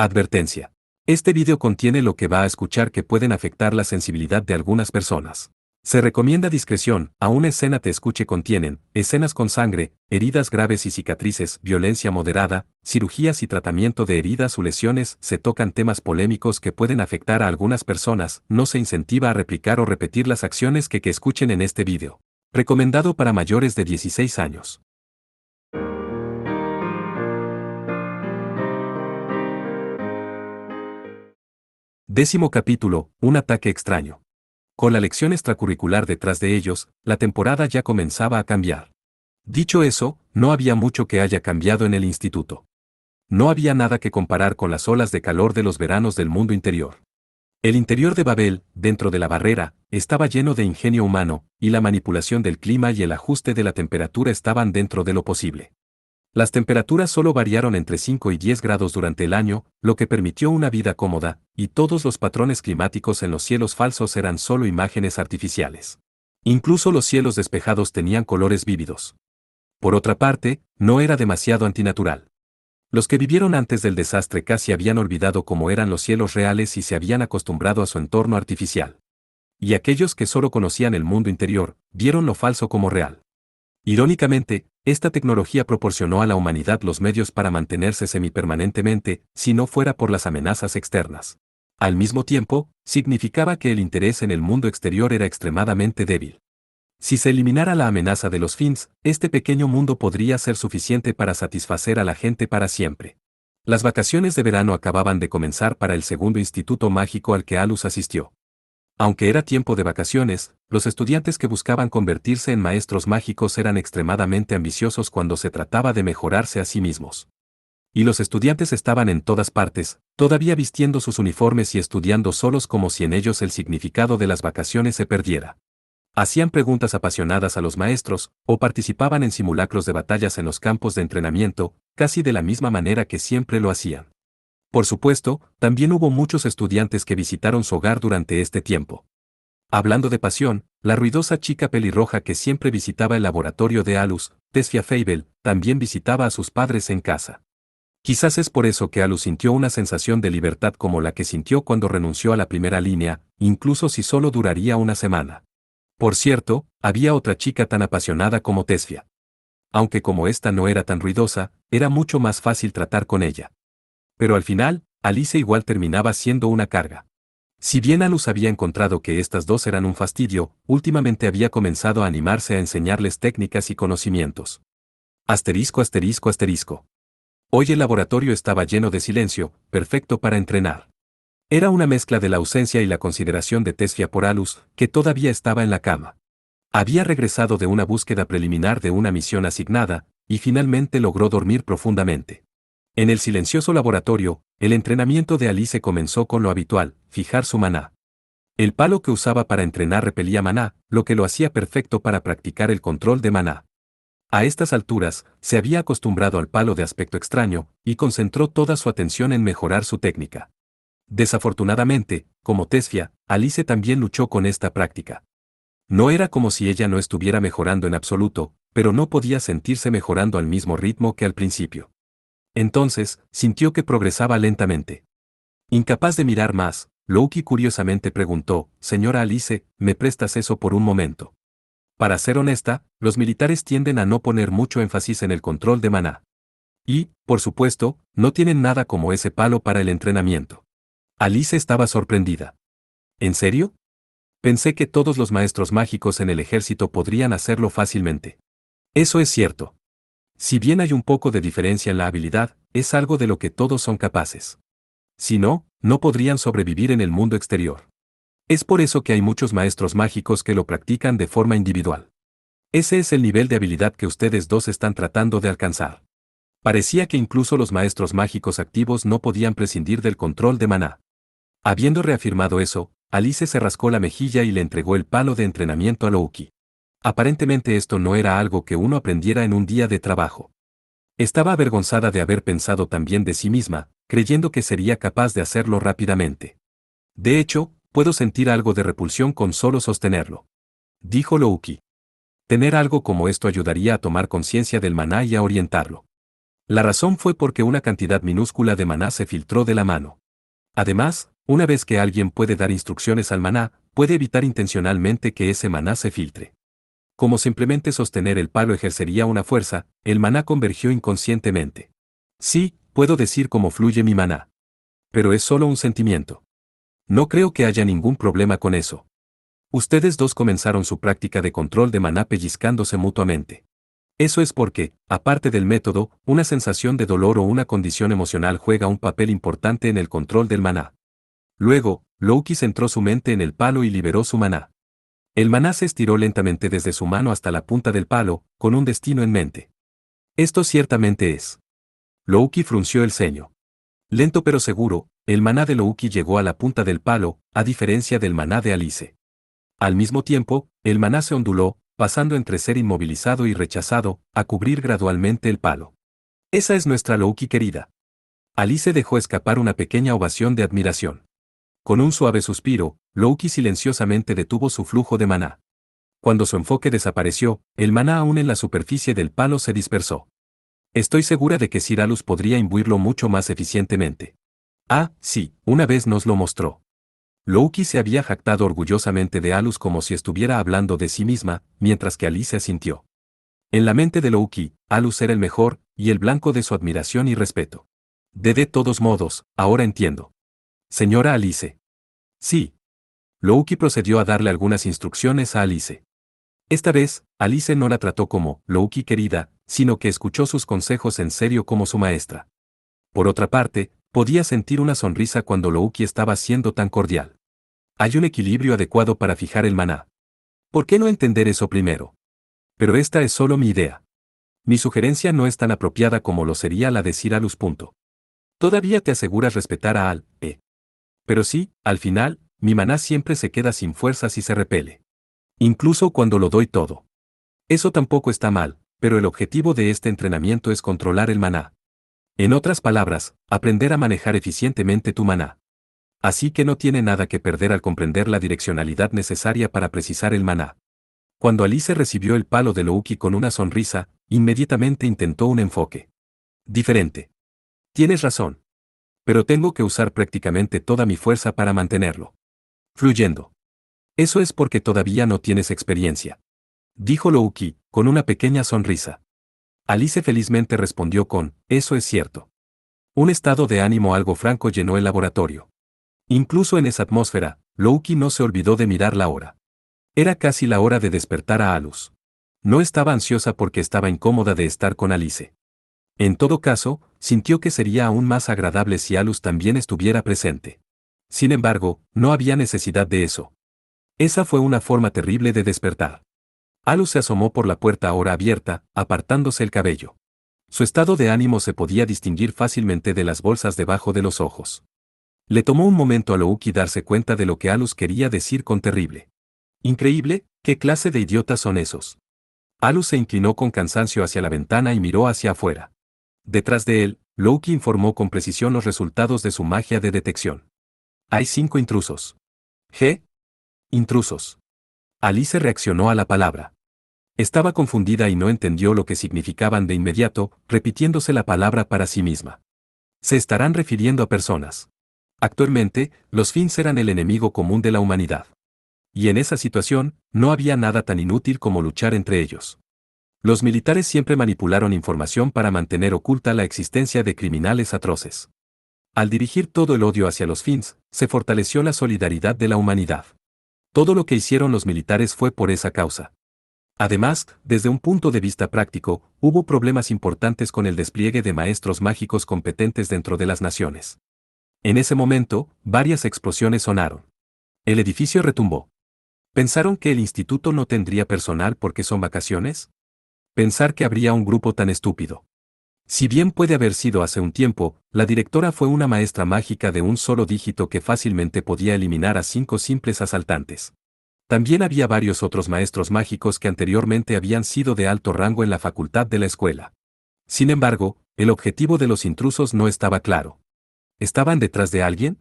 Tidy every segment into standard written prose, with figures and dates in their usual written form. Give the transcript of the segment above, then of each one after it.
Advertencia. Este video contiene lo que va a escuchar que pueden afectar la sensibilidad de algunas personas. Se recomienda discreción, a una escena te escuche contienen, escenas con sangre, heridas graves y cicatrices, violencia moderada, cirugías y tratamiento de heridas o lesiones, se tocan temas polémicos que pueden afectar a algunas personas, no se incentiva a replicar o repetir las acciones que escuchen en este video. Recomendado para mayores de 16 años. Décimo capítulo, un ataque extraño. Con la lección extracurricular detrás de ellos, la temporada ya comenzaba a cambiar. Dicho eso, no había mucho que haya cambiado en el instituto. No había nada que comparar con las olas de calor de los veranos del mundo interior. El interior de Babel, dentro de la barrera, estaba lleno de ingenio humano, y la manipulación del clima y el ajuste de la temperatura estaban dentro de lo posible. Las temperaturas solo variaron entre 5 y 10 grados durante el año, lo que permitió una vida cómoda, y todos los patrones climáticos en los cielos falsos eran solo imágenes artificiales. Incluso los cielos despejados tenían colores vívidos. Por otra parte, no era demasiado antinatural. Los que vivieron antes del desastre casi habían olvidado cómo eran los cielos reales y se habían acostumbrado a su entorno artificial. Y aquellos que solo conocían el mundo interior, vieron lo falso como real. Irónicamente, esta tecnología proporcionó a la humanidad los medios para mantenerse semipermanentemente, si no fuera por las amenazas externas. Al mismo tiempo, significaba que el interés en el mundo exterior era extremadamente débil. Si se eliminara la amenaza de los Fins, este pequeño mundo podría ser suficiente para satisfacer a la gente para siempre. Las vacaciones de verano acababan de comenzar para el segundo instituto mágico al que Alus asistió. Aunque era tiempo de vacaciones, los estudiantes que buscaban convertirse en maestros mágicos eran extremadamente ambiciosos cuando se trataba de mejorarse a sí mismos. Y los estudiantes estaban en todas partes, todavía vistiendo sus uniformes y estudiando solos como si en ellos el significado de las vacaciones se perdiera. Hacían preguntas apasionadas a los maestros, o participaban en simulacros de batallas en los campos de entrenamiento, casi de la misma manera que siempre lo hacían. Por supuesto, también hubo muchos estudiantes que visitaron su hogar durante este tiempo. Hablando de pasión, la ruidosa chica pelirroja que siempre visitaba el laboratorio de Alus, Tesfia Fable, también visitaba a sus padres en casa. Quizás es por eso que Alus sintió una sensación de libertad como la que sintió cuando renunció a la primera línea, incluso si solo duraría una semana. Por cierto, había otra chica tan apasionada como Tesfia. Aunque como esta no era tan ruidosa, era mucho más fácil tratar con ella. Pero al final, Alice igual terminaba siendo una carga. Si bien Alus había encontrado que estas dos eran un fastidio, últimamente había comenzado a animarse a enseñarles técnicas y conocimientos. Asterisco asterisco asterisco. Hoy el laboratorio estaba lleno de silencio, perfecto para entrenar. Era una mezcla de la ausencia y la consideración de Tesfia por Alus, que todavía estaba en la cama. Había regresado de una búsqueda preliminar de una misión asignada, y finalmente logró dormir profundamente. En el silencioso laboratorio, el entrenamiento de Alice comenzó con lo habitual, fijar su maná. El palo que usaba para entrenar repelía maná, lo que lo hacía perfecto para practicar el control de maná. A estas alturas, se había acostumbrado al palo de aspecto extraño, y concentró toda su atención en mejorar su técnica. Desafortunadamente, como Tesfia, Alice también luchó con esta práctica. No era como si ella no estuviera mejorando en absoluto, pero no podía sentirse mejorando al mismo ritmo que al principio. Entonces, sintió que progresaba lentamente. Incapaz de mirar más, Loki curiosamente preguntó, «Señora Alice, ¿me prestas eso por un momento?» Para ser honesta, los militares tienden a no poner mucho énfasis en el control de maná. Y, por supuesto, no tienen nada como ese palo para el entrenamiento. Alice estaba sorprendida. ¿En serio? Pensé que todos los maestros mágicos en el ejército podrían hacerlo fácilmente. Eso es cierto. Si bien hay un poco de diferencia en la habilidad, es algo de lo que todos son capaces. Si no, no podrían sobrevivir en el mundo exterior. Es por eso que hay muchos maestros mágicos que lo practican de forma individual. Ese es el nivel de habilidad que ustedes dos están tratando de alcanzar. Parecía que incluso los maestros mágicos activos no podían prescindir del control de maná. Habiendo reafirmado eso, Alice se rascó la mejilla y le entregó el palo de entrenamiento a Loki. Aparentemente esto no era algo que uno aprendiera en un día de trabajo. Estaba avergonzada de haber pensado tan bien de sí misma, creyendo que sería capaz de hacerlo rápidamente. De hecho, puedo sentir algo de repulsión con solo sostenerlo. Dijo Loki. Tener algo como esto ayudaría a tomar conciencia del maná y a orientarlo. La razón fue porque una cantidad minúscula de maná se filtró de la mano. Además, una vez que alguien puede dar instrucciones al maná, puede evitar intencionalmente que ese maná se filtre. Como simplemente sostener el palo ejercería una fuerza, el maná convergió inconscientemente. Sí, puedo decir cómo fluye mi maná. Pero es solo un sentimiento. No creo que haya ningún problema con eso. Ustedes dos comenzaron su práctica de control de maná pellizcándose mutuamente. Eso es porque, aparte del método, una sensación de dolor o una condición emocional juega un papel importante en el control del maná. Luego, Loki centró su mente en el palo y liberó su maná. El maná se estiró lentamente desde su mano hasta la punta del palo, con un destino en mente. Esto ciertamente es. Loki frunció el ceño. Lento pero seguro, el maná de Loki llegó a la punta del palo, a diferencia del maná de Alice. Al mismo tiempo, el maná se onduló, pasando entre ser inmovilizado y rechazado, a cubrir gradualmente el palo. Esa es nuestra Loki querida. Alice dejó escapar una pequeña ovación de admiración. Con un suave suspiro, Loki silenciosamente detuvo su flujo de maná. Cuando su enfoque desapareció, el maná aún en la superficie del palo se dispersó. Estoy segura de que Sir Alus podría imbuirlo mucho más eficientemente. Ah, sí, una vez nos lo mostró. Loki se había jactado orgullosamente de Alus como si estuviera hablando de sí misma, mientras que Alice asintió. En la mente de Loki, Alus era el mejor, y el blanco de su admiración y respeto. De todos modos, ahora entiendo. Señora Alice. Sí. Loki procedió a darle algunas instrucciones a Alice. Esta vez, Alice no la trató como Loki querida, sino que escuchó sus consejos en serio como su maestra. Por otra parte, podía sentir una sonrisa cuando Loki estaba siendo tan cordial. Hay un equilibrio adecuado para fijar el maná. ¿Por qué no entender eso primero? Pero esta es solo mi idea. Mi sugerencia no es tan apropiada como lo sería la de Sir Alus. Todavía te aseguras respetar a Al, Pero sí, al final, mi maná siempre se queda sin fuerzas y se repele. Incluso cuando lo doy todo. Eso tampoco está mal, pero el objetivo de este entrenamiento es controlar el maná. En otras palabras, aprender a manejar eficientemente tu maná. Así que no tiene nada que perder al comprender la direccionalidad necesaria para precisar el maná. Cuando Alice recibió el palo de Loki con una sonrisa, inmediatamente intentó un enfoque diferente. Tienes razón. Pero tengo que usar prácticamente toda mi fuerza para mantenerlo fluyendo. Eso es porque todavía no tienes experiencia. Dijo Loki, con una pequeña sonrisa. Alice felizmente respondió con, eso es cierto. Un estado de ánimo algo franco llenó el laboratorio. Incluso en esa atmósfera, Loki no se olvidó de mirar la hora. Era casi la hora de despertar a Alus. No estaba ansiosa porque estaba incómoda de estar con Alice. En todo caso, sintió que sería aún más agradable si Alus también estuviera presente. Sin embargo, no había necesidad de eso. Esa fue una forma terrible de despertar. Alus se asomó por la puerta ahora abierta, apartándose el cabello. Su estado de ánimo se podía distinguir fácilmente de las bolsas debajo de los ojos. Le tomó un momento a Loki darse cuenta de lo que Alus quería decir con terrible. Increíble, ¿qué clase de idiotas son esos? Alus se inclinó con cansancio hacia la ventana y miró hacia afuera. Detrás de él, Loki informó con precisión los resultados de su magia de detección. Hay 5 intrusos. ¿G? Intrusos. Alice reaccionó a la palabra. Estaba confundida y no entendió lo que significaban de inmediato, repitiéndose la palabra para sí misma. Se estarán refiriendo a personas. Actualmente, los Finns eran el enemigo común de la humanidad. Y en esa situación, no había nada tan inútil como luchar entre ellos. Los militares siempre manipularon información para mantener oculta la existencia de criminales atroces. Al dirigir todo el odio hacia los Finns, se fortaleció la solidaridad de la humanidad. Todo lo que hicieron los militares fue por esa causa. Además, desde un punto de vista práctico, hubo problemas importantes con el despliegue de maestros mágicos competentes dentro de las naciones. En ese momento, varias explosiones sonaron. El edificio retumbó. ¿Pensaron que el instituto no tendría personal porque son vacaciones? Pensar que habría un grupo tan estúpido. Si bien puede haber sido hace un tiempo, la directora fue una maestra mágica de un solo dígito que fácilmente podía eliminar a 5 simples asaltantes. También había varios otros maestros mágicos que anteriormente habían sido de alto rango en la facultad de la escuela. Sin embargo, el objetivo de los intrusos no estaba claro. ¿Estaban detrás de alguien?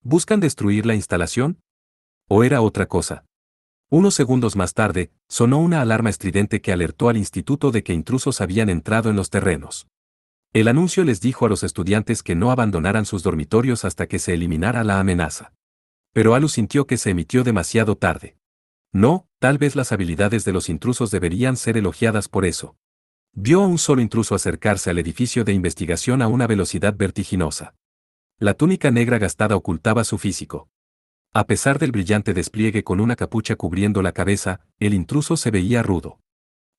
¿Buscan destruir la instalación? ¿O era otra cosa? Unos segundos más tarde, sonó una alarma estridente que alertó al instituto de que intrusos habían entrado en los terrenos. El anuncio les dijo a los estudiantes que no abandonaran sus dormitorios hasta que se eliminara la amenaza. Pero Alus sintió que se emitió demasiado tarde. No, tal vez las habilidades de los intrusos deberían ser elogiadas por eso. Vio a un solo intruso acercarse al edificio de investigación a una velocidad vertiginosa. La túnica negra gastada ocultaba su físico. A pesar del brillante despliegue con una capucha cubriendo la cabeza, el intruso se veía rudo.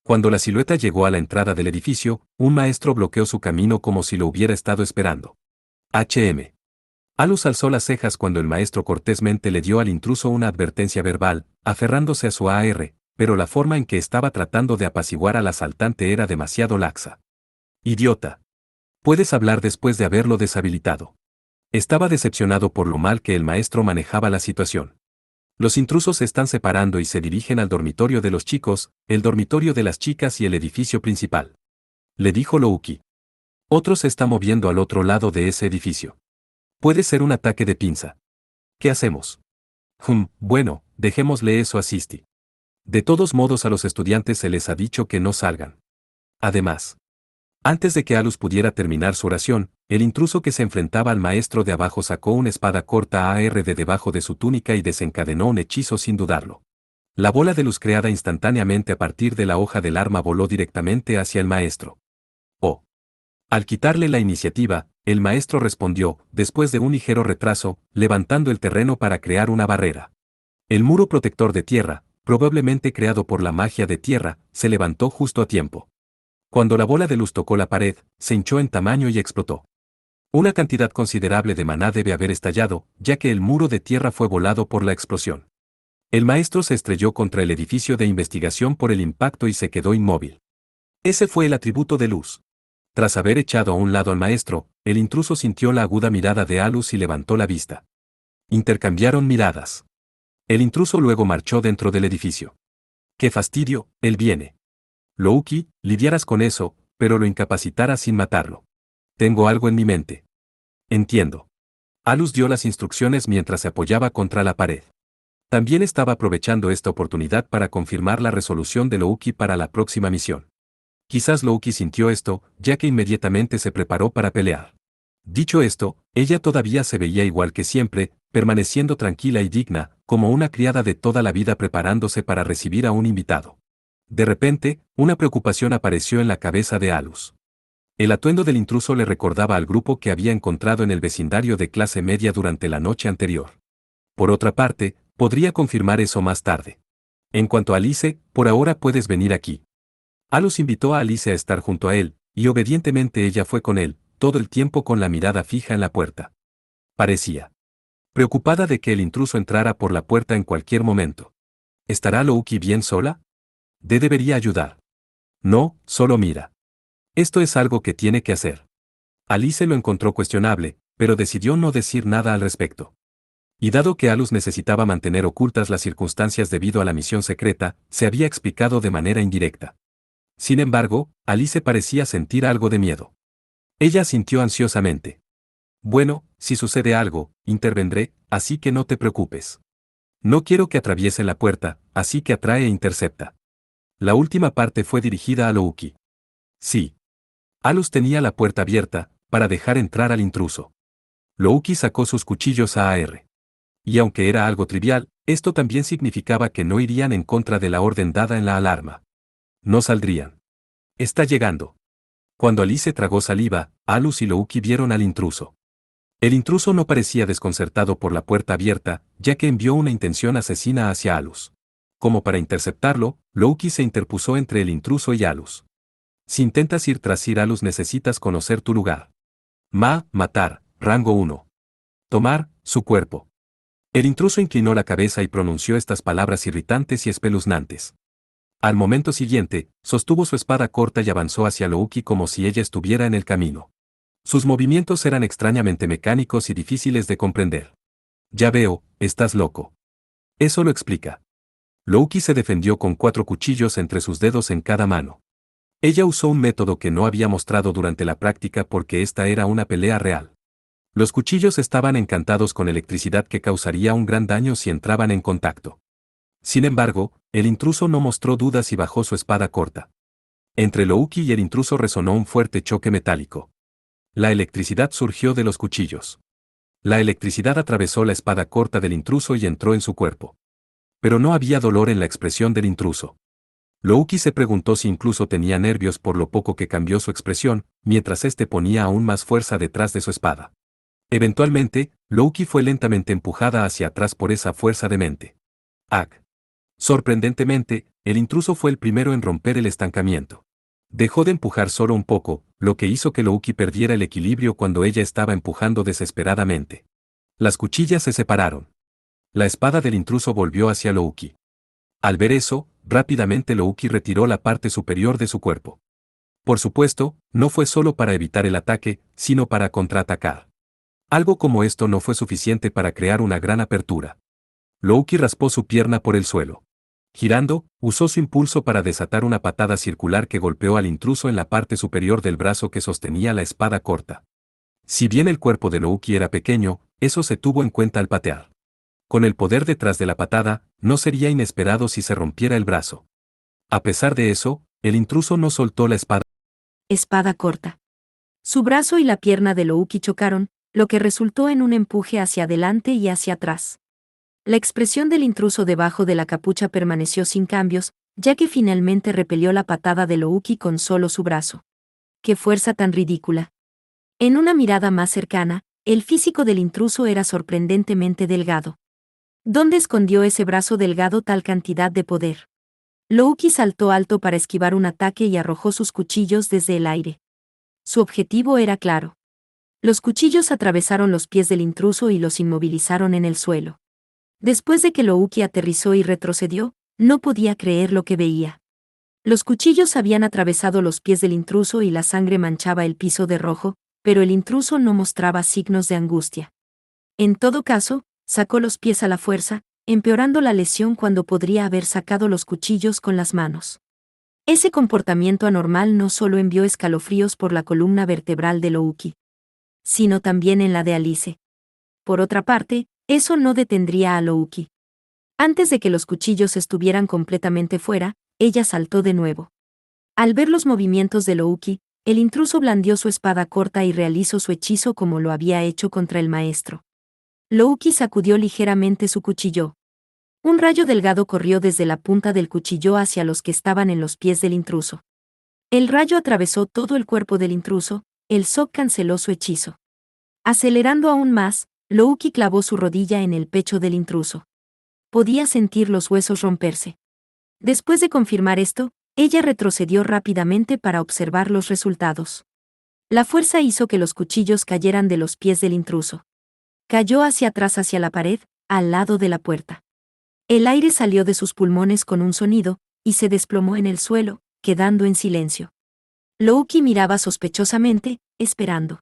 Cuando la silueta llegó a la entrada del edificio, un maestro bloqueó su camino como si lo hubiera estado esperando. HM. Alus alzó las cejas cuando el maestro cortésmente le dio al intruso una advertencia verbal, aferrándose a su AR, pero la forma en que estaba tratando de apaciguar al asaltante era demasiado laxa. Idiota. Puedes hablar después de haberlo deshabilitado. Estaba decepcionado por lo mal que el maestro manejaba la situación. Los intrusos se están separando y se dirigen al dormitorio de los chicos, el dormitorio de las chicas y el edificio principal. Le dijo Louki. Otro se está moviendo al otro lado de ese edificio. Puede ser un ataque de pinza. ¿Qué hacemos? Bueno, dejémosle eso a Sisti. De todos modos a los estudiantes se les ha dicho que no salgan. Además, antes de que Alus pudiera terminar su oración, el intruso que se enfrentaba al maestro de abajo sacó una espada corta AR de debajo de su túnica y desencadenó un hechizo sin dudarlo. La bola de luz creada instantáneamente a partir de la hoja del arma voló directamente hacia el maestro. Oh. Al quitarle la iniciativa, el maestro respondió, después de un ligero retraso, levantando el terreno para crear una barrera. El muro protector de tierra, probablemente creado por la magia de tierra, se levantó justo a tiempo. Cuando la bola de luz tocó la pared, se hinchó en tamaño y explotó. Una cantidad considerable de maná debe haber estallado, ya que el muro de tierra fue volado por la explosión. El maestro se estrelló contra el edificio de investigación por el impacto y se quedó inmóvil. Ese fue el atributo de luz. Tras haber echado a un lado al maestro, el intruso sintió la aguda mirada de Alus y levantó la vista. Intercambiaron miradas. El intruso luego marchó dentro del edificio. ¡Qué fastidio! Él viene. Louki, lidiarás con eso, pero lo incapacitarás sin matarlo. Tengo algo en mi mente. Entiendo. Alus dio las instrucciones mientras se apoyaba contra la pared. También estaba aprovechando esta oportunidad para confirmar la resolución de Louki para la próxima misión. Quizás Louki sintió esto, ya que inmediatamente se preparó para pelear. Dicho esto, ella todavía se veía igual que siempre, permaneciendo tranquila y digna, como una criada de toda la vida preparándose para recibir a un invitado. De repente, una preocupación apareció en la cabeza de Alus. El atuendo del intruso le recordaba al grupo que había encontrado en el vecindario de clase media durante la noche anterior. Por otra parte, podría confirmar eso más tarde. En cuanto a Alice, por ahora puedes venir aquí. Alus invitó a Alice a estar junto a él, y obedientemente ella fue con él, todo el tiempo con la mirada fija en la puerta. Parecía preocupada de que el intruso entrara por la puerta en cualquier momento. ¿Estará Louki bien sola? Debería ayudar. No, solo mira. Esto es algo que tiene que hacer. Alice lo encontró cuestionable, pero decidió no decir nada al respecto. Y dado que Alus necesitaba mantener ocultas las circunstancias debido a la misión secreta, se había explicado de manera indirecta. Sin embargo, Alice parecía sentir algo de miedo. Ella sintió ansiosamente. Bueno, si sucede algo, intervendré, así que no te preocupes. No quiero que atraviese la puerta, así que atrae e intercepta. La última parte fue dirigida a Louki. Sí. Alus tenía la puerta abierta, para dejar entrar al intruso. Louki sacó sus cuchillos AR. Y aunque era algo trivial, esto también significaba que no irían en contra de la orden dada en la alarma. No saldrían. Está llegando. Cuando Alice tragó saliva, Alus y Louki vieron al intruso. El intruso no parecía desconcertado por la puerta abierta, ya que envió una intención asesina hacia Alus. Como para interceptarlo, Louki se interpuso entre el intruso y Alus. Si intentas ir tras Alus necesitas conocer tu lugar. Matar, rango 1. Tomar, su cuerpo. El intruso inclinó la cabeza y pronunció estas palabras irritantes y espeluznantes. Al momento siguiente, sostuvo su espada corta y avanzó hacia Louki como si ella estuviera en el camino. Sus movimientos eran extrañamente mecánicos y difíciles de comprender. Ya veo, estás loco. Eso lo explica. Louki se defendió con 4 cuchillos entre sus dedos en cada mano. Ella usó un método que no había mostrado durante la práctica porque esta era una pelea real. Los cuchillos estaban encantados con electricidad que causaría un gran daño si entraban en contacto. Sin embargo, el intruso no mostró dudas y bajó su espada corta. Entre Louki y el intruso resonó un fuerte choque metálico. La electricidad surgió de los cuchillos. La electricidad atravesó la espada corta del intruso y entró en su cuerpo. Pero no había dolor en la expresión del intruso. Louki se preguntó si incluso tenía nervios por lo poco que cambió su expresión, mientras éste ponía aún más fuerza detrás de su espada. Eventualmente, Louki fue lentamente empujada hacia atrás por esa fuerza de mente. ¡Ag! Sorprendentemente, el intruso fue el primero en romper el estancamiento. Dejó de empujar solo un poco, lo que hizo que Louki perdiera el equilibrio cuando ella estaba empujando desesperadamente. Las cuchillas se separaron. La espada del intruso volvió hacia Louki. Al ver eso, rápidamente Louki retiró la parte superior de su cuerpo. Por supuesto, no fue solo para evitar el ataque, sino para contraatacar. Algo como esto no fue suficiente para crear una gran apertura. Louki raspó su pierna por el suelo. Girando, usó su impulso para desatar una patada circular que golpeó al intruso en la parte superior del brazo que sostenía la espada corta. Si bien el cuerpo de Louki era pequeño, eso se tuvo en cuenta al patear. Con el poder detrás de la patada, no sería inesperado si se rompiera el brazo. A pesar de eso, el intruso no soltó la espada. Espada corta. Su brazo y la pierna de Louki chocaron, lo que resultó en un empuje hacia adelante y hacia atrás. La expresión del intruso debajo de la capucha permaneció sin cambios, ya que finalmente repelió la patada de Louki con solo su brazo. ¡Qué fuerza tan ridícula! En una mirada más cercana, el físico del intruso era sorprendentemente delgado. ¿Dónde escondió ese brazo delgado tal cantidad de poder? Louki saltó alto para esquivar un ataque y arrojó sus cuchillos desde el aire. Su objetivo era claro. Los cuchillos atravesaron los pies del intruso y los inmovilizaron en el suelo. Después de que Louki aterrizó y retrocedió, no podía creer lo que veía. Los cuchillos habían atravesado los pies del intruso y la sangre manchaba el piso de rojo, pero el intruso no mostraba signos de angustia. En todo caso, sacó los pies a la fuerza, empeorando la lesión cuando podría haber sacado los cuchillos con las manos. Ese comportamiento anormal no solo envió escalofríos por la columna vertebral de Louki, sino también en la de Alice. Por otra parte, eso no detendría a Louki. Antes de que los cuchillos estuvieran completamente fuera, ella saltó de nuevo. Al ver los movimientos de Louki, el intruso blandió su espada corta y realizó su hechizo como lo había hecho contra el maestro. Louki sacudió ligeramente su cuchillo. Un rayo delgado corrió desde la punta del cuchillo hacia los que estaban en los pies del intruso. El rayo atravesó todo el cuerpo del intruso, el Sok canceló su hechizo. Acelerando aún más, Louki clavó su rodilla en el pecho del intruso. Podía sentir los huesos romperse. Después de confirmar esto, ella retrocedió rápidamente para observar los resultados. La fuerza hizo que los cuchillos cayeran de los pies del intruso. Cayó hacia atrás hacia la pared, al lado de la puerta. El aire salió de sus pulmones con un sonido, y se desplomó en el suelo, quedando en silencio. Louki miraba sospechosamente, esperando.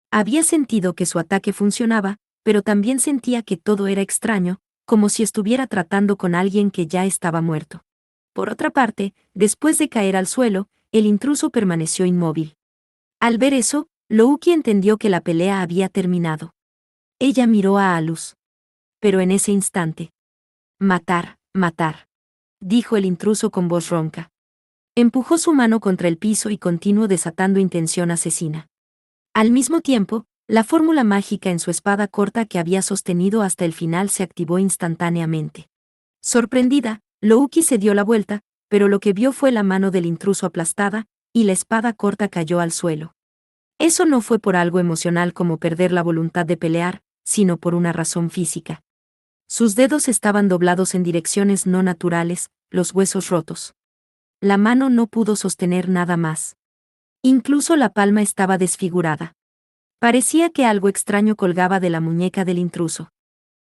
Había sentido que su ataque funcionaba, pero también sentía que todo era extraño, como si estuviera tratando con alguien que ya estaba muerto. Por otra parte, después de caer al suelo, el intruso permaneció inmóvil. Al ver eso, Louki entendió que la pelea había terminado. Ella miró a Alus. Pero en ese instante. Matar, matar, dijo el intruso con voz ronca. Empujó su mano contra el piso y continuó desatando intención asesina. Al mismo tiempo, la fórmula mágica en su espada corta que había sostenido hasta el final se activó instantáneamente. Sorprendida, Louki se dio la vuelta, pero lo que vio fue la mano del intruso aplastada, y la espada corta cayó al suelo. Eso no fue por algo emocional como perder la voluntad de pelear, sino por una razón física. Sus dedos estaban doblados en direcciones no naturales, los huesos rotos. La mano no pudo sostener nada más. Incluso la palma estaba desfigurada. Parecía que algo extraño colgaba de la muñeca del intruso.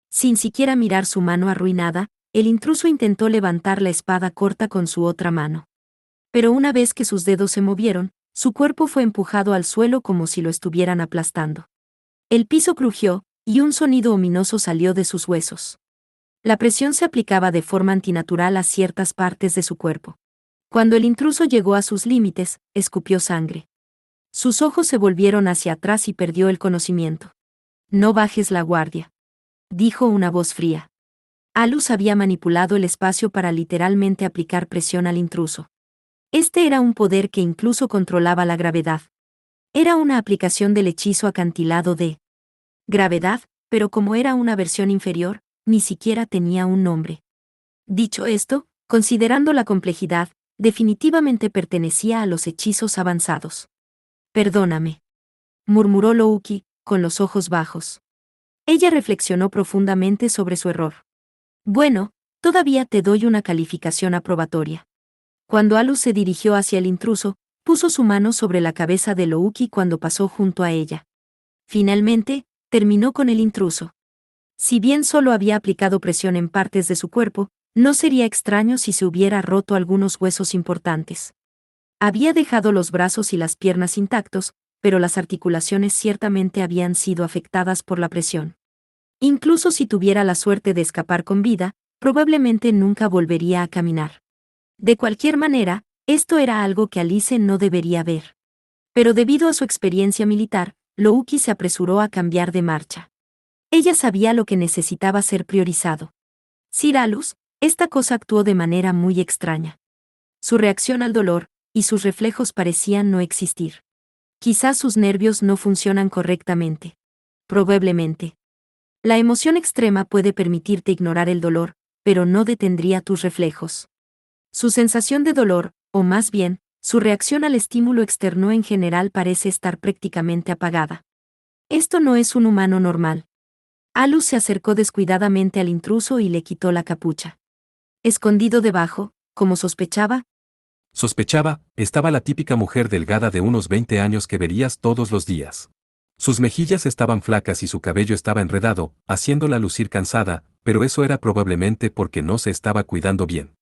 Sin siquiera mirar su mano arruinada, el intruso intentó levantar la espada corta con su otra mano. Pero una vez que sus dedos se movieron, su cuerpo fue empujado al suelo como si lo estuvieran aplastando. El piso crujió, y un sonido ominoso salió de sus huesos. La presión se aplicaba de forma antinatural a ciertas partes de su cuerpo. Cuando el intruso llegó a sus límites, escupió sangre. Sus ojos se volvieron hacia atrás y perdió el conocimiento. No bajes la guardia, dijo una voz fría. Alus había manipulado el espacio para literalmente aplicar presión al intruso. Este era un poder que incluso controlaba la gravedad. Era una aplicación del hechizo acantilado de gravedad, pero como era una versión inferior, ni siquiera tenía un nombre. Dicho esto, considerando la complejidad, definitivamente pertenecía a los hechizos avanzados. Perdóname, murmuró Louki, con los ojos bajos. Ella reflexionó profundamente sobre su error. Bueno, todavía te doy una calificación aprobatoria. Cuando Alus se dirigió hacia el intruso, puso su mano sobre la cabeza de Louki cuando pasó junto a ella. Finalmente, terminó con el intruso. Si bien solo había aplicado presión en partes de su cuerpo, no sería extraño si se hubiera roto algunos huesos importantes. Había dejado los brazos y las piernas intactos, pero las articulaciones ciertamente habían sido afectadas por la presión. Incluso si tuviera la suerte de escapar con vida, probablemente nunca volvería a caminar. De cualquier manera, esto era algo que Alice no debería ver. Pero debido a su experiencia militar, Louki se apresuró a cambiar de marcha. Ella sabía lo que necesitaba ser priorizado. Sir Alus, esta cosa actuó de manera muy extraña. Su reacción al dolor, y sus reflejos parecían no existir. Quizás sus nervios no funcionan correctamente. Probablemente. La emoción extrema puede permitirte ignorar el dolor, pero no detendría tus reflejos. Su sensación de dolor, o más bien, su reacción al estímulo externo en general parece estar prácticamente apagada. Esto no es un humano normal. Alus se acercó descuidadamente al intruso y le quitó la capucha. Escondido debajo, como sospechaba, estaba la típica mujer delgada de unos 20 años que verías todos los días. Sus mejillas estaban flacas y su cabello estaba enredado, haciéndola lucir cansada, pero eso era probablemente porque no se estaba cuidando bien.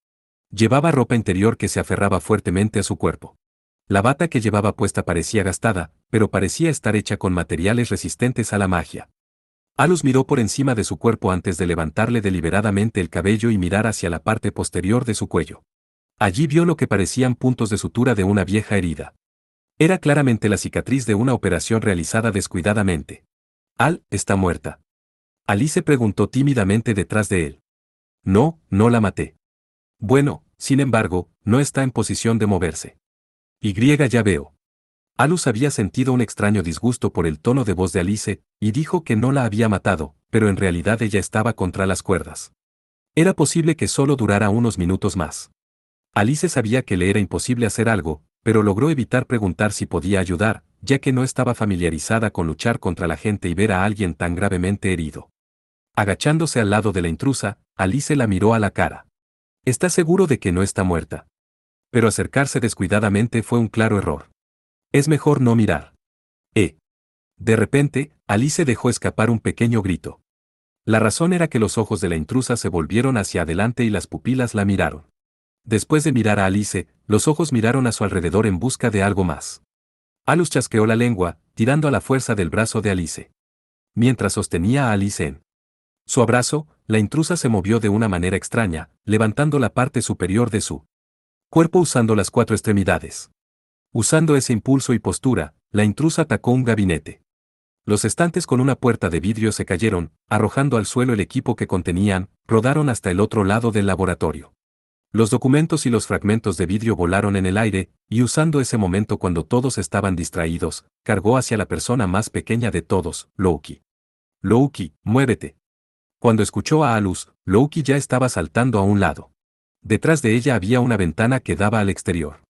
Llevaba ropa interior que se aferraba fuertemente a su cuerpo. La bata que llevaba puesta parecía gastada, pero parecía estar hecha con materiales resistentes a la magia. Alus miró por encima de su cuerpo antes de levantarle deliberadamente el cabello y mirar hacia la parte posterior de su cuello. Allí vio lo que parecían puntos de sutura de una vieja herida. Era claramente la cicatriz de una operación realizada descuidadamente. Al, ¿está muerta? Alice preguntó tímidamente detrás de él. No, no la maté. Bueno, sin embargo, no está en posición de moverse. Ya veo. Alus había sentido un extraño disgusto por el tono de voz de Alice, y dijo que no la había matado, pero en realidad ella estaba contra las cuerdas. Era posible que solo durara unos minutos más. Alice sabía que le era imposible hacer algo, pero logró evitar preguntar si podía ayudar, ya que no estaba familiarizada con luchar contra la gente y ver a alguien tan gravemente herido. Agachándose al lado de la intrusa, Alice la miró a la cara. ¿Estás seguro de que no está muerta? Pero acercarse descuidadamente fue un claro error. Es mejor no mirar. De repente, Alice dejó escapar un pequeño grito. La razón era que los ojos de la intrusa se volvieron hacia adelante y las pupilas la miraron. Después de mirar a Alice, los ojos miraron a su alrededor en busca de algo más. Alus chasqueó la lengua, tirando a la fuerza del brazo de Alice. Mientras sostenía a Alice en su abrazo, la intrusa se movió de una manera extraña, levantando la parte superior de su cuerpo usando las 4 extremidades. Usando ese impulso y postura, la intrusa atacó un gabinete. Los estantes con una puerta de vidrio se cayeron, arrojando al suelo el equipo que contenían, rodaron hasta el otro lado del laboratorio. Los documentos y los fragmentos de vidrio volaron en el aire, y usando ese momento cuando todos estaban distraídos, cargó hacia la persona más pequeña de todos, Louki. Louki, muévete. Cuando escuchó a Alus, Louki ya estaba saltando a un lado. Detrás de ella había una ventana que daba al exterior.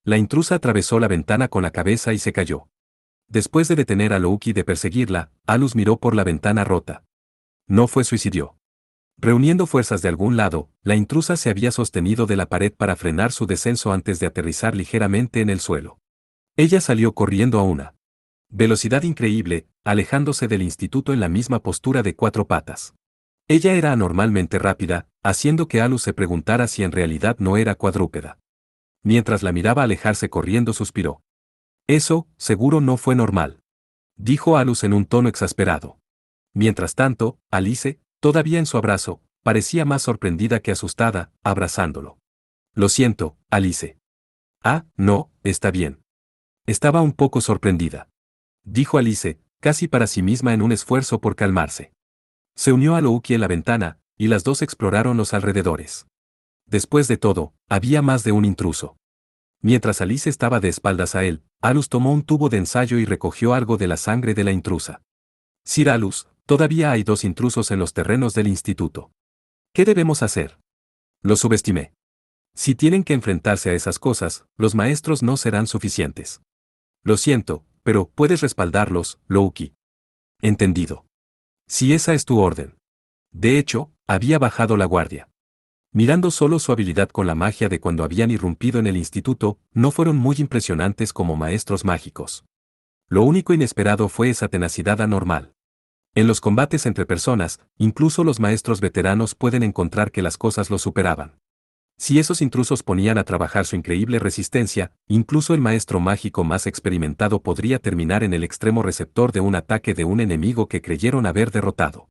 La intrusa atravesó la ventana con la cabeza y se cayó. Después de detener a Louki de perseguirla, Alus miró por la ventana rota. No fue suicidio. Reuniendo fuerzas de algún lado, la intrusa se había sostenido de la pared para frenar su descenso antes de aterrizar ligeramente en el suelo. Ella salió corriendo a una velocidad increíble, alejándose del instituto en la misma postura de 4 patas. Ella era anormalmente rápida, haciendo que Alus se preguntara si en realidad no era cuadrúpeda. Mientras la miraba alejarse corriendo suspiró. Eso, seguro no fue normal. Dijo Alus en un tono exasperado. Mientras tanto, Alice, todavía en su abrazo, parecía más sorprendida que asustada, abrazándolo. Lo siento, Alice. Ah, no, está bien. Estaba un poco sorprendida. Dijo Alice, casi para sí misma en un esfuerzo por calmarse. Se unió a Louki en la ventana, y las dos exploraron los alrededores. Después de todo, había más de un intruso. Mientras Alice estaba de espaldas a él, Alus tomó un tubo de ensayo y recogió algo de la sangre de la intrusa. Sir Alus, todavía hay 2 intrusos en los terrenos del instituto. ¿Qué debemos hacer? Lo subestimé. Si tienen que enfrentarse a esas cosas, los maestros no serán suficientes. Lo siento, pero puedes respaldarlos, Louki. Entendido. Si esa es tu orden. De hecho, había bajado la guardia. Mirando solo su habilidad con la magia de cuando habían irrumpido en el instituto, no fueron muy impresionantes como maestros mágicos. Lo único inesperado fue esa tenacidad anormal. En los combates entre personas, incluso los maestros veteranos pueden encontrar que las cosas los superaban. Si esos intrusos ponían a trabajar su increíble resistencia, incluso el maestro mágico más experimentado podría terminar en el extremo receptor de un ataque de un enemigo que creyeron haber derrotado.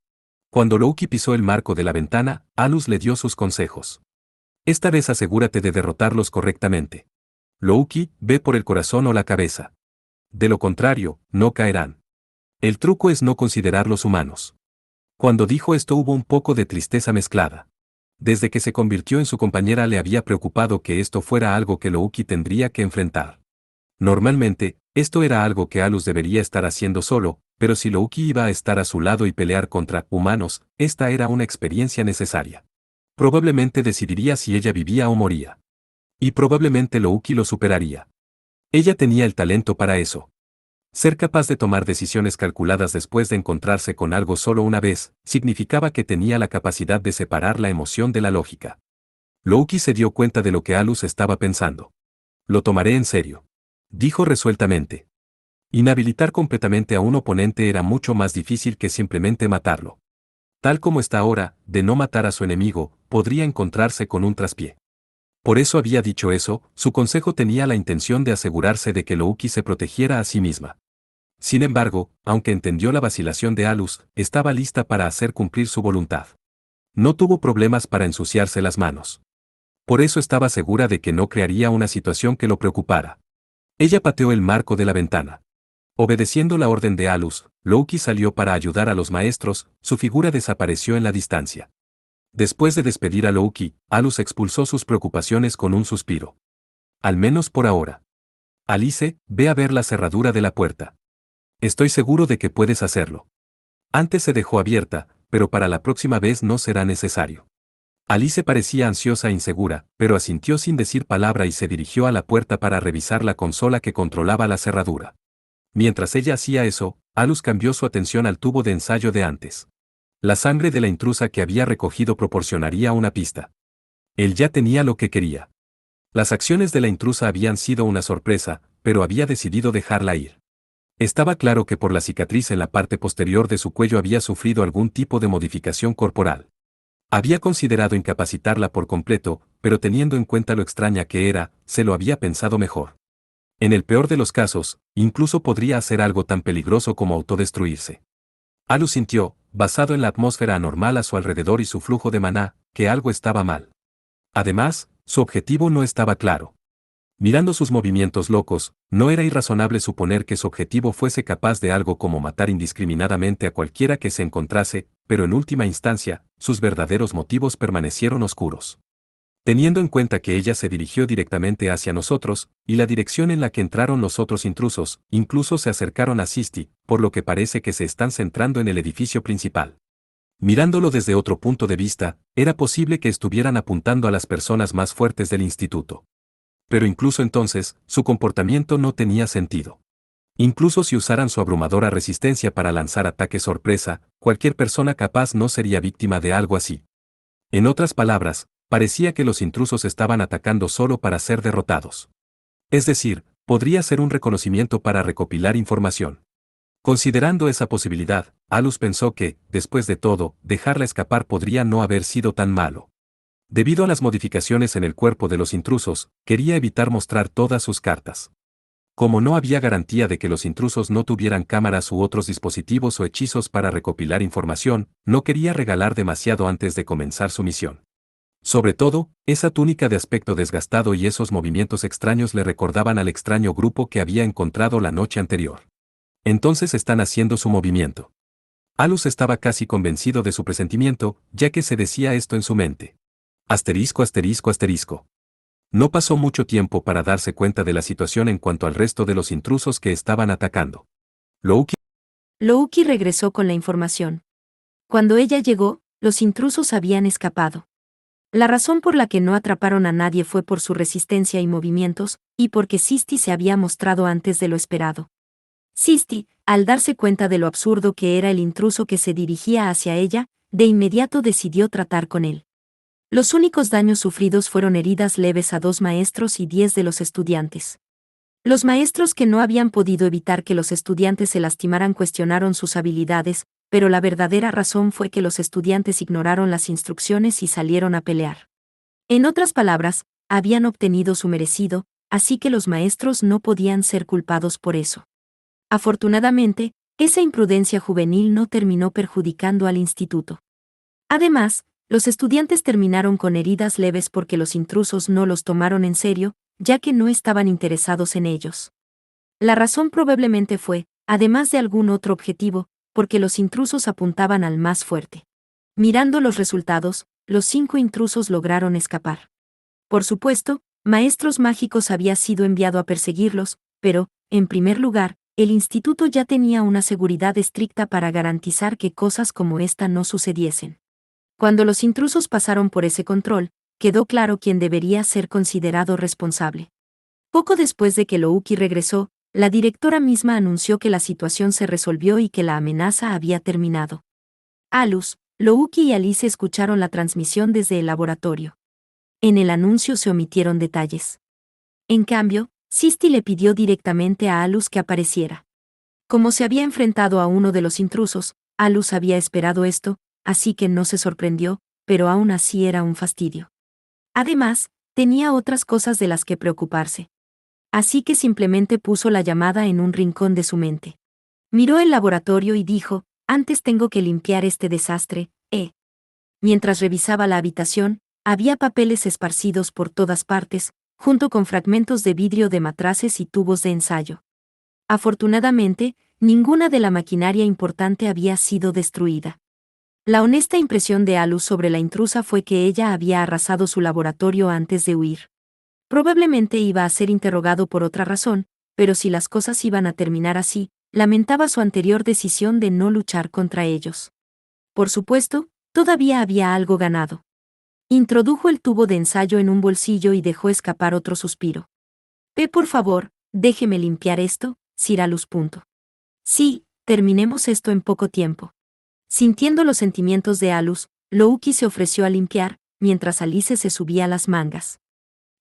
Cuando Louki pisó el marco de la ventana, Alus le dio sus consejos. Esta vez asegúrate de derrotarlos correctamente. Louki, ve por el corazón o la cabeza. De lo contrario, no caerán. El truco es no considerarlos humanos. Cuando dijo esto hubo un poco de tristeza mezclada. Desde que se convirtió en su compañera le había preocupado que esto fuera algo que Louki tendría que enfrentar. Normalmente, esto era algo que Alus debería estar haciendo solo, pero si Louki iba a estar a su lado y pelear contra humanos, esta era una experiencia necesaria. Probablemente decidiría si ella vivía o moría. Y probablemente Louki lo superaría. Ella tenía el talento para eso. Ser capaz de tomar decisiones calculadas después de encontrarse con algo solo una vez, significaba que tenía la capacidad de separar la emoción de la lógica. Louki se dio cuenta de lo que Alus estaba pensando. Lo tomaré en serio. Dijo resueltamente. Inhabilitar completamente a un oponente era mucho más difícil que simplemente matarlo. Tal como está ahora, de no matar a su enemigo, podría encontrarse con un traspié. Por eso había dicho eso, su consejo tenía la intención de asegurarse de que Louki se protegiera a sí misma. Sin embargo, aunque entendió la vacilación de Alus, estaba lista para hacer cumplir su voluntad. No tuvo problemas para ensuciarse las manos. Por eso estaba segura de que no crearía una situación que lo preocupara. Ella pateó el marco de la ventana. Obedeciendo la orden de Alus, Louki salió para ayudar a los maestros, su figura desapareció en la distancia. Después de despedir a Louki, Alus expulsó sus preocupaciones con un suspiro. Al menos por ahora. Alice, ve a ver la cerradura de la puerta. Estoy seguro de que puedes hacerlo. Antes se dejó abierta, pero para la próxima vez no será necesario. Alice parecía ansiosa e insegura, pero asintió sin decir palabra y se dirigió a la puerta para revisar la consola que controlaba la cerradura. Mientras ella hacía eso, Alus cambió su atención al tubo de ensayo de antes. La sangre de la intrusa que había recogido proporcionaría una pista. Él ya tenía lo que quería. Las acciones de la intrusa habían sido una sorpresa, pero había decidido dejarla ir. Estaba claro que por la cicatriz en la parte posterior de su cuello había sufrido algún tipo de modificación corporal. Había considerado incapacitarla por completo, pero teniendo en cuenta lo extraña que era, se lo había pensado mejor. En el peor de los casos, incluso podría hacer algo tan peligroso como autodestruirse. Alus sintió, basado en la atmósfera anormal a su alrededor y su flujo de maná, que algo estaba mal. Además, su objetivo no estaba claro. Mirando sus movimientos locos, no era irrazonable suponer que su objetivo fuese capaz de algo como matar indiscriminadamente a cualquiera que se encontrase, pero en última instancia, sus verdaderos motivos permanecieron oscuros. Teniendo en cuenta que ella se dirigió directamente hacia nosotros, y la dirección en la que entraron los otros intrusos, incluso se acercaron a Sisti, por lo que parece que se están centrando en el edificio principal. Mirándolo desde otro punto de vista, era posible que estuvieran apuntando a las personas más fuertes del instituto. Pero incluso entonces, su comportamiento no tenía sentido. Incluso si usaran su abrumadora resistencia para lanzar ataques sorpresa, cualquier persona capaz no sería víctima de algo así. En otras palabras, parecía que los intrusos estaban atacando solo para ser derrotados. Es decir, podría ser un reconocimiento para recopilar información. Considerando esa posibilidad, Alus pensó que, después de todo, dejarla escapar podría no haber sido tan malo. Debido a las modificaciones en el cuerpo de los intrusos, quería evitar mostrar todas sus cartas. Como no había garantía de que los intrusos no tuvieran cámaras u otros dispositivos o hechizos para recopilar información, no quería regalar demasiado antes de comenzar su misión. Sobre todo, esa túnica de aspecto desgastado y esos movimientos extraños le recordaban al extraño grupo que había encontrado la noche anterior. Entonces están haciendo su movimiento. Alus estaba casi convencido de su presentimiento, ya que se decía esto en su mente. Asterisco asterisco asterisco. No pasó mucho tiempo para darse cuenta de la situación en cuanto al resto de los intrusos que estaban atacando. Louki regresó con la información. Cuando ella llegó, los intrusos habían escapado. La razón por la que no atraparon a nadie fue por su resistencia y movimientos, y porque Sisti se había mostrado antes de lo esperado. Sisti, al darse cuenta de lo absurdo que era el intruso que se dirigía hacia ella, de inmediato decidió tratar con él. Los únicos daños sufridos fueron heridas leves a 2 maestros y 10 de los estudiantes. Los maestros que no habían podido evitar que los estudiantes se lastimaran cuestionaron sus habilidades, pero la verdadera razón fue que los estudiantes ignoraron las instrucciones y salieron a pelear. En otras palabras, habían obtenido su merecido, así que los maestros no podían ser culpados por eso. Afortunadamente, esa imprudencia juvenil no terminó perjudicando al instituto. Además, los estudiantes terminaron con heridas leves porque los intrusos no los tomaron en serio, ya que no estaban interesados en ellos. La razón probablemente fue, además de algún otro objetivo, porque los intrusos apuntaban al más fuerte. Mirando los resultados, los 5 intrusos lograron escapar. Por supuesto, Maestros Mágicos había sido enviado a perseguirlos, pero, en primer lugar, el instituto ya tenía una seguridad estricta para garantizar que cosas como esta no sucediesen. Cuando los intrusos pasaron por ese control, quedó claro quién debería ser considerado responsable. Poco después de que Louki regresó, la directora misma anunció que la situación se resolvió y que la amenaza había terminado. Alus, Louki y Alice escucharon la transmisión desde el laboratorio. En el anuncio se omitieron detalles. En cambio, Sisti le pidió directamente a Alus que apareciera. Como se había enfrentado a uno de los intrusos, Alus había esperado esto, así que no se sorprendió, pero aún así era un fastidio. Además, tenía otras cosas de las que preocuparse. Así que simplemente puso la llamada en un rincón de su mente. Miró el laboratorio y dijo, antes tengo que limpiar este desastre, Mientras revisaba la habitación, había papeles esparcidos por todas partes, junto con fragmentos de vidrio de matraces y tubos de ensayo. Afortunadamente, ninguna de la maquinaria importante había sido destruida. La honesta impresión de Alus sobre la intrusa fue que ella había arrasado su laboratorio antes de huir. Probablemente iba a ser interrogado por otra razón, pero si las cosas iban a terminar así, lamentaba su anterior decisión de no luchar contra ellos. Por supuesto, todavía había algo ganado. Introdujo el tubo de ensayo en un bolsillo y dejó escapar otro suspiro. Por favor, déjeme limpiar esto, Sir Alus. Sí, terminemos esto en poco tiempo. Sintiendo los sentimientos de Alus, Louki se ofreció a limpiar, mientras Alice se subía las mangas.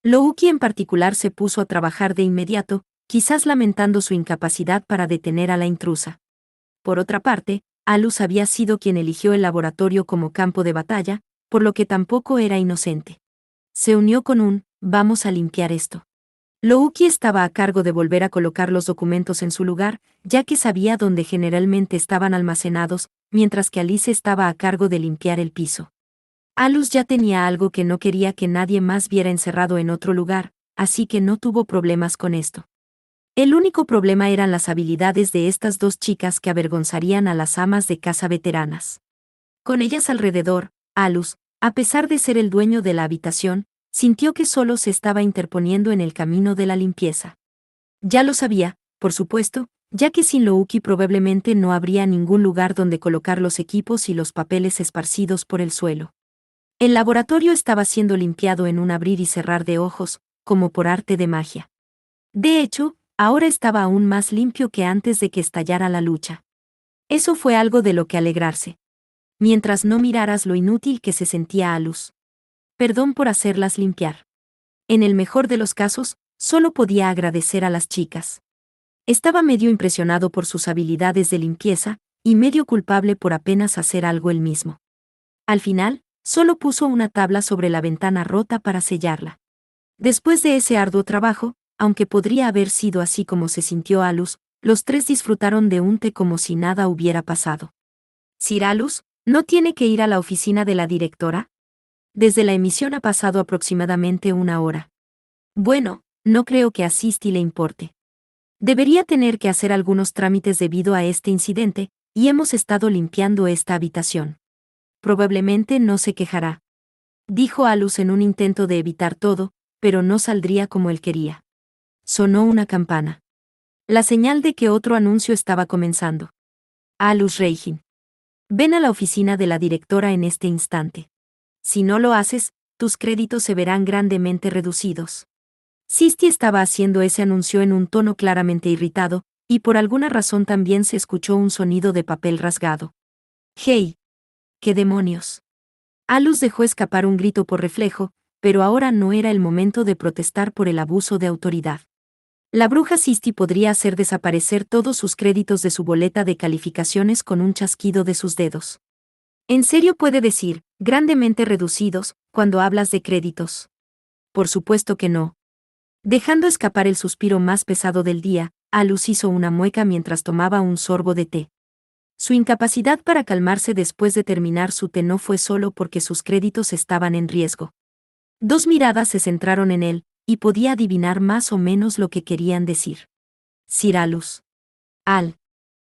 Louki en particular se puso a trabajar de inmediato, quizás lamentando su incapacidad para detener a la intrusa. Por otra parte, Alus había sido quien eligió el laboratorio como campo de batalla, por lo que tampoco era inocente. Se unió con un, vamos a limpiar esto. Louki estaba a cargo de volver a colocar los documentos en su lugar, ya que sabía dónde generalmente estaban almacenados, mientras que Alice estaba a cargo de limpiar el piso. Alus ya tenía algo que no quería que nadie más viera encerrado en otro lugar, así que no tuvo problemas con esto. El único problema eran las habilidades de estas 2 chicas que avergonzarían a las amas de casa veteranas. Con ellas alrededor, Alus, a pesar de ser el dueño de la habitación, sintió que solo se estaba interponiendo en el camino de la limpieza. Ya lo sabía, por supuesto, ya que sin Louki probablemente no habría ningún lugar donde colocar los equipos y los papeles esparcidos por el suelo. El laboratorio estaba siendo limpiado en un abrir y cerrar de ojos, como por arte de magia. De hecho, ahora estaba aún más limpio que antes de que estallara la lucha. Eso fue algo de lo que alegrarse. Mientras no miraras lo inútil que se sentía Alus. Perdón por hacerlas limpiar. En el mejor de los casos, solo podía agradecer a las chicas. Estaba medio impresionado por sus habilidades de limpieza, y medio culpable por apenas hacer algo él mismo. Al final, solo puso una tabla sobre la ventana rota para sellarla. Después de ese arduo trabajo, aunque podría haber sido así como se sintió Alus, los 3 disfrutaron de un té como si nada hubiera pasado. Sir Alus, ¿no tiene que ir a la oficina de la directora? Desde la emisión ha pasado aproximadamente 1 hora. Bueno, no creo que a Sisti le importe. Debería tener que hacer algunos trámites debido a este incidente, y hemos estado limpiando esta habitación. Probablemente no se quejará. Dijo Alus en un intento de evitar todo, pero no saldría como él quería. Sonó una campana. La señal de que otro anuncio estaba comenzando. Alus Reijin. Ven a la oficina de la directora en este instante. Si no lo haces, tus créditos se verán grandemente reducidos. Sisti estaba haciendo ese anuncio en un tono claramente irritado, y por alguna razón también se escuchó un sonido de papel rasgado. ¡Hey! ¡Qué demonios! Alus dejó escapar un grito por reflejo, pero ahora no era el momento de protestar por el abuso de autoridad. La bruja Sisti podría hacer desaparecer todos sus créditos de su boleta de calificaciones con un chasquido de sus dedos. ¿En serio puede decir, grandemente reducidos, cuando hablas de créditos? Por supuesto que no. Dejando escapar el suspiro más pesado del día, Alus hizo una mueca mientras tomaba un sorbo de té. Su incapacidad para calmarse después de terminar su té no fue solo porque sus créditos estaban en riesgo. Dos miradas se centraron en él, y podía adivinar más o menos lo que querían decir. Sir Alus. Al.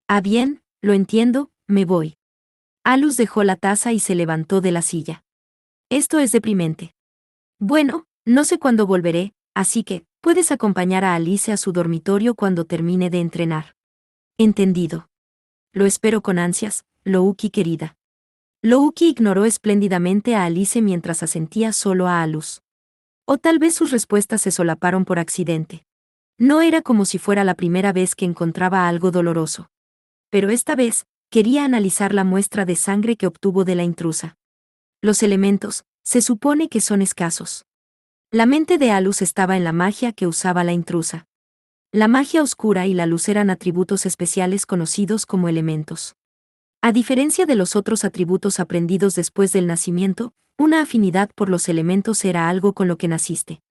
Ah, bien, lo entiendo, me voy. Alus dejó la taza y se levantó de la silla. Esto es deprimente. Bueno, no sé cuándo volveré, así que, puedes acompañar a Alice a su dormitorio cuando termine de entrenar. Entendido. Lo espero con ansias, Louki querida. Louki ignoró espléndidamente a Alice mientras asentía solo a Alus. O tal vez sus respuestas se solaparon por accidente. No era como si fuera la primera vez que encontraba algo doloroso. Pero esta vez, quería analizar la muestra de sangre que obtuvo de la intrusa. Los elementos, se supone que son escasos. La mente de Alus estaba en la magia que usaba la intrusa. La magia oscura y la luz eran atributos especiales conocidos como elementos. A diferencia de los otros atributos aprendidos después del nacimiento, una afinidad por los elementos era algo con lo que naciste.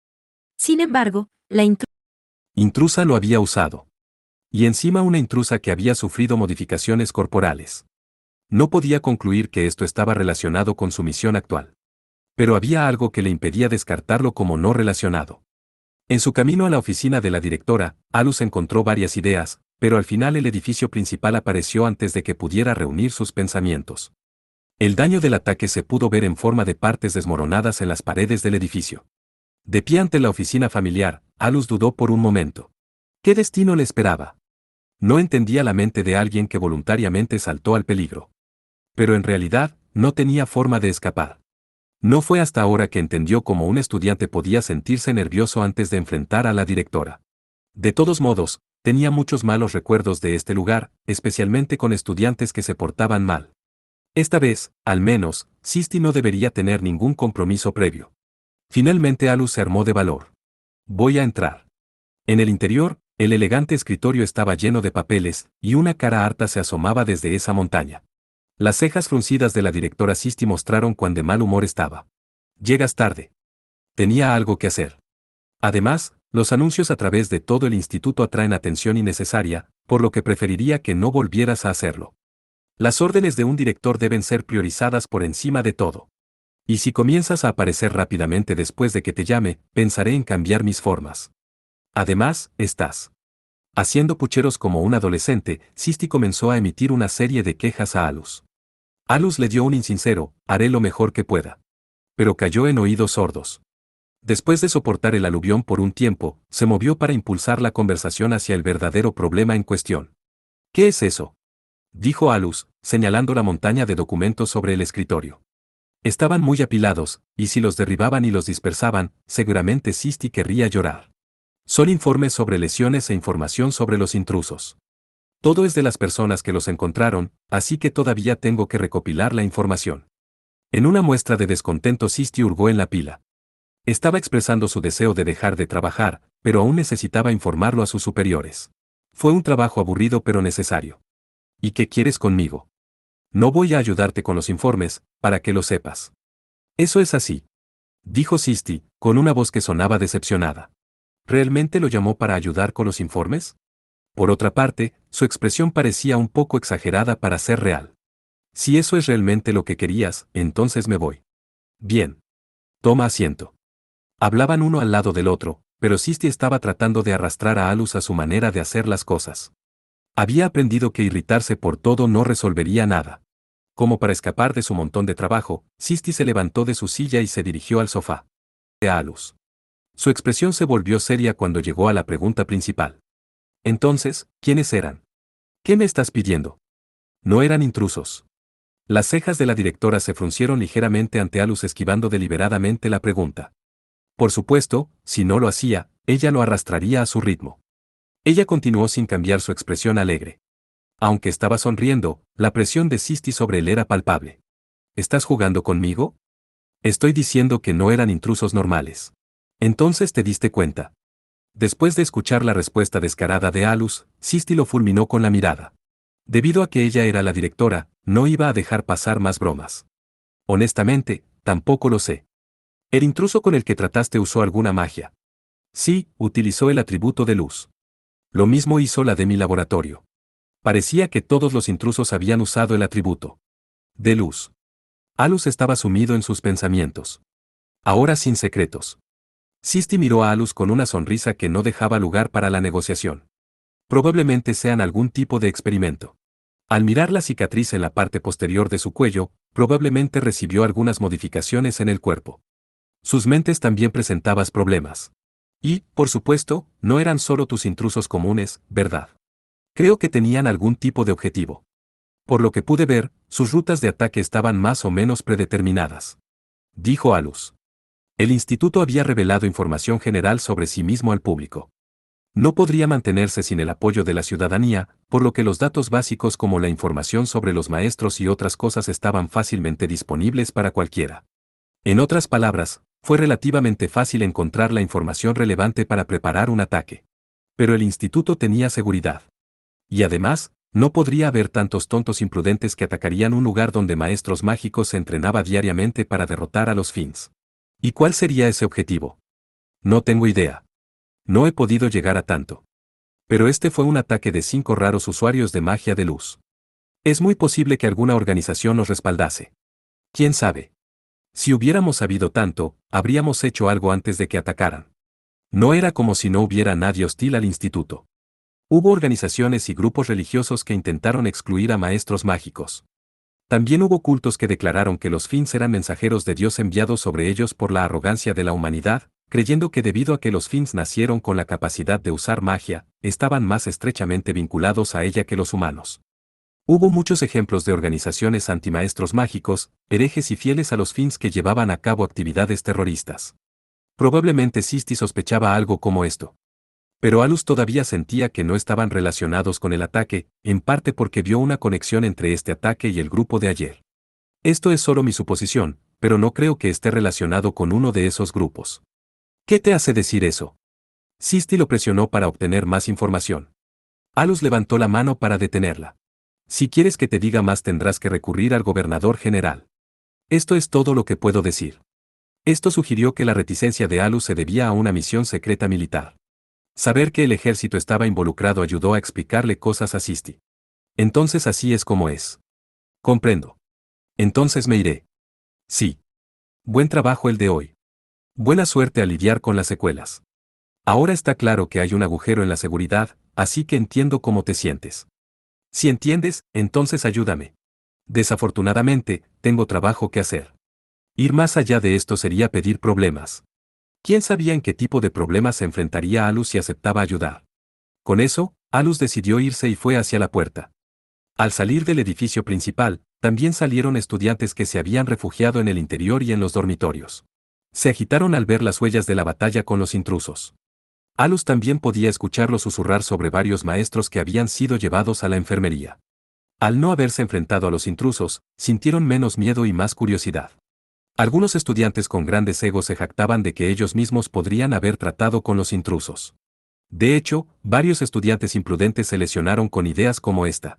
Sin embargo, la Intrusa lo había usado. Y encima una intrusa que había sufrido modificaciones corporales. No podía concluir que esto estaba relacionado con su misión actual. Pero había algo que le impedía descartarlo como no relacionado. En su camino a la oficina de la directora, Alus encontró varias ideas, pero al final el edificio principal apareció antes de que pudiera reunir sus pensamientos. El daño del ataque se pudo ver en forma de partes desmoronadas en las paredes del edificio. De pie ante la oficina familiar, Alus dudó por un momento. ¿Qué destino le esperaba? No entendía la mente de alguien que voluntariamente saltó al peligro. Pero en realidad, no tenía forma de escapar. No fue hasta ahora que entendió cómo un estudiante podía sentirse nervioso antes de enfrentar a la directora. De todos modos, tenía muchos malos recuerdos de este lugar, especialmente con estudiantes que se portaban mal. Esta vez, al menos, Sisti no debería tener ningún compromiso previo. Finalmente Alus se armó de valor. Voy a entrar. En el interior, el elegante escritorio estaba lleno de papeles, y una cara harta se asomaba desde esa montaña. Las cejas fruncidas de la directora Sisti mostraron cuán de mal humor estaba. Llegas tarde. Tenía algo que hacer. Además, los anuncios a través de todo el instituto atraen atención innecesaria, por lo que preferiría que no volvieras a hacerlo. Las órdenes de un director deben ser priorizadas por encima de todo. Y si comienzas a aparecer rápidamente después de que te llame, pensaré en cambiar mis formas. Además, estás haciendo pucheros como un adolescente. Sisti comenzó a emitir una serie de quejas a Alus. Alus le dio un insincero, haré lo mejor que pueda. Pero cayó en oídos sordos. Después de soportar el aluvión por un tiempo, se movió para impulsar la conversación hacia el verdadero problema en cuestión. ¿Qué es eso?, dijo Alus, señalando la montaña de documentos sobre el escritorio. Estaban muy apilados, y si los derribaban y los dispersaban, seguramente Sisti querría llorar. Son informes sobre lesiones e información sobre los intrusos. Todo es de las personas que los encontraron, así que todavía tengo que recopilar la información. En una muestra de descontento Sisti hurgó en la pila. Estaba expresando su deseo de dejar de trabajar, pero aún necesitaba informarlo a sus superiores. Fue un trabajo aburrido pero necesario. ¿Y qué quieres conmigo? No voy a ayudarte con los informes, para que lo sepas. Eso es así, dijo Sisti, con una voz que sonaba decepcionada. ¿Realmente lo llamó para ayudar con los informes? Por otra parte, su expresión parecía un poco exagerada para ser real. Si eso es realmente lo que querías, entonces me voy. Bien. Toma asiento. Hablaban uno al lado del otro, pero Sisti estaba tratando de arrastrar a Alus a su manera de hacer las cosas. Había aprendido que irritarse por todo no resolvería nada. Como para escapar de su montón de trabajo, Sisti se levantó de su silla y se dirigió al sofá. De Alus. Su expresión se volvió seria cuando llegó a la pregunta principal. Entonces, ¿quiénes eran? ¿Qué me estás pidiendo? No eran intrusos. Las cejas de la directora se fruncieron ligeramente ante Alus esquivando deliberadamente la pregunta. Por supuesto, si no lo hacía, ella lo arrastraría a su ritmo. Ella continuó sin cambiar su expresión alegre. Aunque estaba sonriendo, la presión de Sisti sobre él era palpable. ¿Estás jugando conmigo? Estoy diciendo que no eran intrusos normales. Entonces te diste cuenta. Después de escuchar la respuesta descarada de Alus, Sisti lo fulminó con la mirada. Debido a que ella era la directora, no iba a dejar pasar más bromas. Honestamente, tampoco lo sé. ¿El intruso con el que trataste usó alguna magia? Sí, utilizó el atributo de luz. Lo mismo hizo la de mi laboratorio. Parecía que todos los intrusos habían usado el atributo de luz. Alus estaba sumido en sus pensamientos. Ahora sin secretos. Sisti miró a Alus con una sonrisa que no dejaba lugar para la negociación. Probablemente sean algún tipo de experimento. Al mirar la cicatriz en la parte posterior de su cuello, probablemente recibió algunas modificaciones en el cuerpo. Sus mentes también presentaban problemas. Y, por supuesto, no eran solo tus intrusos comunes, ¿verdad? Creo que tenían algún tipo de objetivo. Por lo que pude ver, sus rutas de ataque estaban más o menos predeterminadas. Dijo Alus. El instituto había revelado información general sobre sí mismo al público. No podría mantenerse sin el apoyo de la ciudadanía, por lo que los datos básicos como la información sobre los maestros y otras cosas estaban fácilmente disponibles para cualquiera. En otras palabras, fue relativamente fácil encontrar la información relevante para preparar un ataque. Pero el instituto tenía seguridad. Y además, no podría haber tantos tontos imprudentes que atacarían un lugar donde maestros mágicos se entrenaba diariamente para derrotar a los Fins. ¿Y cuál sería ese objetivo? No tengo idea. No he podido llegar a tanto. Pero este fue un ataque de 5 raros usuarios de magia de luz. Es muy posible que alguna organización nos respaldase. ¿Quién sabe? Si hubiéramos sabido tanto, habríamos hecho algo antes de que atacaran. No era como si no hubiera nadie hostil al instituto. Hubo organizaciones y grupos religiosos que intentaron excluir a maestros mágicos. También hubo cultos que declararon que los Fins eran mensajeros de Dios enviados sobre ellos por la arrogancia de la humanidad, creyendo que debido a que los Fins nacieron con la capacidad de usar magia, estaban más estrechamente vinculados a ella que los humanos. Hubo muchos ejemplos de organizaciones antimaestros mágicos, herejes y fieles a los Fins que llevaban a cabo actividades terroristas. Probablemente Sisti sospechaba algo como esto. Pero Alus todavía sentía que no estaban relacionados con el ataque, en parte porque vio una conexión entre este ataque y el grupo de ayer. Esto es solo mi suposición, pero no creo que esté relacionado con uno de esos grupos. ¿Qué te hace decir eso? Sisti lo presionó para obtener más información. Alus levantó la mano para detenerla. Si quieres que te diga más tendrás que recurrir al gobernador general. Esto es todo lo que puedo decir. Esto sugirió que la reticencia de Alus se debía a una misión secreta militar. Saber que el ejército estaba involucrado ayudó a explicarle cosas a Sisti. Entonces así es como es. Comprendo. Entonces me iré. Sí. Buen trabajo el de hoy. Buena suerte a lidiar con las secuelas. Ahora está claro que hay un agujero en la seguridad, así que entiendo cómo te sientes. Si entiendes, entonces ayúdame. Desafortunadamente, tengo trabajo que hacer. Ir más allá de esto sería pedir problemas. ¿Quién sabía en qué tipo de problemas se enfrentaría Alus si aceptaba ayudar? Con eso, Alus decidió irse y fue hacia la puerta. Al salir del edificio principal, también salieron estudiantes que se habían refugiado en el interior y en los dormitorios. Se agitaron al ver las huellas de la batalla con los intrusos. Alus también podía escucharlos susurrar sobre varios maestros que habían sido llevados a la enfermería. Al no haberse enfrentado a los intrusos, sintieron menos miedo y más curiosidad. Algunos estudiantes con grandes egos se jactaban de que ellos mismos podrían haber tratado con los intrusos. De hecho, varios estudiantes imprudentes se lesionaron con ideas como esta.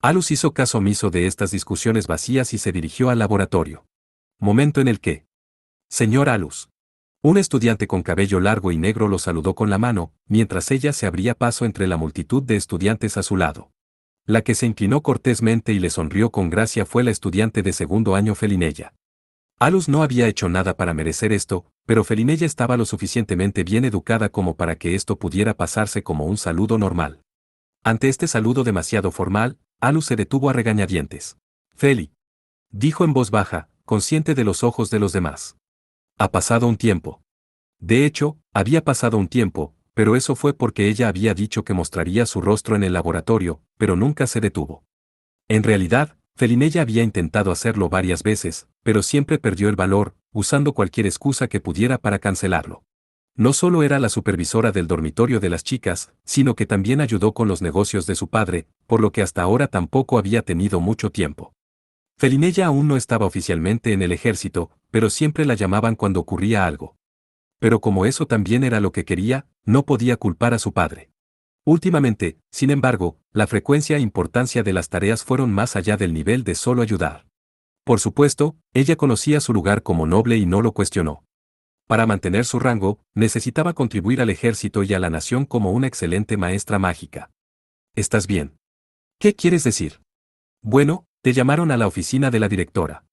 Alus hizo caso omiso de estas discusiones vacías y se dirigió al laboratorio. Momento en el que... Señor Alus. Un estudiante con cabello largo y negro lo saludó con la mano, mientras ella se abría paso entre la multitud de estudiantes a su lado. La que se inclinó cortésmente y le sonrió con gracia fue la estudiante de segundo año Felinella. Alus no había hecho nada para merecer esto, pero Felinella estaba lo suficientemente bien educada como para que esto pudiera pasarse como un saludo normal. Ante este saludo demasiado formal, Alus se detuvo a regañadientes. Feli. Dijo en voz baja, consciente de los ojos de los demás. Ha pasado un tiempo. De hecho, Había pasado un tiempo, pero eso fue porque ella había dicho que mostraría su rostro en el laboratorio, pero nunca se detuvo. En realidad, Felinella había intentado hacerlo varias veces, pero siempre perdió el valor, usando cualquier excusa que pudiera para cancelarlo. No solo era la supervisora del dormitorio de las chicas, sino que también ayudó con los negocios de su padre, por lo que hasta ahora tampoco había tenido mucho tiempo. Felinella aún no estaba oficialmente en el ejército, pero siempre la llamaban cuando ocurría algo. Pero como eso también era lo que quería, no podía culpar a su padre. Últimamente, sin embargo, la frecuencia e importancia de las tareas fueron más allá del nivel de solo ayudar. Por supuesto, ella conocía su lugar como noble y no lo cuestionó. Para mantener su rango, necesitaba contribuir al ejército y a la nación como una excelente maestra mágica. ¿Estás bien? ¿Qué quieres decir? Bueno, te llamaron a la oficina de la directora.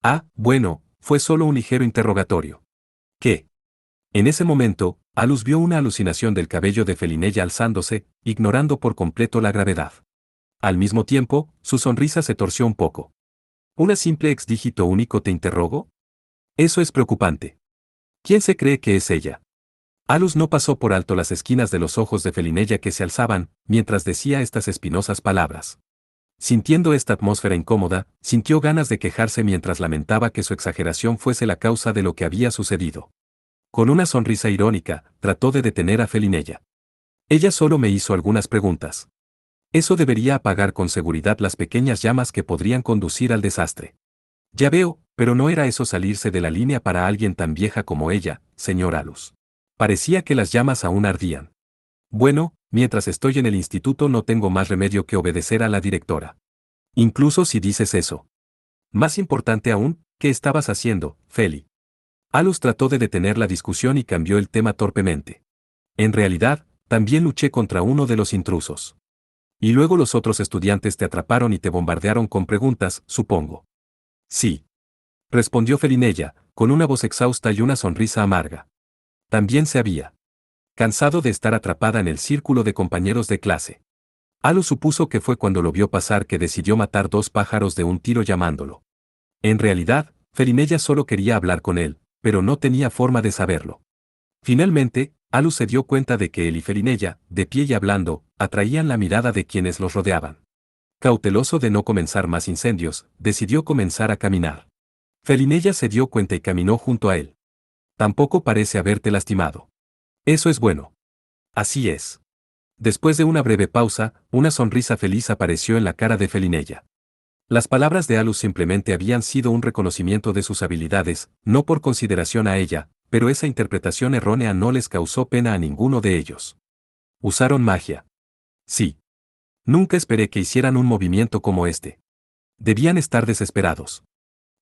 Ah, bueno, fue solo un ligero interrogatorio. ¿Qué? En ese momento, Alus vio una alucinación del cabello de Felinella alzándose, ignorando por completo la gravedad. Al mismo tiempo, su sonrisa se torció un poco. ¿Una simple ex dígito único te interrogo? Eso es preocupante. ¿Quién se cree que es ella? Alus no pasó por alto las esquinas de los ojos de Felinella que se alzaban, mientras decía estas espinosas palabras. Sintiendo esta atmósfera incómoda, sintió ganas de quejarse mientras lamentaba que su exageración fuese la causa de lo que había sucedido. Con una sonrisa irónica, trató de detener a Felinella. Ella solo me hizo algunas preguntas. Eso debería apagar con seguridad las pequeñas llamas que podrían conducir al desastre. Ya veo, pero no era eso salirse de la línea para alguien tan vieja como ella, señor Alus. Parecía que las llamas aún ardían. Bueno, mientras estoy en el instituto no tengo más remedio que obedecer a la directora. Incluso si dices eso. Más importante aún, ¿qué estabas haciendo, Feli? Alus trató de detener la discusión y cambió el tema torpemente. En realidad, también luché contra uno de los intrusos. Y luego los otros estudiantes te atraparon y te bombardearon con preguntas, supongo. Sí. Respondió Felinella, con una voz exhausta y una sonrisa amarga. También se había cansado de estar atrapada en el círculo de compañeros de clase. Alus supuso que fue cuando lo vio pasar que decidió matar dos pájaros de un tiro llamándolo. En realidad, Felinella solo quería hablar con él, pero no tenía forma de saberlo. Finalmente, Alus se dio cuenta de que él y Felinella, de pie y hablando, atraían la mirada de quienes los rodeaban. Cauteloso de no comenzar más incendios, decidió comenzar a caminar. Felinella se dio cuenta y caminó junto a él. Tampoco parece haberte lastimado. Eso es bueno. Así es. Después de una breve pausa, una sonrisa feliz apareció en la cara de Felinella. Las palabras de Alus simplemente habían sido un reconocimiento de sus habilidades, no por consideración a ella, pero esa interpretación errónea no les causó pena a ninguno de ellos. Usaron magia. Sí. Nunca esperé que hicieran un movimiento como este. Debían estar desesperados.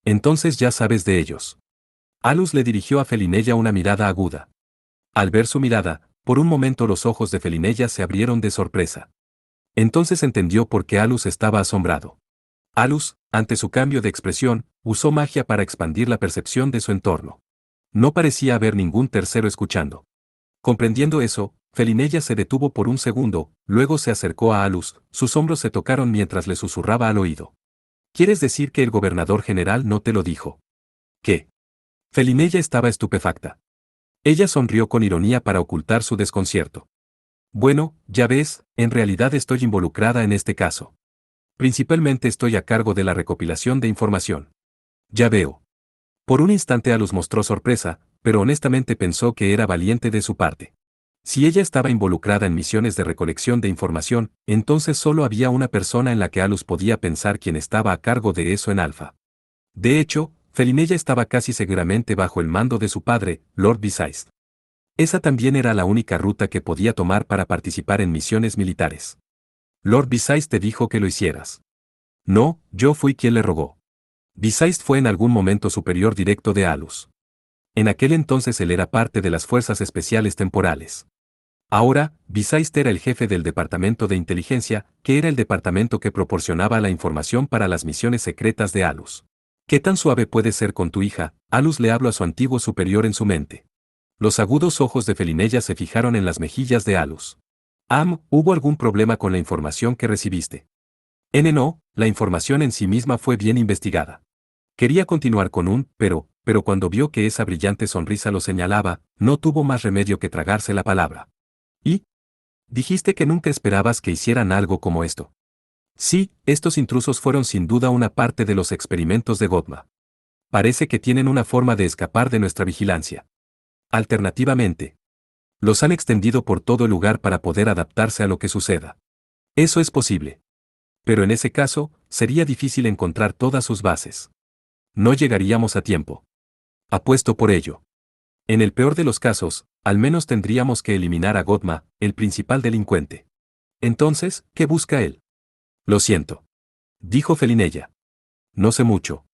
Entonces ya sabes de ellos. Alus le dirigió a Felinella una mirada aguda. Al ver su mirada, por un momento los ojos de Felinella se abrieron de sorpresa. Entonces entendió por qué Alus estaba asombrado. Alus, ante su cambio de expresión, usó magia para expandir la percepción de su entorno. No parecía haber ningún tercero escuchando. Comprendiendo eso, Felinella se detuvo por un segundo, luego se acercó a Alus, sus hombros se tocaron mientras le susurraba al oído. ¿Quieres decir que el gobernador general no te lo dijo? ¿Qué? Felinella estaba estupefacta. Ella sonrió con ironía para ocultar su desconcierto. Bueno, ya ves, en realidad estoy involucrada en este caso. Principalmente estoy a cargo de la recopilación de información. Ya veo. Por un instante Alus mostró sorpresa, pero honestamente pensó que era valiente de su parte. Si ella estaba involucrada en misiones de recolección de información, entonces solo había una persona en la que Alus podía pensar quien estaba a cargo de eso en Alpha. De hecho, Felinella estaba casi seguramente bajo el mando de su padre, Lord Visayst. Esa también era la única ruta que podía tomar para participar en misiones militares. Lord Visayst te dijo que lo hicieras. No, yo fui quien le rogó. Visayst fue en algún momento superior directo de Alus. En aquel entonces él era parte de las Fuerzas Especiales Temporales. Ahora, Visayst era el jefe del Departamento de Inteligencia, que era el departamento que proporcionaba la información para las misiones secretas de Alus. ¿Qué tan suave puede ser con tu hija? Alus le habló a su antiguo superior en su mente. Los agudos ojos de Felinella se fijaron en las mejillas de Alus. ¿Hubo algún problema con la información que recibiste? No, la información en sí misma fue bien investigada. Quería continuar con pero, pero cuando vio que esa brillante sonrisa lo señalaba, no tuvo más remedio que tragarse la palabra. ¿Y? Dijiste que nunca esperabas que hicieran algo como esto. Sí, estos intrusos fueron sin duda una parte de los experimentos de Godma. Parece que tienen una forma de escapar de nuestra vigilancia. Alternativamente, los han extendido por todo el lugar para poder adaptarse a lo que suceda. Eso es posible. Pero en ese caso, sería difícil encontrar todas sus bases. No llegaríamos a tiempo. Apuesto por ello. En el peor de los casos, al menos tendríamos que eliminar a Godma, el principal delincuente. Entonces, ¿qué busca él? Lo siento. Dijo Felinella. No sé mucho.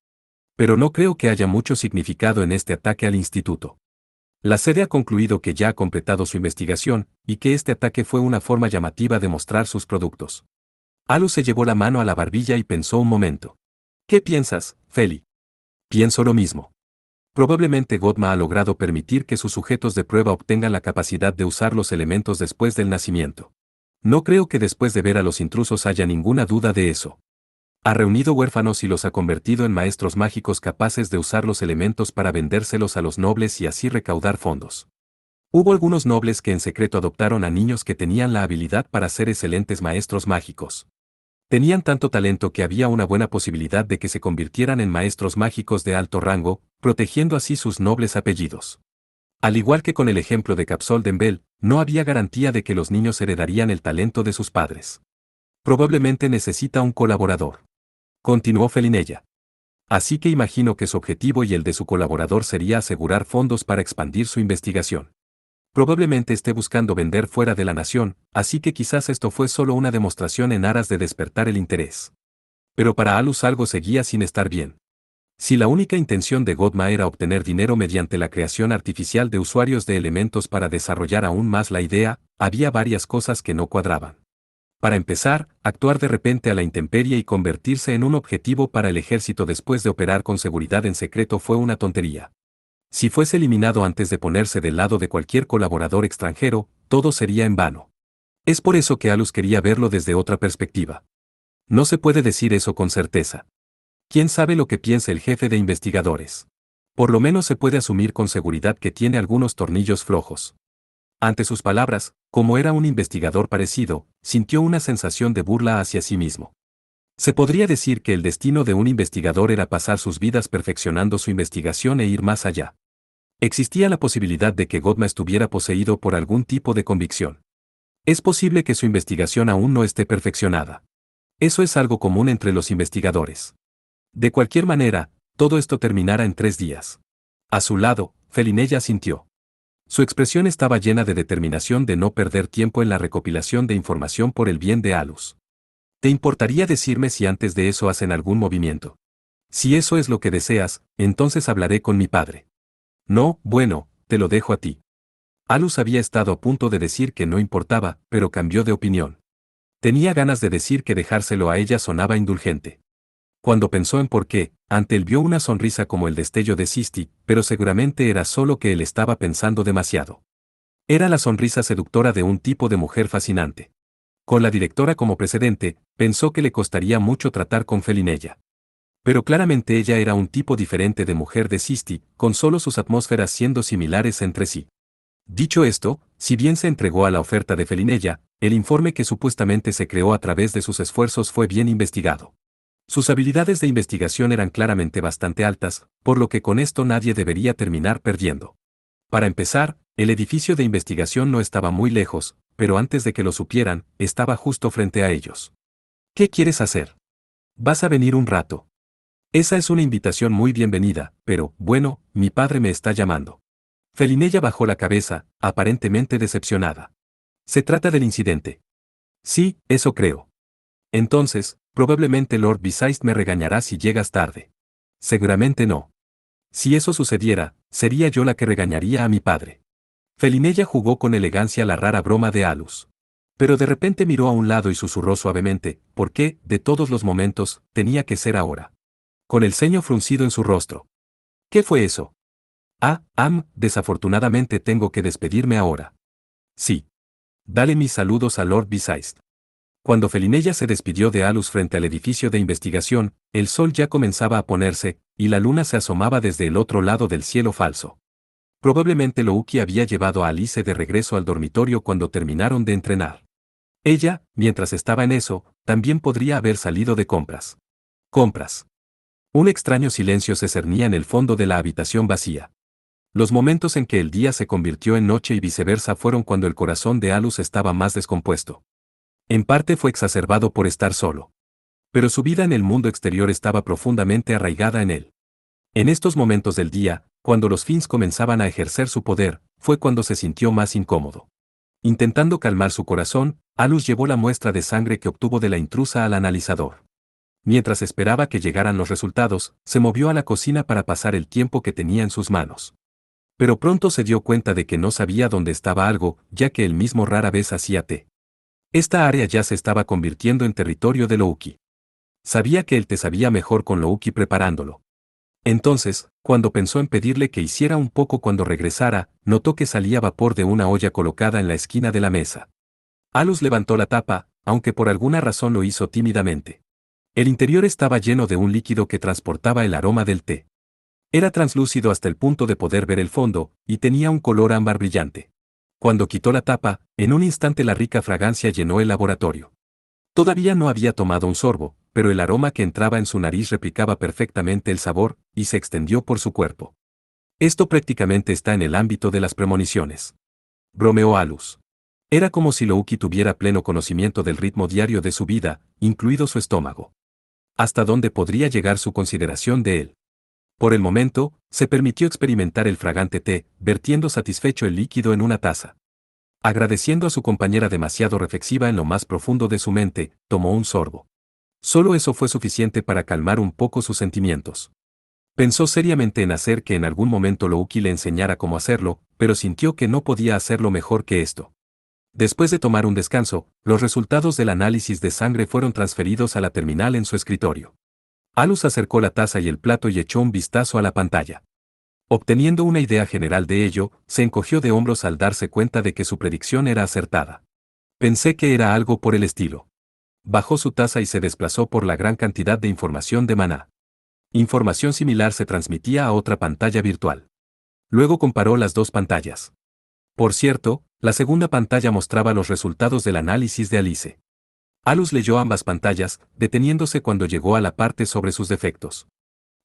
Pero no creo que haya mucho significado en este ataque al instituto. La sede ha concluido que ya ha completado su investigación, y que este ataque fue una forma llamativa de mostrar sus productos. Alus se llevó la mano a la barbilla y pensó un momento. ¿Qué piensas, Feli? Pienso lo mismo. Probablemente Godma ha logrado permitir que sus sujetos de prueba obtengan la capacidad de usar los elementos después del nacimiento. No creo que después de ver a los intrusos haya ninguna duda de eso. Ha reunido huérfanos y los ha convertido en maestros mágicos capaces de usar los elementos para vendérselos a los nobles y así recaudar fondos. Hubo algunos nobles que en secreto adoptaron a niños que tenían la habilidad para ser excelentes maestros mágicos. Tenían tanto talento que había una buena posibilidad de que se convirtieran en maestros mágicos de alto rango, protegiendo así sus nobles apellidos. Al igual que con el ejemplo de Capsol Dembel, no había garantía de que los niños heredarían el talento de sus padres. Probablemente necesita un colaborador. Continuó Felinella. Así que imagino que su objetivo y el de su colaborador sería asegurar fondos para expandir su investigación. Probablemente esté buscando vender fuera de la nación, así que quizás esto fue solo una demostración en aras de despertar el interés. Pero para Alus algo seguía sin estar bien. Si la única intención de Godma era obtener dinero mediante la creación artificial de usuarios de elementos para desarrollar aún más la idea, había varias cosas que no cuadraban. Para empezar, actuar de repente a la intemperie y convertirse en un objetivo para el ejército después de operar con seguridad en secreto fue una tontería. Si fuese eliminado antes de ponerse del lado de cualquier colaborador extranjero, todo sería en vano. Es por eso que Alus quería verlo desde otra perspectiva. No se puede decir eso con certeza. ¿Quién sabe lo que piensa el jefe de investigadores? Por lo menos se puede asumir con seguridad que tiene algunos tornillos flojos. Ante sus palabras, como era un investigador parecido, sintió una sensación de burla hacia sí mismo. Se podría decir que el destino de un investigador era pasar sus vidas perfeccionando su investigación e ir más allá. Existía la posibilidad de que Godma estuviera poseído por algún tipo de convicción. Es posible que su investigación aún no esté perfeccionada. Eso es algo común entre los investigadores. De cualquier manera, todo esto terminara en 3 días. A su lado, Felinella sintió. Su expresión estaba llena de determinación de no perder tiempo en la recopilación de información por el bien de Alus. ¿Te importaría decirme si antes de eso hacen algún movimiento? Si eso es lo que deseas, entonces hablaré con mi padre. No, bueno, te lo dejo a ti. Alus había estado a punto de decir que no importaba, pero cambió de opinión. Tenía ganas de decir que dejárselo a ella sonaba indulgente. Cuando pensó en por qué, ante él vio una sonrisa como el destello de Sisti, pero seguramente era solo que él estaba pensando demasiado. Era la sonrisa seductora de un tipo de mujer fascinante. Con la directora como precedente, pensó que le costaría mucho tratar con Felinella. Pero claramente ella era un tipo diferente de mujer de Sisti, con solo sus atmósferas siendo similares entre sí. Dicho esto, si bien se entregó a la oferta de Felinella, el informe que supuestamente se creó a través de sus esfuerzos fue bien investigado. Sus habilidades de investigación eran claramente bastante altas, por lo que con esto nadie debería terminar perdiendo. Para empezar, el edificio de investigación no estaba muy lejos, pero antes de que lo supieran, estaba justo frente a ellos. ¿Qué quieres hacer? ¿Vas a venir un rato? Esa es una invitación muy bienvenida, pero, bueno, mi padre me está llamando. Felinella bajó la cabeza, aparentemente decepcionada. Se trata del incidente. Sí, eso creo. Entonces, probablemente Lord Besaist me regañará si llegas tarde. Seguramente no. Si eso sucediera, sería yo la que regañaría a mi padre. Felinella jugó con elegancia la rara broma de Alus. Pero de repente miró a un lado y susurró suavemente, ¿por qué, de todos los momentos, tenía que ser ahora? Con el ceño fruncido en su rostro. ¿Qué fue eso? Desafortunadamente tengo que despedirme ahora. Sí. Dale mis saludos a Lord Besaist. Cuando Felinella se despidió de Alus frente al edificio de investigación, el sol ya comenzaba a ponerse, y la luna se asomaba desde el otro lado del cielo falso. Probablemente Louki había llevado a Alice de regreso al dormitorio cuando terminaron de entrenar. Ella, mientras estaba en eso, también podría haber salido de compras. Compras. Un extraño silencio se cernía en el fondo de la habitación vacía. Los momentos en que el día se convirtió en noche y viceversa fueron cuando el corazón de Alus estaba más descompuesto. En parte fue exacerbado por estar solo. Pero su vida en el mundo exterior estaba profundamente arraigada en él. En estos momentos del día, cuando los Fins comenzaban a ejercer su poder, fue cuando se sintió más incómodo. Intentando calmar su corazón, Alus llevó la muestra de sangre que obtuvo de la intrusa al analizador. Mientras esperaba que llegaran los resultados, se movió a la cocina para pasar el tiempo que tenía en sus manos. Pero pronto se dio cuenta de que no sabía dónde estaba algo, ya que él mismo rara vez hacía té. Esta área ya se estaba convirtiendo en territorio de Louki. Sabía que el té sabía mejor con Louki preparándolo. Entonces, cuando pensó en pedirle que hiciera un poco cuando regresara, notó que salía vapor de una olla colocada en la esquina de la mesa. Alus levantó la tapa, aunque por alguna razón lo hizo tímidamente. El interior estaba lleno de un líquido que transportaba el aroma del té. Era translúcido hasta el punto de poder ver el fondo, y tenía un color ámbar brillante. Cuando quitó la tapa, en un instante la rica fragancia llenó el laboratorio. Todavía no había tomado un sorbo, pero el aroma que entraba en su nariz replicaba perfectamente el sabor, y se extendió por su cuerpo. Esto prácticamente está en el ámbito de las premoniciones. Bromeó Alus. Era como si Louki tuviera pleno conocimiento del ritmo diario de su vida, incluido su estómago. ¿Hasta dónde podría llegar su consideración de él? Por el momento, se permitió experimentar el fragante té, vertiendo satisfecho el líquido en una taza. Agradeciendo a su compañera demasiado reflexiva en lo más profundo de su mente, tomó un sorbo. Solo eso fue suficiente para calmar un poco sus sentimientos. Pensó seriamente en hacer que en algún momento Louki le enseñara cómo hacerlo, pero sintió que no podía hacerlo mejor que esto. Después de tomar un descanso, los resultados del análisis de sangre fueron transferidos a la terminal en su escritorio. Alus acercó la taza y el plato y echó un vistazo a la pantalla. Obteniendo una idea general de ello, se encogió de hombros al darse cuenta de que su predicción era acertada. Pensé que era algo por el estilo. Bajó su taza y se desplazó por la gran cantidad de información de Maná. Información similar se transmitía a otra pantalla virtual. Luego comparó las dos pantallas. Por cierto, la segunda pantalla mostraba los resultados del análisis de Alice. Alus leyó ambas pantallas, deteniéndose cuando llegó a la parte sobre sus defectos.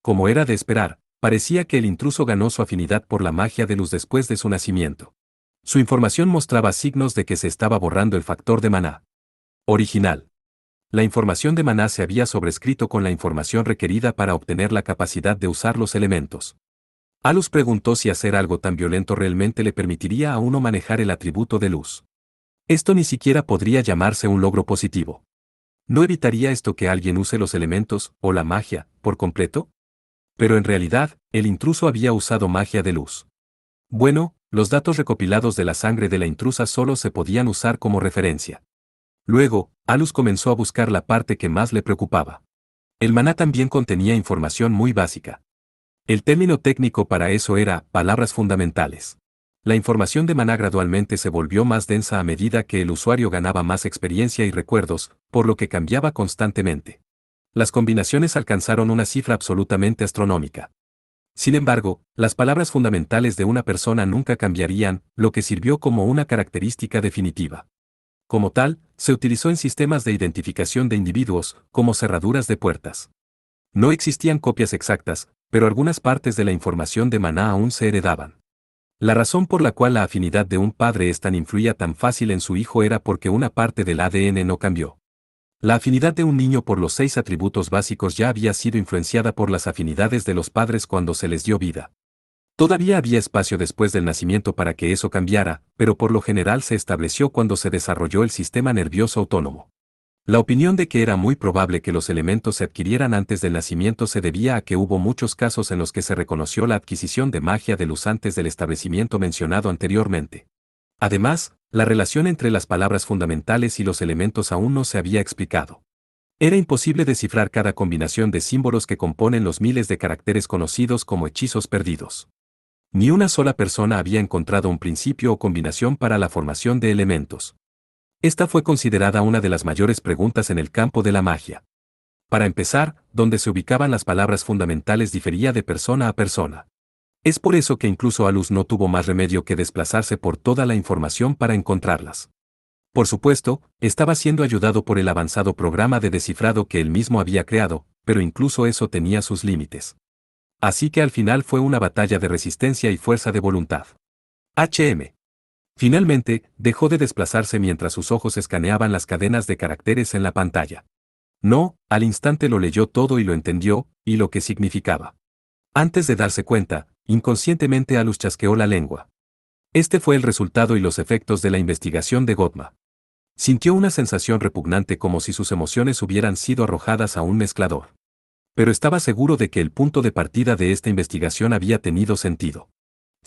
Como era de esperar, parecía que el intruso ganó su afinidad por la magia de luz después de su nacimiento. Su información mostraba signos de que se estaba borrando el factor de maná. Original. La información de maná se había sobrescrito con la información requerida para obtener la capacidad de usar los elementos. Alus preguntó si hacer algo tan violento realmente le permitiría a uno manejar el atributo de luz. Esto ni siquiera podría llamarse un logro positivo. ¿No evitaría esto que alguien use los elementos, o la magia, por completo? Pero en realidad, el intruso había usado magia de luz. Bueno, los datos recopilados de la sangre de la intrusa solo se podían usar como referencia. Luego, Alus comenzó a buscar la parte que más le preocupaba. El maná también contenía información muy básica. El término técnico para eso era palabras fundamentales. La información de maná gradualmente se volvió más densa a medida que el usuario ganaba más experiencia y recuerdos, por lo que cambiaba constantemente. Las combinaciones alcanzaron una cifra absolutamente astronómica. Sin embargo, las palabras fundamentales de una persona nunca cambiarían, lo que sirvió como una característica definitiva. Como tal, se utilizó en sistemas de identificación de individuos, como cerraduras de puertas. No existían copias exactas, pero algunas partes de la información de maná aún se heredaban. La razón por la cual la afinidad de un padre es tan influía tan fácil en su hijo era porque una parte del ADN no cambió. La afinidad de un niño por los 6 atributos básicos ya había sido influenciada por las afinidades de los padres cuando se les dio vida. Todavía había espacio después del nacimiento para que eso cambiara, pero por lo general se estableció cuando se desarrolló el sistema nervioso autónomo. La opinión de que era muy probable que los elementos se adquirieran antes del nacimiento se debía a que hubo muchos casos en los que se reconoció la adquisición de magia de luz antes del establecimiento mencionado anteriormente. Además, la relación entre las palabras fundamentales y los elementos aún no se había explicado. Era imposible descifrar cada combinación de símbolos que componen los miles de caracteres conocidos como hechizos perdidos. Ni una sola persona había encontrado un principio o combinación para la formación de elementos. Esta fue considerada una de las mayores preguntas en el campo de la magia. Para empezar, donde se ubicaban las palabras fundamentales difería de persona a persona. Es por eso que incluso Alus no tuvo más remedio que desplazarse por toda la información para encontrarlas. Por supuesto, estaba siendo ayudado por el avanzado programa de descifrado que él mismo había creado, pero incluso eso tenía sus límites. Así que al final fue una batalla de resistencia y fuerza de voluntad. Finalmente, dejó de desplazarse mientras sus ojos escaneaban las cadenas de caracteres en la pantalla. No, al instante lo leyó todo y lo entendió, y lo que significaba. Antes de darse cuenta, inconscientemente Alus chasqueó la lengua. Este fue el resultado y los efectos de la investigación de Godma. Sintió una sensación repugnante como si sus emociones hubieran sido arrojadas a un mezclador. Pero estaba seguro de que el punto de partida de esta investigación había tenido sentido.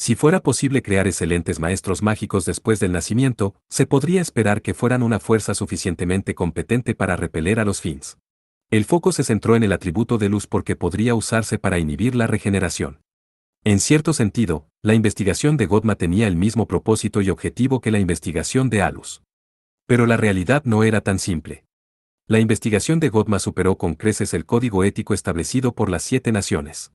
Si fuera posible crear excelentes maestros mágicos después del nacimiento, se podría esperar que fueran una fuerza suficientemente competente para repeler a los Fins. El foco se centró en el atributo de luz porque podría usarse para inhibir la regeneración. En cierto sentido, la investigación de Godma tenía el mismo propósito y objetivo que la investigación de Alus. Pero la realidad no era tan simple. La investigación de Godma superó con creces el código ético establecido por las 7 naciones.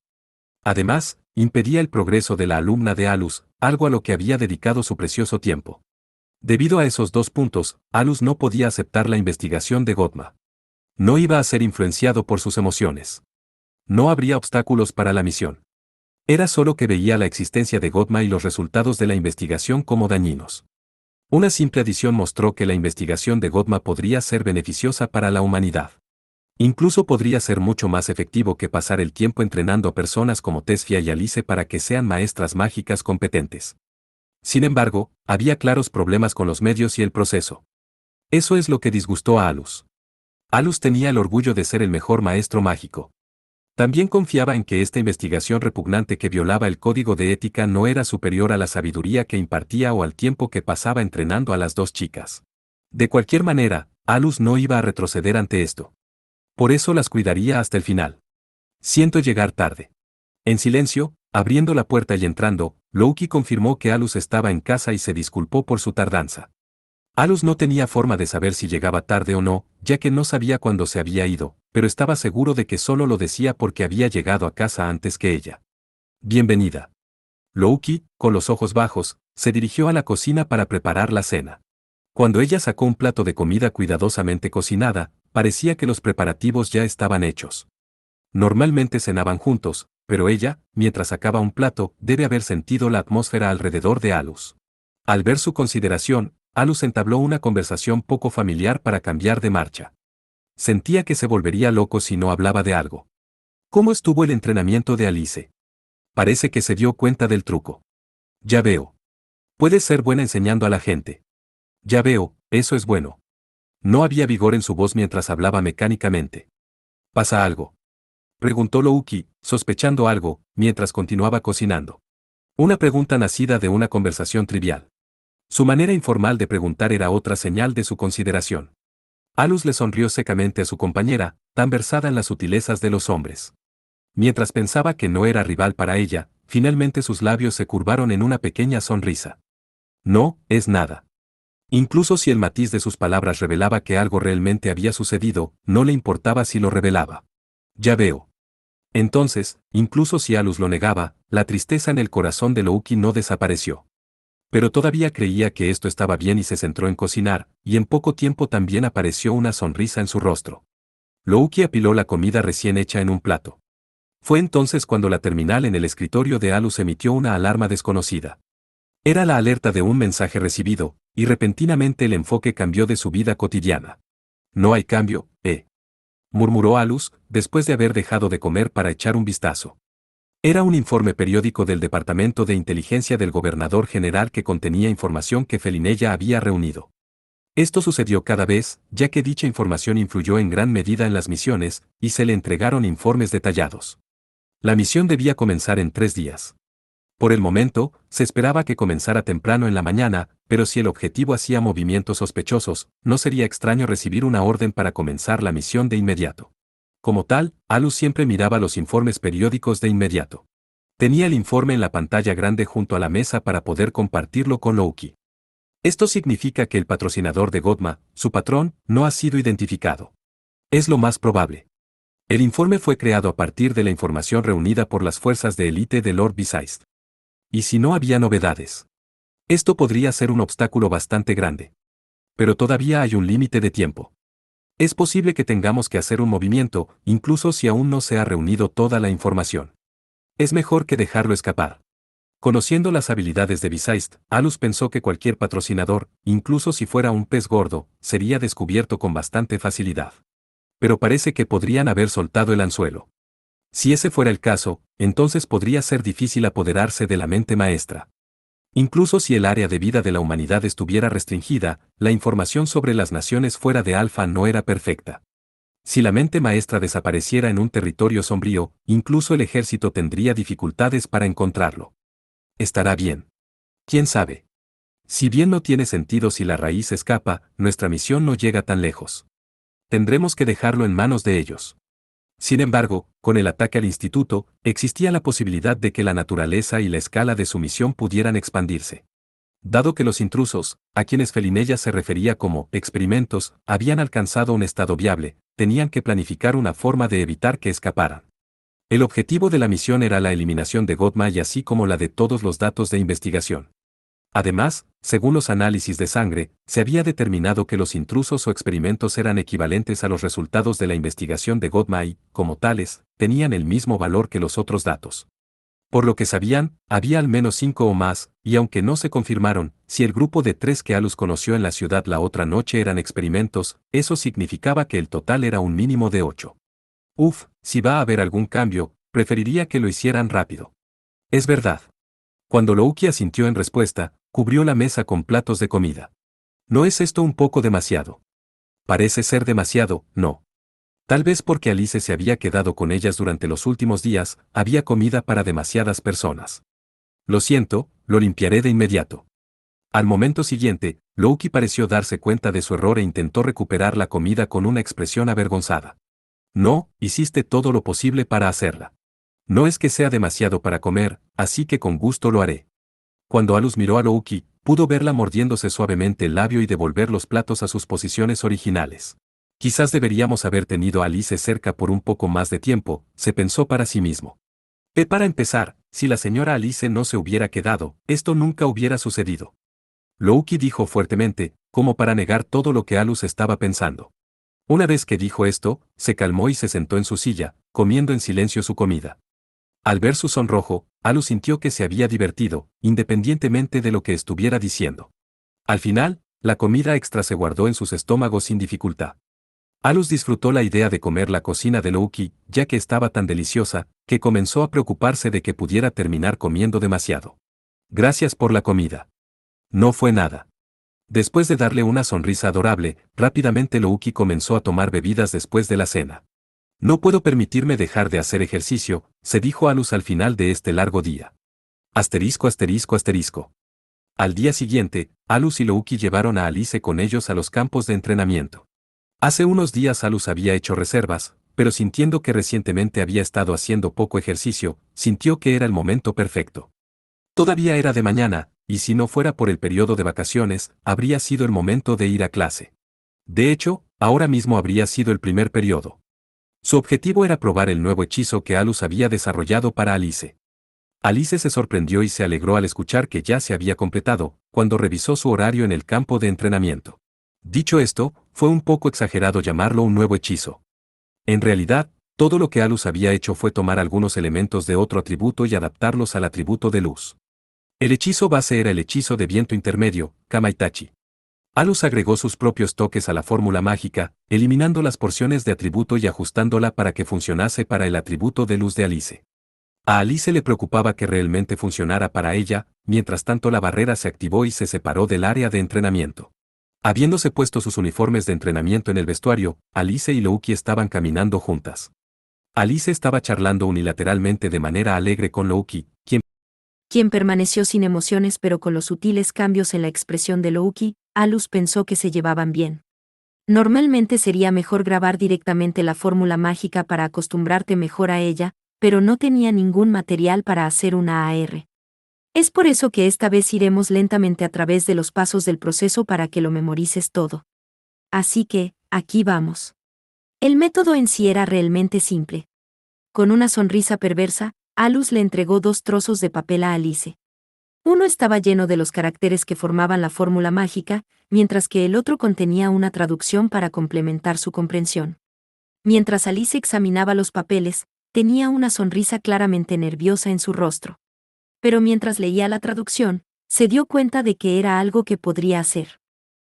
Además, impedía el progreso de la alumna de Alus, algo a lo que había dedicado su precioso tiempo. Debido a esos 2 puntos, Alus no podía aceptar la investigación de Godma. No iba a ser influenciado por sus emociones. No habría obstáculos para la misión. Era solo que veía la existencia de Godma y los resultados de la investigación como dañinos. Una simple adición mostró que la investigación de Godma podría ser beneficiosa para la humanidad. Incluso podría ser mucho más efectivo que pasar el tiempo entrenando a personas como Tesfia y Alice para que sean maestras mágicas competentes. Sin embargo, había claros problemas con los medios y el proceso. Eso es lo que disgustó a Alus. Alus tenía el orgullo de ser el mejor maestro mágico. También confiaba en que esta investigación repugnante que violaba el código de ética no era superior a la sabiduría que impartía o al tiempo que pasaba entrenando a las 2 chicas. De cualquier manera, Alus no iba a retroceder ante esto. Por eso las cuidaría hasta el final. Siento llegar tarde. En silencio, abriendo la puerta y entrando, Loki confirmó que Alus estaba en casa y se disculpó por su tardanza. Alus no tenía forma de saber si llegaba tarde o no, ya que no sabía cuándo se había ido, pero estaba seguro de que solo lo decía porque había llegado a casa antes que ella. Bienvenida. Loki, con los ojos bajos, se dirigió a la cocina para preparar la cena. Cuando ella sacó un plato de comida cuidadosamente cocinada, parecía que los preparativos ya estaban hechos. Normalmente cenaban juntos, pero ella, mientras sacaba un plato, debe haber sentido la atmósfera alrededor de Alus. Al ver su consideración, Alus entabló una conversación poco familiar para cambiar de marcha. Sentía que se volvería loco si no hablaba de algo. ¿Cómo estuvo el entrenamiento de Alice? Parece que se dio cuenta del truco. Ya veo. Puedes ser buena enseñando a la gente. Ya veo, eso es bueno. No había vigor en su voz mientras hablaba mecánicamente. ¿Pasa algo?, preguntó Loki, sospechando algo, mientras continuaba cocinando. Una pregunta nacida de una conversación trivial. Su manera informal de preguntar era otra señal de su consideración. Alus le sonrió secamente a su compañera, tan versada en las sutilezas de los hombres. Mientras pensaba que no era rival para ella, finalmente sus labios se curvaron en una pequeña sonrisa. No, es nada. Incluso si el matiz de sus palabras revelaba que algo realmente había sucedido, no le importaba si lo revelaba. Ya veo. Entonces, incluso si Alus lo negaba, la tristeza en el corazón de Loki no desapareció. Pero todavía creía que esto estaba bien y se centró en cocinar, y en poco tiempo también apareció una sonrisa en su rostro. Loki apiló la comida recién hecha en un plato. Fue entonces cuando la terminal en el escritorio de Alus emitió una alarma desconocida. Era la alerta de un mensaje recibido, y repentinamente el enfoque cambió de su vida cotidiana. No hay cambio, murmuró Alus, después de haber dejado de comer para echar un vistazo. Era un informe periódico del Departamento de Inteligencia del Gobernador General que contenía información que Felinella había reunido. Esto sucedió cada vez, ya que dicha información influyó en gran medida en las misiones, y se le entregaron informes detallados. La misión debía comenzar en 3 días. Por el momento, se esperaba que comenzara temprano en la mañana, pero si el objetivo hacía movimientos sospechosos, no sería extraño recibir una orden para comenzar la misión de inmediato. Como tal, Alus siempre miraba los informes periódicos de inmediato. Tenía el informe en la pantalla grande junto a la mesa para poder compartirlo con Loki. Esto significa que el patrocinador de Godma, su patrón, no ha sido identificado. Es lo más probable. El informe fue creado a partir de la información reunida por las fuerzas de élite de Lord Bezizt. ¿Y si no había novedades? Esto podría ser un obstáculo bastante grande. Pero todavía hay un límite de tiempo. Es posible que tengamos que hacer un movimiento, incluso si aún no se ha reunido toda la información. Es mejor que dejarlo escapar. Conociendo las habilidades de Bezizt, Alus pensó que cualquier patrocinador, incluso si fuera un pez gordo, sería descubierto con bastante facilidad. Pero parece que podrían haber soltado el anzuelo. Si ese fuera el caso, entonces podría ser difícil apoderarse de la mente maestra. Incluso si el área de vida de la humanidad estuviera restringida, la información sobre las naciones fuera de Alfa no era perfecta. Si la mente maestra desapareciera en un territorio sombrío, incluso el ejército tendría dificultades para encontrarlo. Estará bien. ¿Quién sabe? Si bien no tiene sentido si la raíz escapa, nuestra misión no llega tan lejos. Tendremos que dejarlo en manos de ellos. Sin embargo, con el ataque al instituto, existía la posibilidad de que la naturaleza y la escala de su misión pudieran expandirse. Dado que los intrusos, a quienes Felinella se refería como experimentos, habían alcanzado un estado viable, tenían que planificar una forma de evitar que escaparan. El objetivo de la misión era la eliminación de Godma y así como la de todos los datos de investigación. Además, según los análisis de sangre, se había determinado que los intrusos o experimentos eran equivalentes a los resultados de la investigación de Godma y, como tales, tenían el mismo valor que los otros datos. Por lo que sabían, había al menos 5 o más, y aunque no se confirmaron, si el grupo de 3 que Alus conoció en la ciudad la otra noche eran experimentos, eso significaba que el total era un mínimo de 8. Si va a haber algún cambio, preferiría que lo hicieran rápido. Es verdad. Cuando Louki asintió en respuesta, cubrió la mesa con platos de comida. ¿No es esto un poco demasiado? Parece ser demasiado, ¿no? Tal vez porque Alice se había quedado con ellas durante los últimos días, había comida para demasiadas personas. Lo siento, lo limpiaré de inmediato. Al momento siguiente, Louki pareció darse cuenta de su error e intentó recuperar la comida con una expresión avergonzada. No, hiciste todo lo posible para hacerla. No es que sea demasiado para comer, así que con gusto lo haré. Cuando Alus miró a Louki, pudo verla mordiéndose suavemente el labio y devolver los platos a sus posiciones originales. Quizás deberíamos haber tenido a Alice cerca por un poco más de tiempo, se pensó para sí mismo. Para empezar, si la señora Alice no se hubiera quedado, esto nunca hubiera sucedido. Louki dijo fuertemente, como para negar todo lo que Alus estaba pensando. Una vez que dijo esto, se calmó y se sentó en su silla, comiendo en silencio su comida. Al ver su sonrojo, Alus sintió que se había divertido, independientemente de lo que estuviera diciendo. Al final, la comida extra se guardó en sus estómagos sin dificultad. Alus disfrutó la idea de comer la cocina de Louki, ya que estaba tan deliciosa, que comenzó a preocuparse de que pudiera terminar comiendo demasiado. Gracias por la comida. No fue nada. Después de darle una sonrisa adorable, rápidamente Louki comenzó a tomar bebidas después de la cena. No puedo permitirme dejar de hacer ejercicio, se dijo Alus al final de este largo día. Asterisco asterisco asterisco. Al día siguiente, Alus y Louki llevaron a Alice con ellos a los campos de entrenamiento. Hace unos días Alus había hecho reservas, pero sintiendo que recientemente había estado haciendo poco ejercicio, sintió que era el momento perfecto. Todavía era de mañana, y si no fuera por el periodo de vacaciones, habría sido el momento de ir a clase. De hecho, ahora mismo habría sido el primer periodo. Su objetivo era probar el nuevo hechizo que Alus había desarrollado para Alice. Alice se sorprendió y se alegró al escuchar que ya se había completado, cuando revisó su horario en el campo de entrenamiento. Dicho esto, fue un poco exagerado llamarlo un nuevo hechizo. En realidad, todo lo que Alus había hecho fue tomar algunos elementos de otro atributo y adaptarlos al atributo de luz. El hechizo base era el hechizo de viento intermedio, Kamaitachi. Alus agregó sus propios toques a la fórmula mágica, eliminando las porciones de atributo y ajustándola para que funcionase para el atributo de luz de Alice. A Alice le preocupaba que realmente funcionara para ella, mientras tanto la barrera se activó y se separó del área de entrenamiento. Habiéndose puesto sus uniformes de entrenamiento en el vestuario, Alice y Louki estaban caminando juntas. Alice estaba charlando unilateralmente de manera alegre con Louki, quien permaneció sin emociones pero con los sutiles cambios en la expresión de Louki, Alus pensó que se llevaban bien. Normalmente sería mejor grabar directamente la fórmula mágica para acostumbrarte mejor a ella, pero no tenía ningún material para hacer una AR. Es por eso que esta vez iremos lentamente a través de los pasos del proceso para que lo memorices todo. Así que, aquí vamos. El método en sí era realmente simple. Con una sonrisa perversa, Alus le entregó 2 trozos de papel a Alice. Uno estaba lleno de los caracteres que formaban la fórmula mágica, mientras que el otro contenía una traducción para complementar su comprensión. Mientras Alice examinaba los papeles, tenía una sonrisa claramente nerviosa en su rostro. Pero mientras leía la traducción, se dio cuenta de que era algo que podría hacer.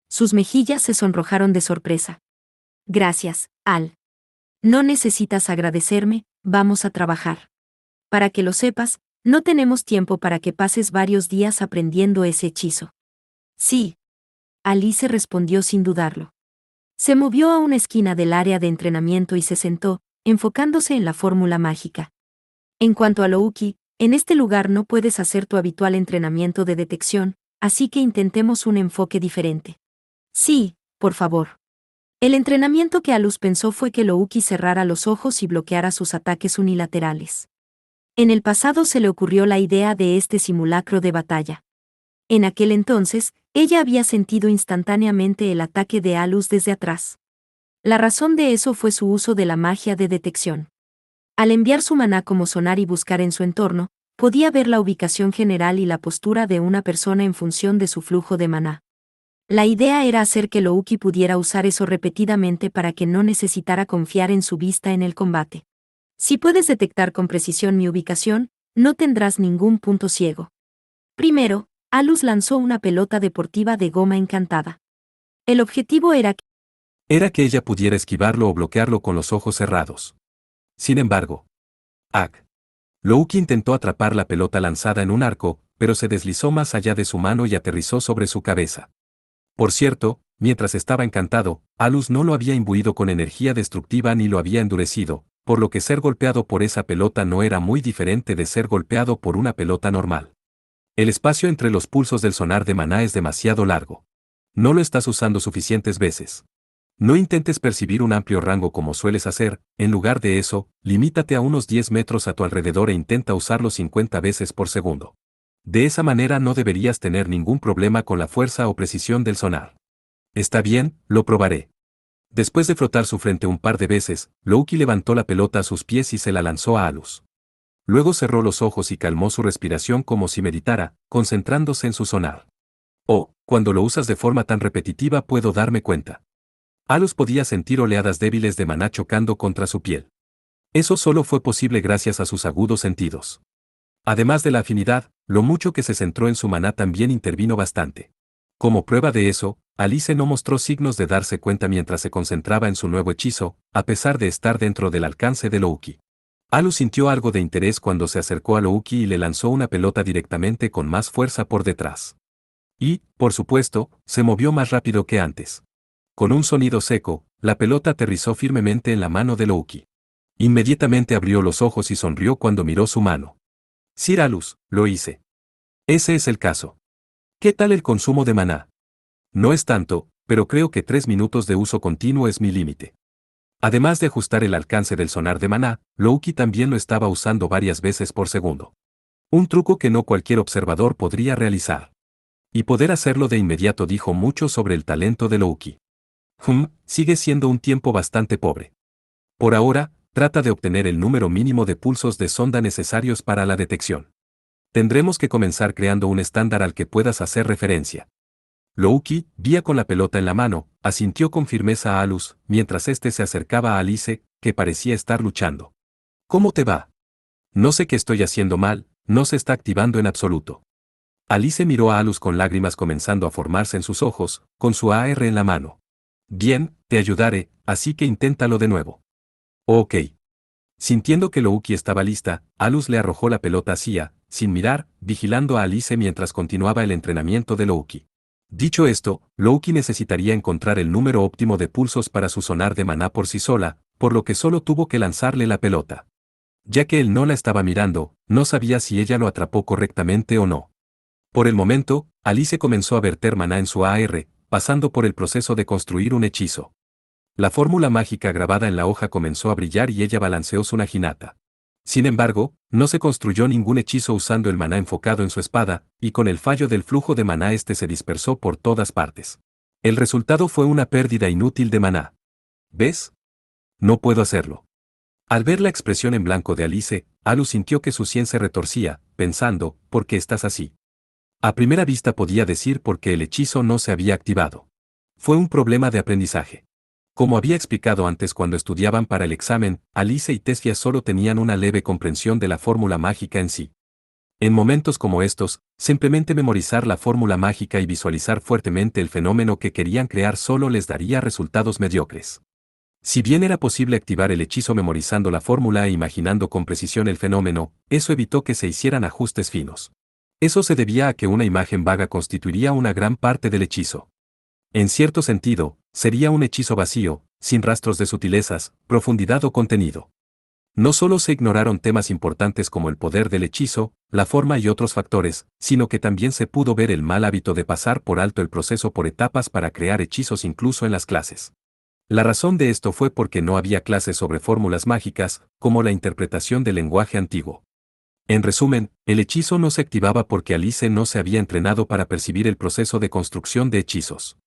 Sus mejillas se sonrojaron de sorpresa. Gracias, Al. No necesitas agradecerme, vamos a trabajar. Para que lo sepas, no tenemos tiempo para que pases varios días aprendiendo ese hechizo. Sí. Alice respondió sin dudarlo. Se movió a una esquina del área de entrenamiento y se sentó, enfocándose en la fórmula mágica. En cuanto a Louki, en este lugar no puedes hacer tu habitual entrenamiento de detección, así que intentemos un enfoque diferente. Sí, por favor. El entrenamiento que Alus pensó fue que Louki cerrara los ojos y bloqueara sus ataques unilaterales. En el pasado se le ocurrió la idea de este simulacro de batalla. En aquel entonces, ella había sentido instantáneamente el ataque de Alus desde atrás. La razón de eso fue su uso de la magia de detección. Al enviar su maná como sonar y buscar en su entorno, podía ver la ubicación general y la postura de una persona en función de su flujo de maná. La idea era hacer que Louki pudiera usar eso repetidamente para que no necesitara confiar en su vista en el combate. Si puedes detectar con precisión mi ubicación, no tendrás ningún punto ciego. Primero, Alus lanzó una pelota deportiva de goma encantada. El objetivo Era que ella pudiera esquivarlo o bloquearlo con los ojos cerrados. Sin embargo, Louki intentó atrapar la pelota lanzada en un arco, pero se deslizó más allá de su mano y aterrizó sobre su cabeza. Por cierto, mientras estaba encantado, Alus no lo había imbuido con energía destructiva ni lo había endurecido, por lo que ser golpeado por esa pelota no era muy diferente de ser golpeado por una pelota normal. El espacio entre los pulsos del sonar de maná es demasiado largo. No lo estás usando suficientes veces. No intentes percibir un amplio rango como sueles hacer, en lugar de eso, limítate a unos 10 metros a tu alrededor e intenta usarlo 50 veces por segundo. De esa manera no deberías tener ningún problema con la fuerza o precisión del sonar. Está bien, lo probaré. Después de frotar su frente un par de veces, Louki levantó la pelota a sus pies y se la lanzó a Alus. Luego cerró los ojos y calmó su respiración como si meditara, concentrándose en su sonar. Oh, cuando lo usas de forma tan repetitiva puedo darme cuenta. Alus podía sentir oleadas débiles de maná chocando contra su piel. Eso solo fue posible gracias a sus agudos sentidos. Además de la afinidad, lo mucho que se centró en su maná también intervino bastante. Como prueba de eso, Alice no mostró signos de darse cuenta mientras se concentraba en su nuevo hechizo, a pesar de estar dentro del alcance de Louki. Alus sintió algo de interés cuando se acercó a Louki y le lanzó una pelota directamente con más fuerza por detrás. Y, por supuesto, se movió más rápido que antes. Con un sonido seco, la pelota aterrizó firmemente en la mano de Louki. Inmediatamente abrió los ojos y sonrió cuando miró su mano. Sir Alus, lo hice. Ese es el caso. ¿Qué tal el consumo de maná? No es tanto, pero creo que 3 minutos de uso continuo es mi límite. Además de ajustar el alcance del sonar de maná, Louki también lo estaba usando varias veces por segundo. Un truco que no cualquier observador podría realizar. Y poder hacerlo de inmediato dijo mucho sobre el talento de Louki. Sigue siendo un tiempo bastante pobre. Por ahora, trata de obtener el número mínimo de pulsos de sonda necesarios para la detección. Tendremos que comenzar creando un estándar al que puedas hacer referencia. Louki, vía con la pelota en la mano, asintió con firmeza a Alus, mientras éste se acercaba a Alice, que parecía estar luchando. ¿Cómo te va? No sé qué estoy haciendo mal, no se está activando en absoluto. Alice miró a Alus con lágrimas comenzando a formarse en sus ojos, con su AR en la mano. Bien, te ayudaré, así que inténtalo de nuevo. Ok. Sintiendo que Louki estaba lista, Alus le arrojó la pelota hacia, sin mirar, vigilando a Alice mientras continuaba el entrenamiento de Louki. Dicho esto, Louki necesitaría encontrar el número óptimo de pulsos para su sonar de maná por sí sola, por lo que solo tuvo que lanzarle la pelota. Ya que él no la estaba mirando, no sabía si ella lo atrapó correctamente o no. Por el momento, Alice comenzó a verter maná en su AR, pasando por el proceso de construir un hechizo. La fórmula mágica grabada en la hoja comenzó a brillar y ella balanceó su naginata. Sin embargo, no se construyó ningún hechizo usando el maná enfocado en su espada, y con el fallo del flujo de maná este se dispersó por todas partes. El resultado fue una pérdida inútil de maná. ¿Ves? No puedo hacerlo. Al ver la expresión en blanco de Alice, Alus sintió que su sien se retorcía, pensando, ¿por qué estás así? A primera vista podía decir porque el hechizo no se había activado. Fue un problema de aprendizaje. Como había explicado antes cuando estudiaban para el examen, Alice y Tessia solo tenían una leve comprensión de la fórmula mágica en sí. En momentos como estos, simplemente memorizar la fórmula mágica y visualizar fuertemente el fenómeno que querían crear solo les daría resultados mediocres. Si bien era posible activar el hechizo memorizando la fórmula e imaginando con precisión el fenómeno, eso evitó que se hicieran ajustes finos. Eso se debía a que una imagen vaga constituiría una gran parte del hechizo. En cierto sentido, sería un hechizo vacío, sin rastros de sutilezas, profundidad o contenido. No solo se ignoraron temas importantes como el poder del hechizo, la forma y otros factores, sino que también se pudo ver el mal hábito de pasar por alto el proceso por etapas para crear hechizos incluso en las clases. La razón de esto fue porque no había clases sobre fórmulas mágicas, como la interpretación del lenguaje antiguo. En resumen, el hechizo no se activaba porque Alice no se había entrenado para percibir el proceso de construcción de hechizos.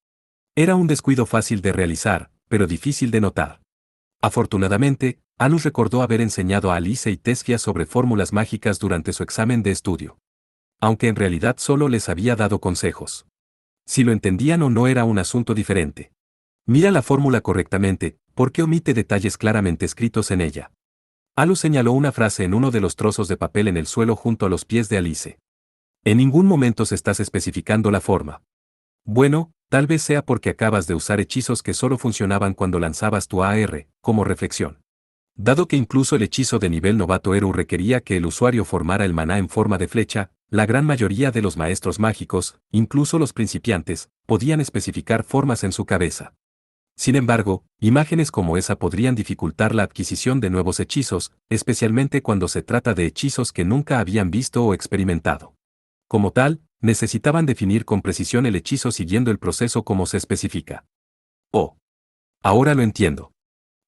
Era un descuido fácil de realizar, pero difícil de notar. Afortunadamente, Alus recordó haber enseñado a Alice y Tessia sobre fórmulas mágicas durante su examen de estudio. Aunque en realidad solo les había dado consejos. Si lo entendían o no era un asunto diferente. Mira la fórmula correctamente, porque omite detalles claramente escritos en ella. Alus señaló una frase en uno de los trozos de papel en el suelo junto a los pies de Alice. En ningún momento se estás especificando la forma. Bueno, tal vez sea porque acabas de usar hechizos que solo funcionaban cuando lanzabas tu AR, como reflexión. Dado que incluso el hechizo de nivel novato Eru requería que el usuario formara el maná en forma de flecha, la gran mayoría de los maestros mágicos, incluso los principiantes, podían especificar formas en su cabeza. Sin embargo, imágenes como esa podrían dificultar la adquisición de nuevos hechizos, especialmente cuando se trata de hechizos que nunca habían visto o experimentado. Como tal, necesitaban definir con precisión el hechizo siguiendo el proceso como se especifica. Oh. Ahora lo entiendo.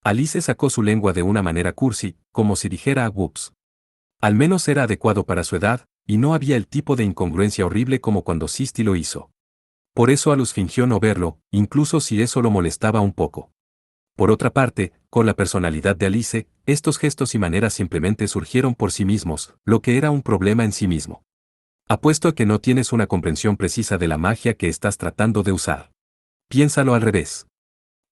Alice sacó su lengua de una manera cursi, como si dijera whoops. Al menos era adecuado para su edad, y no había el tipo de incongruencia horrible como cuando Sisti lo hizo. Por eso Alus fingió no verlo, incluso si eso lo molestaba un poco. Por otra parte, con la personalidad de Alice, estos gestos y maneras simplemente surgieron por sí mismos, lo que era un problema en sí mismo. Apuesto a que no tienes una comprensión precisa de la magia que estás tratando de usar. Piénsalo al revés.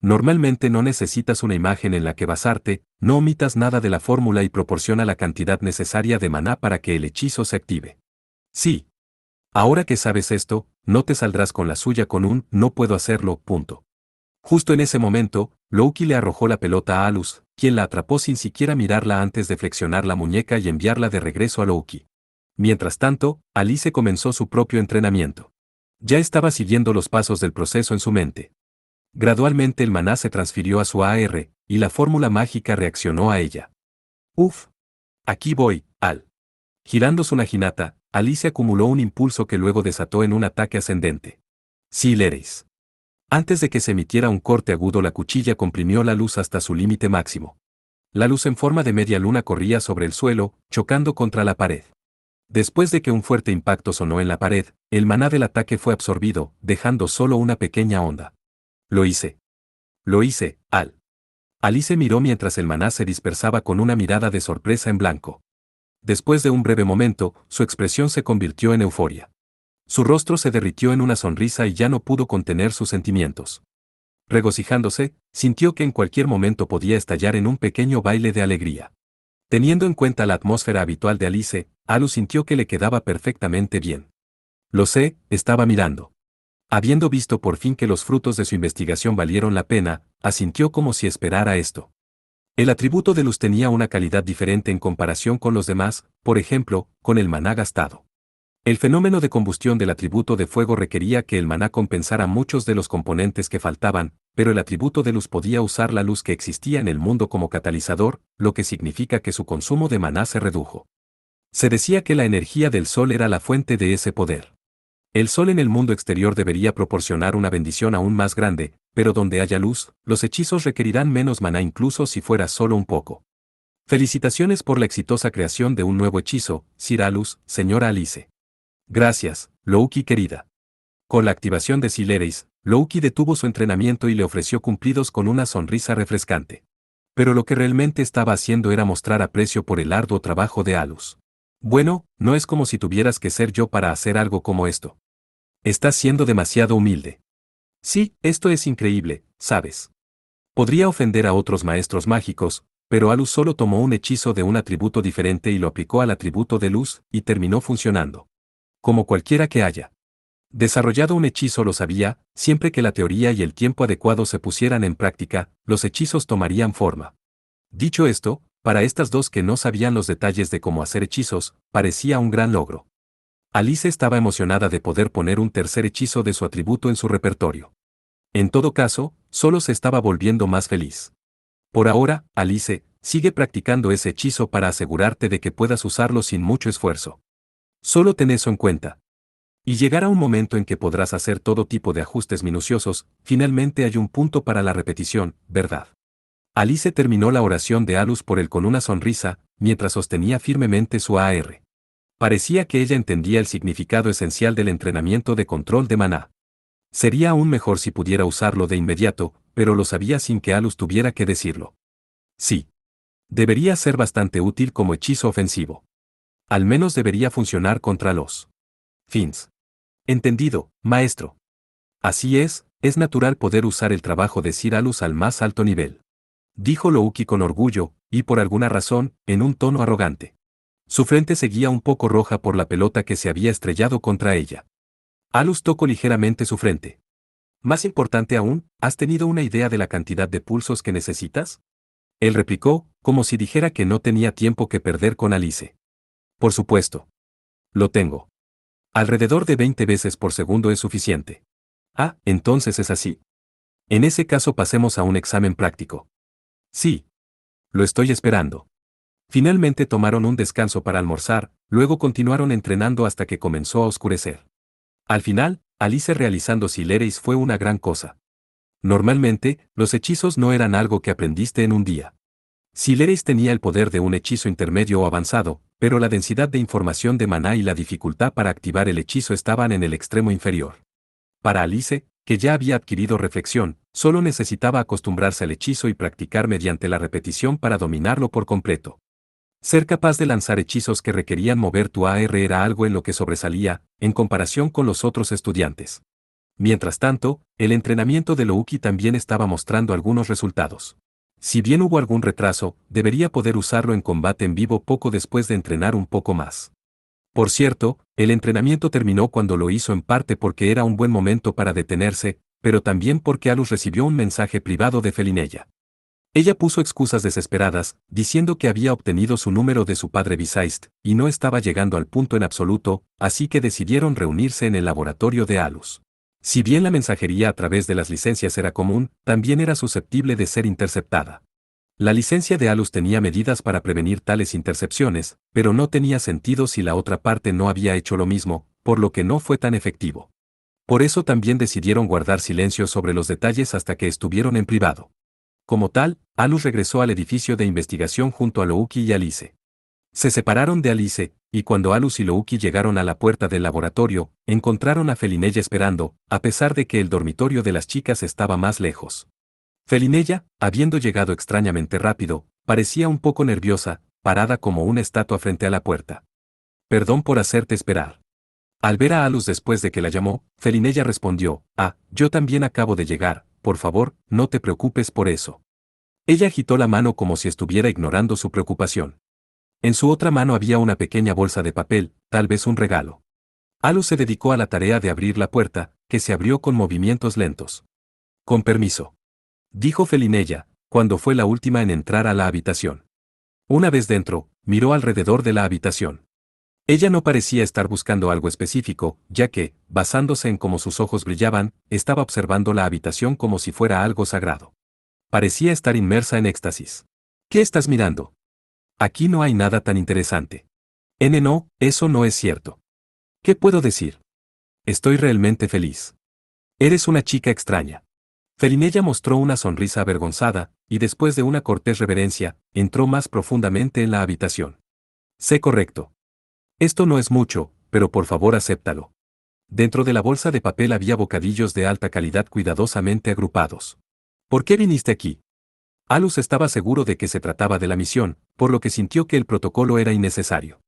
Normalmente no necesitas una imagen en la que basarte, no omitas nada de la fórmula y proporciona la cantidad necesaria de maná para que el hechizo se active. Sí. Ahora que sabes esto, no te saldrás con la suya con un «no puedo hacerlo», punto. Justo en ese momento, Loki le arrojó la pelota a Alus, quien la atrapó sin siquiera mirarla antes de flexionar la muñeca y enviarla de regreso a Loki. Mientras tanto, Alice comenzó su propio entrenamiento. Ya estaba siguiendo los pasos del proceso en su mente. Gradualmente el maná se transfirió a su AR, y la fórmula mágica reaccionó a ella. Uf. Aquí voy, Al. Girando su naginata, Alice acumuló un impulso que luego desató en un ataque ascendente. Sí, leréis. Antes de que se emitiera un corte agudo, la cuchilla comprimió la luz hasta su límite máximo. La luz en forma de media luna corría sobre el suelo, chocando contra la pared. Después de que un fuerte impacto sonó en la pared, el maná del ataque fue absorbido, dejando solo una pequeña onda. Lo hice. Lo hice, Al. Alice miró mientras el maná se dispersaba con una mirada de sorpresa en blanco. Después de un breve momento, su expresión se convirtió en euforia. Su rostro se derritió en una sonrisa y ya no pudo contener sus sentimientos. Regocijándose, sintió que en cualquier momento podía estallar en un pequeño baile de alegría. Teniendo en cuenta la atmósfera habitual de Alice, Alus sintió que le quedaba perfectamente bien. Lo sé, estaba mirando. Habiendo visto por fin que los frutos de su investigación valieron la pena, asintió como si esperara esto. El atributo de luz tenía una calidad diferente en comparación con los demás, por ejemplo, con el maná gastado. El fenómeno de combustión del atributo de fuego requería que el maná compensara muchos de los componentes que faltaban, pero el atributo de luz podía usar la luz que existía en el mundo como catalizador, lo que significa que su consumo de maná se redujo. Se decía que la energía del sol era la fuente de ese poder. El sol en el mundo exterior debería proporcionar una bendición aún más grande, pero donde haya luz, los hechizos requerirán menos maná incluso si fuera solo un poco. Felicitaciones por la exitosa creación de un nuevo hechizo, Sir Alus, señora Alice. Gracias, Louki querida. Con la activación de Sileris, Louki detuvo su entrenamiento y le ofreció cumplidos con una sonrisa refrescante. Pero lo que realmente estaba haciendo era mostrar aprecio por el arduo trabajo de Alus. Bueno, no es como si tuvieras que ser yo para hacer algo como esto. Estás siendo demasiado humilde. Sí, esto es increíble, ¿sabes? Podría ofender a otros maestros mágicos, pero Alus solo tomó un hechizo de un atributo diferente y lo aplicó al atributo de luz, y terminó funcionando. Como cualquiera que haya desarrollado un hechizo lo sabía, siempre que la teoría y el tiempo adecuado se pusieran en práctica, los hechizos tomarían forma. Dicho esto, para estas dos que no sabían los detalles de cómo hacer hechizos, parecía un gran logro. Alice estaba emocionada de poder poner un tercer hechizo de su atributo en su repertorio. En todo caso, solo se estaba volviendo más feliz. Por ahora, Alice, sigue practicando ese hechizo para asegurarte de que puedas usarlo sin mucho esfuerzo. Solo ten eso en cuenta. Y llegará un momento en que podrás hacer todo tipo de ajustes minuciosos, finalmente hay un punto para la repetición, ¿verdad? Alice terminó la oración de Alus por él con una sonrisa, mientras sostenía firmemente su AR. Parecía que ella entendía el significado esencial del entrenamiento de control de maná. Sería aún mejor si pudiera usarlo de inmediato, pero lo sabía sin que Alus tuviera que decirlo. Sí. Debería ser bastante útil como hechizo ofensivo. Al menos debería funcionar contra los Fins. Entendido, maestro. Así es natural poder usar el trabajo de Sir Alus al más alto nivel. Dijo Louki con orgullo, y por alguna razón, en un tono arrogante. Su frente seguía un poco roja por la pelota que se había estrellado contra ella. Alus tocó ligeramente su frente. Más importante aún, ¿has tenido una idea de la cantidad de pulsos que necesitas? Él replicó, como si dijera que no tenía tiempo que perder con Alice. Por supuesto. Lo tengo. Alrededor de 20 veces por segundo es suficiente. Ah, entonces es así. En ese caso pasemos a un examen práctico. Sí. Lo estoy esperando. Finalmente tomaron un descanso para almorzar, luego continuaron entrenando hasta que comenzó a oscurecer. Al final, Alice realizando Sileris fue una gran cosa. Normalmente, los hechizos no eran algo que aprendiste en un día. Sileris tenía el poder de un hechizo intermedio o avanzado, pero la densidad de información de maná y la dificultad para activar el hechizo estaban en el extremo inferior. Para Alice, que ya había adquirido reflexión, solo necesitaba acostumbrarse al hechizo y practicar mediante la repetición para dominarlo por completo. Ser capaz de lanzar hechizos que requerían mover tu AR era algo en lo que sobresalía, en comparación con los otros estudiantes. Mientras tanto, el entrenamiento de Louki también estaba mostrando algunos resultados. Si bien hubo algún retraso, debería poder usarlo en combate en vivo poco después de entrenar un poco más. Por cierto, el entrenamiento terminó cuando lo hizo en parte porque era un buen momento para detenerse, pero también porque Alus recibió un mensaje privado de Felinella. Ella puso excusas desesperadas, diciendo que había obtenido su número de su padre Bisaist, y no estaba llegando al punto en absoluto, así que decidieron reunirse en el laboratorio de Alus. Si bien la mensajería a través de las licencias era común, también era susceptible de ser interceptada. La licencia de Alus tenía medidas para prevenir tales intercepciones, pero no tenía sentido si la otra parte no había hecho lo mismo, por lo que no fue tan efectivo. Por eso también decidieron guardar silencio sobre los detalles hasta que estuvieron en privado. Como tal, Alus regresó al edificio de investigación junto a Louki y Alice. Se separaron de Alice, y cuando Alus y Louki llegaron a la puerta del laboratorio, encontraron a Felinella esperando, a pesar de que el dormitorio de las chicas estaba más lejos. Felinella, habiendo llegado extrañamente rápido, parecía un poco nerviosa, parada como una estatua frente a la puerta. Perdón por hacerte esperar. Al ver a Alus después de que la llamó, Felinella respondió, yo también acabo de llegar, por favor, no te preocupes por eso. Ella agitó la mano como si estuviera ignorando su preocupación. En su otra mano había una pequeña bolsa de papel, tal vez un regalo. Alus se dedicó a la tarea de abrir la puerta, que se abrió con movimientos lentos. Con permiso. Dijo Felinella, cuando fue la última en entrar a la habitación. Una vez dentro, miró alrededor de la habitación. Ella no parecía estar buscando algo específico, ya que, basándose en cómo sus ojos brillaban, estaba observando la habitación como si fuera algo sagrado. Parecía estar inmersa en éxtasis. ¿Qué estás mirando? Aquí no hay nada tan interesante. No, eso no es cierto. ¿Qué puedo decir? Estoy realmente feliz. Eres una chica extraña. Felinella mostró una sonrisa avergonzada, y después de una cortés reverencia, entró más profundamente en la habitación. Sé correcto. Esto no es mucho, pero por favor acéptalo. Dentro de la bolsa de papel había bocadillos de alta calidad cuidadosamente agrupados. ¿Por qué viniste aquí? Alus estaba seguro de que se trataba de la misión, por lo que sintió que el protocolo era innecesario.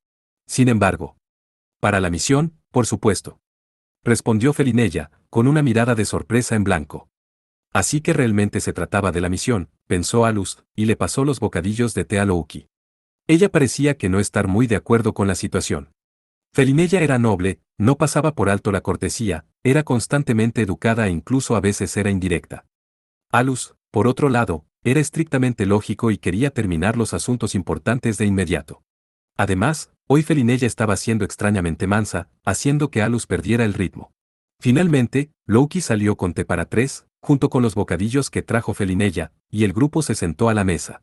Sin embargo, para la misión, por supuesto. Respondió Felinella, con una mirada de sorpresa en blanco. Así que realmente se trataba de la misión, pensó Alus, y le pasó los bocadillos de té a Louki. Ella parecía que no estar muy de acuerdo con la situación. Felinella era noble, no pasaba por alto la cortesía, era constantemente educada e incluso a veces era indirecta. Alus, por otro lado, era estrictamente lógico y quería terminar los asuntos importantes de inmediato. Además, hoy Felinella estaba siendo extrañamente mansa, haciendo que Alus perdiera el ritmo. Finalmente, Louki salió con té para tres, junto con los bocadillos que trajo Felinella, y el grupo se sentó a la mesa.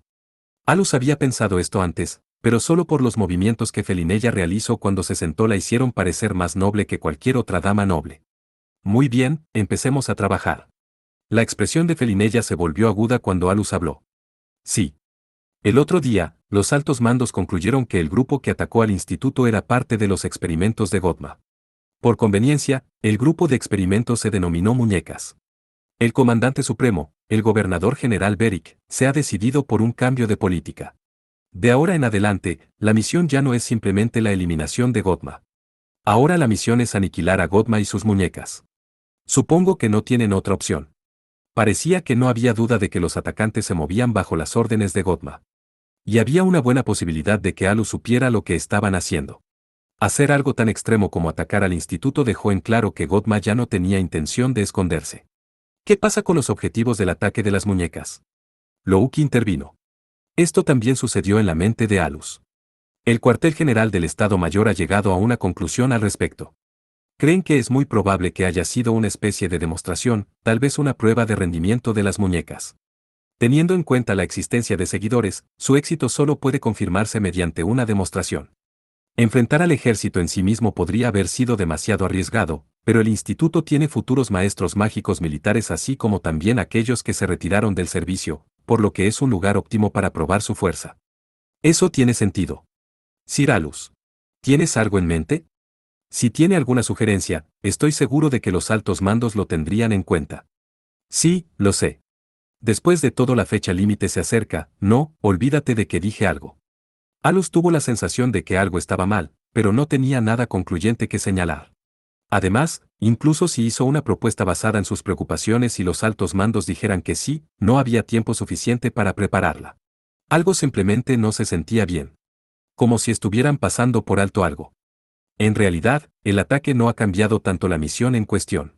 Alus había pensado esto antes, pero solo por los movimientos que Felinella realizó cuando se sentó la hicieron parecer más noble que cualquier otra dama noble. Muy bien, empecemos a trabajar. La expresión de Felinella se volvió aguda cuando Alus habló. Sí. El otro día, los altos mandos concluyeron que el grupo que atacó al instituto era parte de los experimentos de Godma. Por conveniencia, el grupo de experimentos se denominó Muñecas. El comandante supremo, el gobernador general Beric, se ha decidido por un cambio de política. De ahora en adelante, la misión ya no es simplemente la eliminación de Godma. Ahora la misión es aniquilar a Godma y sus muñecas. Supongo que no tienen otra opción. Parecía que no había duda de que los atacantes se movían bajo las órdenes de Godma. Y había una buena posibilidad de que Alus supiera lo que estaban haciendo. Hacer algo tan extremo como atacar al instituto dejó en claro que Godma ya no tenía intención de esconderse. ¿Qué pasa con los objetivos del ataque de las muñecas? Louki intervino. Esto también sucedió en la mente de Alus. El cuartel general del Estado Mayor ha llegado a una conclusión al respecto. Creen que es muy probable que haya sido una especie de demostración, tal vez una prueba de rendimiento de las muñecas. Teniendo en cuenta la existencia de seguidores, su éxito solo puede confirmarse mediante una demostración. Enfrentar al ejército en sí mismo podría haber sido demasiado arriesgado, pero el instituto tiene futuros maestros mágicos militares así como también aquellos que se retiraron del servicio, por lo que es un lugar óptimo para probar su fuerza. Eso tiene sentido. Sir Alus. ¿Tienes algo en mente? Si tiene alguna sugerencia, estoy seguro de que los altos mandos lo tendrían en cuenta. Sí, lo sé. Después de todo la fecha límite se acerca, no, olvídate de que dije algo. Alus tuvo la sensación de que algo estaba mal, pero no tenía nada concluyente que señalar. Además, incluso si hizo una propuesta basada en sus preocupaciones y los altos mandos dijeran que sí, no había tiempo suficiente para prepararla. Algo simplemente no se sentía bien. Como si estuvieran pasando por alto algo. En realidad, el ataque no ha cambiado tanto la misión en cuestión.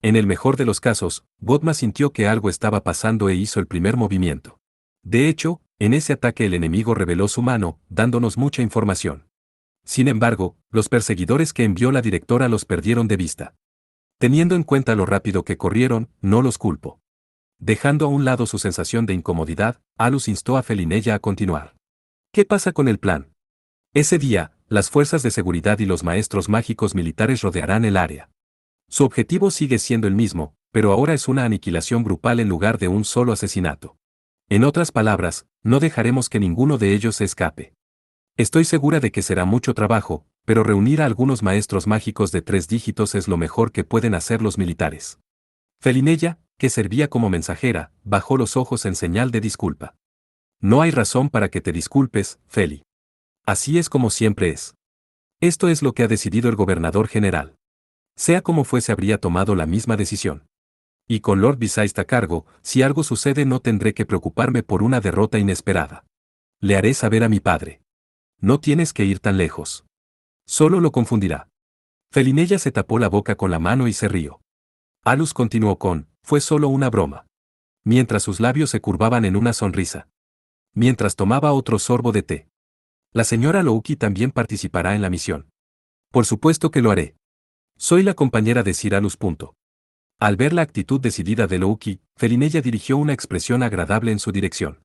En el mejor de los casos, Godma sintió que algo estaba pasando e hizo el primer movimiento. De hecho, en ese ataque el enemigo reveló su mano, dándonos mucha información. Sin embargo, los perseguidores que envió la directora los perdieron de vista. Teniendo en cuenta lo rápido que corrieron, no los culpo. Dejando a un lado su sensación de incomodidad, Alus instó a Felinella a continuar. ¿Qué pasa con el plan? Ese día, las fuerzas de seguridad y los maestros mágicos militares rodearán el área. Su objetivo sigue siendo el mismo, pero ahora es una aniquilación grupal en lugar de un solo asesinato. En otras palabras, no dejaremos que ninguno de ellos se escape. Estoy segura de que será mucho trabajo, pero reunir a algunos maestros mágicos de 3 dígitos es lo mejor que pueden hacer los militares. Felinella, que servía como mensajera, bajó los ojos en señal de disculpa. No hay razón para que te disculpes, Feli. Así es como siempre es. Esto es lo que ha decidido el gobernador general. Sea como fuese habría tomado la misma decisión. Y con Lord Visaist a cargo, si algo sucede no tendré que preocuparme por una derrota inesperada. Le haré saber a mi padre. No tienes que ir tan lejos. Solo lo confundirá. Felinella se tapó la boca con la mano y se rió. Alus continuó con, fue solo una broma. Mientras sus labios se curvaban en una sonrisa. Mientras tomaba otro sorbo de té. La señora Louki también participará en la misión. Por supuesto que lo haré. Soy la compañera de Sir Alus. Al ver la actitud decidida de Louki, Felinella dirigió una expresión agradable en su dirección.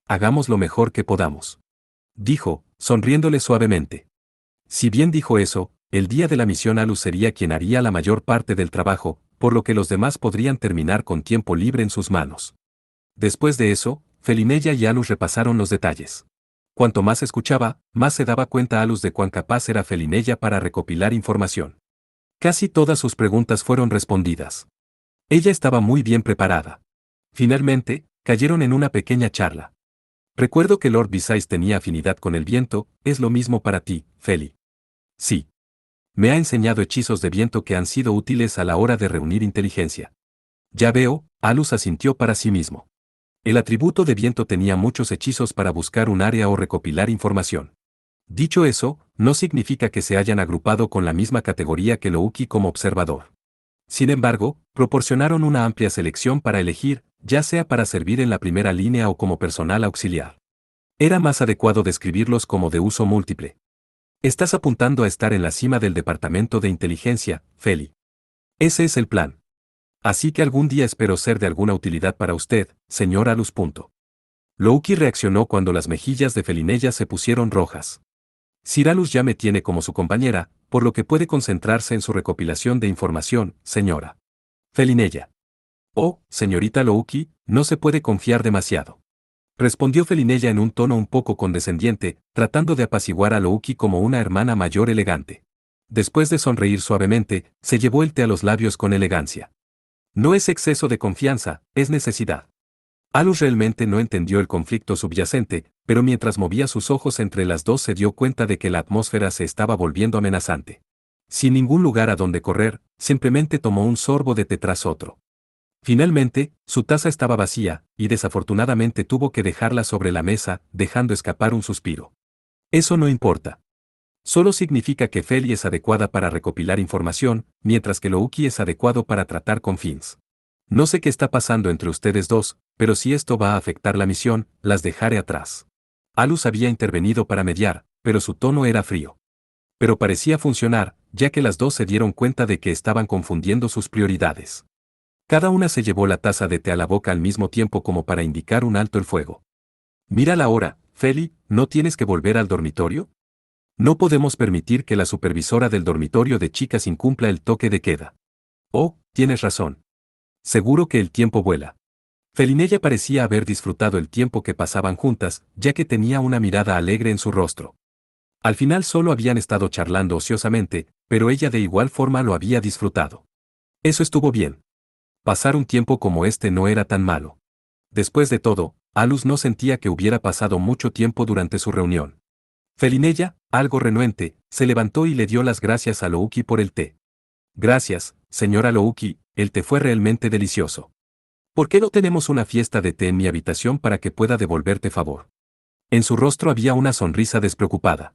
Hagamos lo mejor que podamos. Dijo, sonriéndole suavemente. Si bien dijo eso, el día de la misión Alus sería quien haría la mayor parte del trabajo, por lo que los demás podrían terminar con tiempo libre en sus manos. Después de eso, Felinella y Alus repasaron los detalles. Cuanto más escuchaba, más se daba cuenta Alus de cuán capaz era Felinella para recopilar información. Casi todas sus preguntas fueron respondidas. Ella estaba muy bien preparada. Finalmente, cayeron en una pequeña charla. Recuerdo que Lord Visayas tenía afinidad con el viento, ¿es lo mismo para ti, Feli? Sí. Me ha enseñado hechizos de viento que han sido útiles a la hora de reunir inteligencia. Ya veo, Alus asintió para sí mismo. El atributo de viento tenía muchos hechizos para buscar un área o recopilar información. Dicho eso, no significa que se hayan agrupado con la misma categoría que Louki como observador. Sin embargo, proporcionaron una amplia selección para elegir, ya sea para servir en la primera línea o como personal auxiliar. Era más adecuado describirlos como de uso múltiple. Estás apuntando a estar en la cima del departamento de inteligencia, Feli. Ese es el plan. Así que algún día espero ser de alguna utilidad para usted, señor Alus. Louki reaccionó cuando las mejillas de Felinella se pusieron rojas. Sir Alus ya me tiene como su compañera, por lo que puede concentrarse en su recopilación de información, señora Felinella. Oh, señorita Louki, no se puede confiar demasiado. Respondió Felinella en un tono un poco condescendiente, tratando de apaciguar a Louki como una hermana mayor elegante. Después de sonreír suavemente, se llevó el té a los labios con elegancia. No es exceso de confianza, es necesidad. Alus realmente no entendió el conflicto subyacente, pero mientras movía sus ojos entre las dos se dio cuenta de que la atmósfera se estaba volviendo amenazante. Sin ningún lugar a donde correr, simplemente tomó un sorbo de té tras otro. Finalmente, su taza estaba vacía, y desafortunadamente tuvo que dejarla sobre la mesa, dejando escapar un suspiro. Eso no importa. Solo significa que Feli es adecuada para recopilar información, mientras que Louki es adecuado para tratar con Fins. No sé qué está pasando entre ustedes dos, pero si esto va a afectar la misión, las dejaré atrás. Alus había intervenido para mediar, pero su tono era frío. Pero parecía funcionar, ya que las dos se dieron cuenta de que estaban confundiendo sus prioridades. Cada una se llevó la taza de té a la boca al mismo tiempo como para indicar un alto el fuego. Mira la hora, Feli, ¿no tienes que volver al dormitorio? No podemos permitir que la supervisora del dormitorio de chicas incumpla el toque de queda. Oh, tienes razón. Seguro que el tiempo vuela. Felinella parecía haber disfrutado el tiempo que pasaban juntas, ya que tenía una mirada alegre en su rostro. Al final solo habían estado charlando ociosamente, pero ella de igual forma lo había disfrutado. Eso estuvo bien. Pasar un tiempo como este no era tan malo. Después de todo, Alus no sentía que hubiera pasado mucho tiempo durante su reunión. Felinella, algo renuente, se levantó y le dio las gracias a Louki por el té. Gracias, señora Louki, el té fue realmente delicioso. ¿Por qué no tenemos una fiesta de té en mi habitación para que pueda devolverte favor? En su rostro había una sonrisa despreocupada.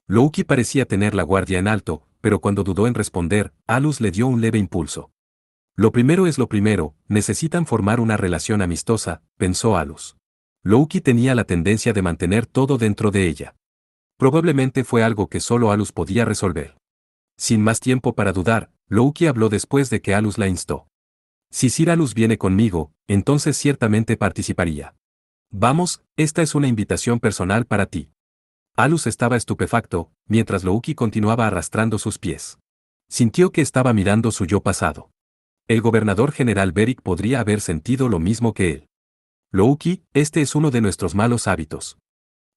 Louki parecía tener la guardia en alto, pero cuando dudó en responder, Alus le dio un leve impulso. Lo primero es lo primero, necesitan formar una relación amistosa, pensó Alus. Louki tenía la tendencia de mantener todo dentro de ella. Probablemente fue algo que solo Alus podía resolver. Sin más tiempo para dudar, Louki habló después de que Alus la instó. Si Sir Alus viene conmigo, entonces ciertamente participaría. Vamos, esta es una invitación personal para ti. Alus estaba estupefacto, mientras Louki continuaba arrastrando sus pies. Sintió que estaba mirando su yo pasado. El gobernador general Beric podría haber sentido lo mismo que él. Louki, este es uno de nuestros malos hábitos.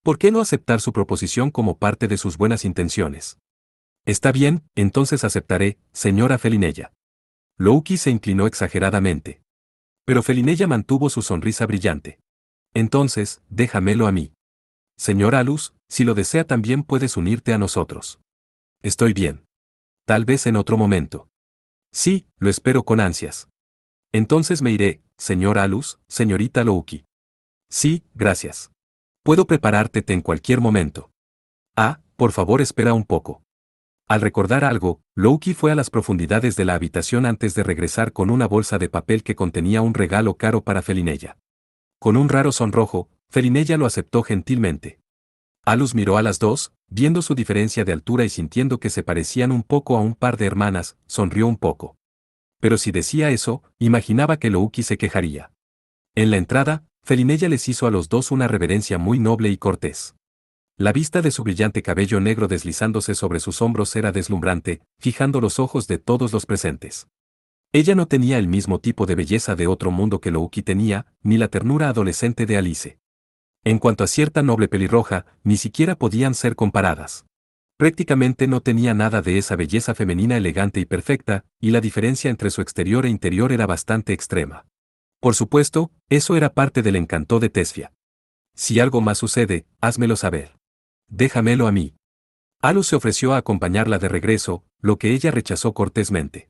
¿Por qué no aceptar su proposición como parte de sus buenas intenciones? Está bien, entonces aceptaré, señora Felinella. Louki se inclinó exageradamente. Pero Felinella mantuvo su sonrisa brillante. Entonces, déjamelo a mí. Señor Alus, si lo desea también puedes unirte a nosotros. Estoy bien. Tal vez en otro momento. Sí, lo espero con ansias. Entonces me iré, señor Alus, señorita Louki. Sí, gracias. Puedo prepararte té en cualquier momento. Ah, por favor espera un poco. Al recordar algo, Louki fue a las profundidades de la habitación antes de regresar con una bolsa de papel que contenía un regalo caro para Felinella. Con un raro sonrojo, Felinella lo aceptó gentilmente. Alus miró a las dos, viendo su diferencia de altura y sintiendo que se parecían un poco a un par de hermanas, sonrió un poco. Pero si decía eso, imaginaba que Louki se quejaría. En la entrada, Felinella les hizo a los dos una reverencia muy noble y cortés. La vista de su brillante cabello negro deslizándose sobre sus hombros era deslumbrante, fijando los ojos de todos los presentes. Ella no tenía el mismo tipo de belleza de otro mundo que Louki tenía, ni la ternura adolescente de Alice. En cuanto a cierta noble pelirroja, ni siquiera podían ser comparadas. Prácticamente no tenía nada de esa belleza femenina elegante y perfecta, y la diferencia entre su exterior e interior era bastante extrema. Por supuesto, eso era parte del encanto de Tesfia. Si algo más sucede, házmelo saber. Déjamelo a mí. Alus se ofreció a acompañarla de regreso, lo que ella rechazó cortésmente.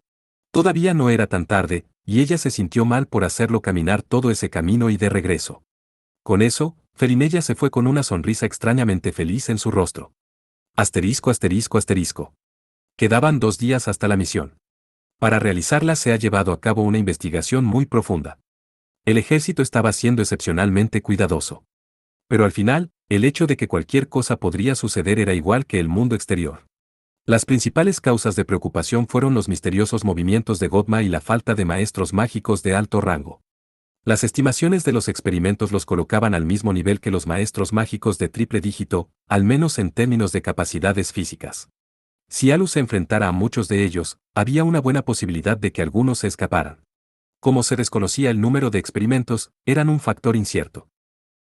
Todavía no era tan tarde, y ella se sintió mal por hacerlo caminar todo ese camino y de regreso. Con eso, Felinella se fue con una sonrisa extrañamente feliz en su rostro. Asterisco asterisco asterisco. Quedaban 2 días hasta la misión. Para realizarla se ha llevado a cabo una investigación muy profunda. El ejército estaba siendo excepcionalmente cuidadoso. Pero al final, el hecho de que cualquier cosa podría suceder era igual que el mundo exterior. Las principales causas de preocupación fueron los misteriosos movimientos de Godma y la falta de maestros mágicos de alto rango. Las estimaciones de los experimentos los colocaban al mismo nivel que los maestros mágicos de triple dígito, al menos en términos de capacidades físicas. Si Alus se enfrentara a muchos de ellos, había una buena posibilidad de que algunos se escaparan. Como se desconocía el número de experimentos, eran un factor incierto.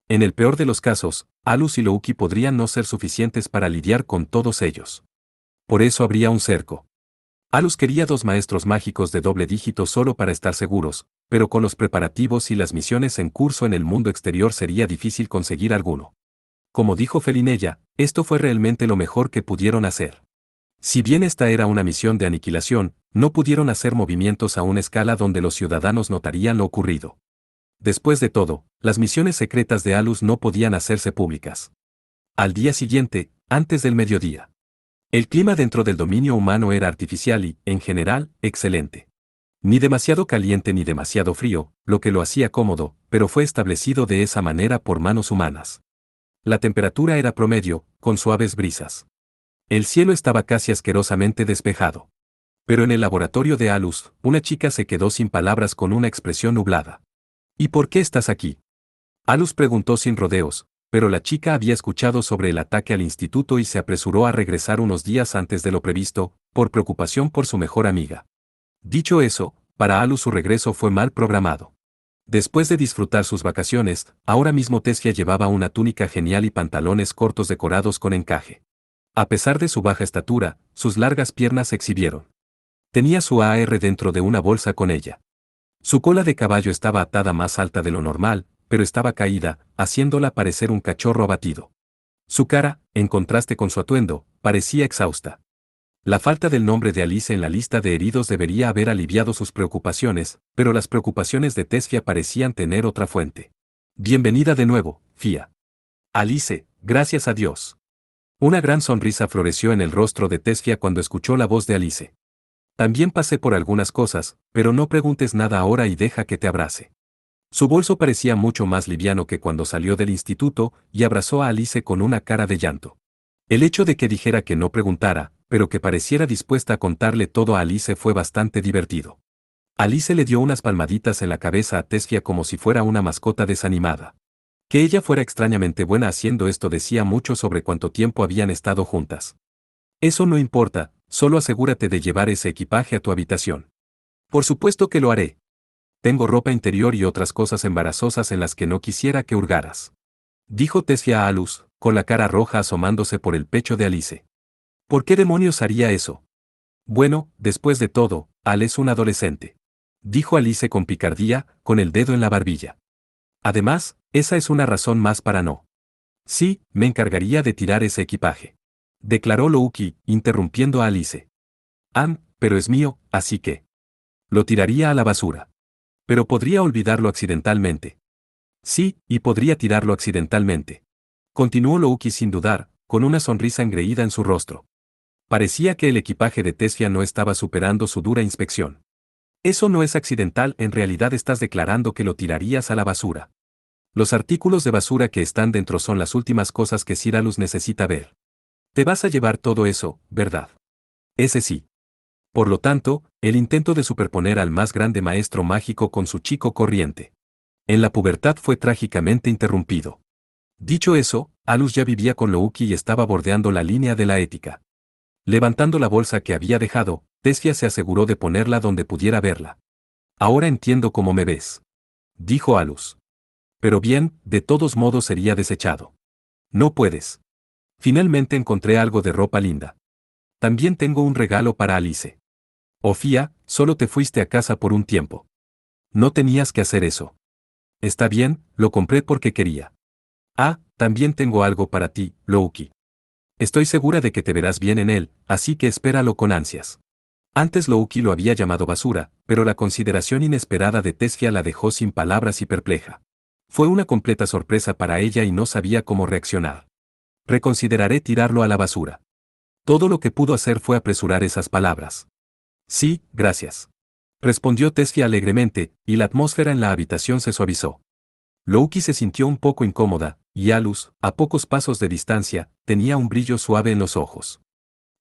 En el peor de los casos, Alus y Louki podrían no ser suficientes para lidiar con todos ellos. Por eso habría un cerco. Alus quería 2 maestros mágicos de doble dígito solo para estar seguros, pero con los preparativos y las misiones en curso en el mundo exterior sería difícil conseguir alguno. Como dijo Felinella, esto fue realmente lo mejor que pudieron hacer. Si bien esta era una misión de aniquilación, no pudieron hacer movimientos a una escala donde los ciudadanos notarían lo ocurrido. Después de todo, las misiones secretas de Alus no podían hacerse públicas. Al día siguiente, antes del mediodía. El clima dentro del dominio humano era artificial y, en general, excelente. Ni demasiado caliente ni demasiado frío, lo que lo hacía cómodo, pero fue establecido de esa manera por manos humanas. La temperatura era promedio, con suaves brisas. El cielo estaba casi asquerosamente despejado. Pero en el laboratorio de Alus, una chica se quedó sin palabras con una expresión nublada. ¿Y por qué estás aquí? Alus preguntó sin rodeos, pero la chica había escuchado sobre el ataque al instituto y se apresuró a regresar unos días antes de lo previsto, por preocupación por su mejor amiga. Dicho eso, para Alus su regreso fue mal programado. Después de disfrutar sus vacaciones, ahora mismo Tesfia llevaba una túnica genial y pantalones cortos decorados con encaje. A pesar de su baja estatura, sus largas piernas se exhibieron. Tenía su AR dentro de una bolsa con ella. Su cola de caballo estaba atada más alta de lo normal, pero estaba caída, haciéndola parecer un cachorro abatido. Su cara, en contraste con su atuendo, parecía exhausta. La falta del nombre de Alice en la lista de heridos debería haber aliviado sus preocupaciones, pero las preocupaciones de Tesfia parecían tener otra fuente. Bienvenida de nuevo, Fia. Alice, gracias a Dios. Una gran sonrisa floreció en el rostro de Tesfia cuando escuchó la voz de Alice. También pasé por algunas cosas, pero no preguntes nada ahora y deja que te abrace. Su bolso parecía mucho más liviano que cuando salió del instituto y abrazó a Alice con una cara de llanto. El hecho de que dijera que no preguntara, pero que pareciera dispuesta a contarle todo a Alice fue bastante divertido. Alice le dio unas palmaditas en la cabeza a Tesfia como si fuera una mascota desanimada. Que ella fuera extrañamente buena haciendo esto decía mucho sobre cuánto tiempo habían estado juntas. Eso no importa, solo asegúrate de llevar ese equipaje a tu habitación. Por supuesto que lo haré. Tengo ropa interior y otras cosas embarazosas en las que no quisiera que hurgaras. Dijo Tesfia a Alus, con la cara roja asomándose por el pecho de Alice. ¿Por qué demonios haría eso? Bueno, después de todo, Al es un adolescente. Dijo Alice con picardía, con el dedo en la barbilla. Además, esa es una razón más para no. Sí, me encargaría de tirar ese equipaje. Declaró Louki, interrumpiendo a Alice. Pero es mío, así que. Lo tiraría a la basura. Pero podría olvidarlo accidentalmente. Sí, y podría tirarlo accidentalmente. Continuó Louki sin dudar, con una sonrisa engreída en su rostro. Parecía que el equipaje de Tesfia no estaba superando su dura inspección. Eso no es accidental, en realidad estás declarando que lo tirarías a la basura. Los artículos de basura que están dentro son las últimas cosas que Sir Alus necesita ver. Te vas a llevar todo eso, ¿verdad? Ese sí. Por lo tanto, el intento de superponer al más grande maestro mágico con su chico corriente. En la pubertad fue trágicamente interrumpido. Dicho eso, Alus ya vivía con Louki y estaba bordeando la línea de la ética. Levantando la bolsa que había dejado, Tesfia se aseguró de ponerla donde pudiera verla. Ahora entiendo cómo me ves. Dijo Alus. Pero bien, de todos modos sería desechado. No puedes. Finalmente encontré algo de ropa linda. También tengo un regalo para Alice. Ofía, solo te fuiste a casa por un tiempo. No tenías que hacer eso. Está bien, lo compré porque quería. Ah, también tengo algo para ti, Louki. Estoy segura de que te verás bien en él, así que espéralo con ansias. Antes Louki lo había llamado basura, pero la consideración inesperada de Tesfia la dejó sin palabras y perpleja. Fue una completa sorpresa para ella y no sabía cómo reaccionar. Reconsideraré tirarlo a la basura. Todo lo que pudo hacer fue apresurar esas palabras. Sí, gracias. Respondió Tesfia alegremente, y la atmósfera en la habitación se suavizó. Louki se sintió un poco incómoda, y Alus, a pocos pasos de distancia, tenía un brillo suave en los ojos.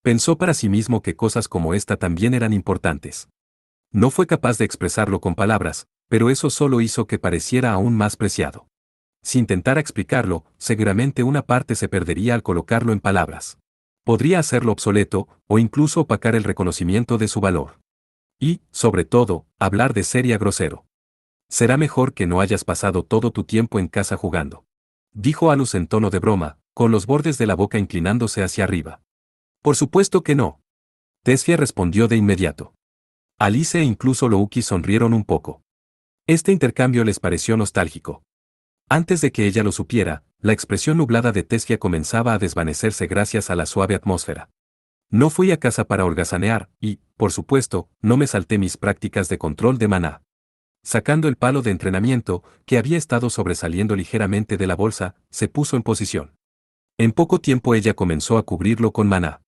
Pensó para sí mismo que cosas como esta también eran importantes. No fue capaz de expresarlo con palabras, pero eso solo hizo que pareciera aún más preciado. Si intentara explicarlo, seguramente una parte se perdería al colocarlo en palabras. Podría hacerlo obsoleto, o incluso opacar el reconocimiento de su valor. Y, sobre todo, hablar de seria grosero. Será mejor que no hayas pasado todo tu tiempo en casa jugando. Dijo Alus en tono de broma, con los bordes de la boca inclinándose hacia arriba. Por supuesto que no. Tesfia respondió de inmediato. Alice e incluso Louki sonrieron un poco. Este intercambio les pareció nostálgico. Antes de que ella lo supiera, la expresión nublada de Tesfia comenzaba a desvanecerse gracias a la suave atmósfera. No fui a casa para holgazanear, y, por supuesto, no me salté mis prácticas de control de maná. Sacando el palo de entrenamiento, que había estado sobresaliendo ligeramente de la bolsa, se puso en posición. En poco tiempo ella comenzó a cubrirlo con maná.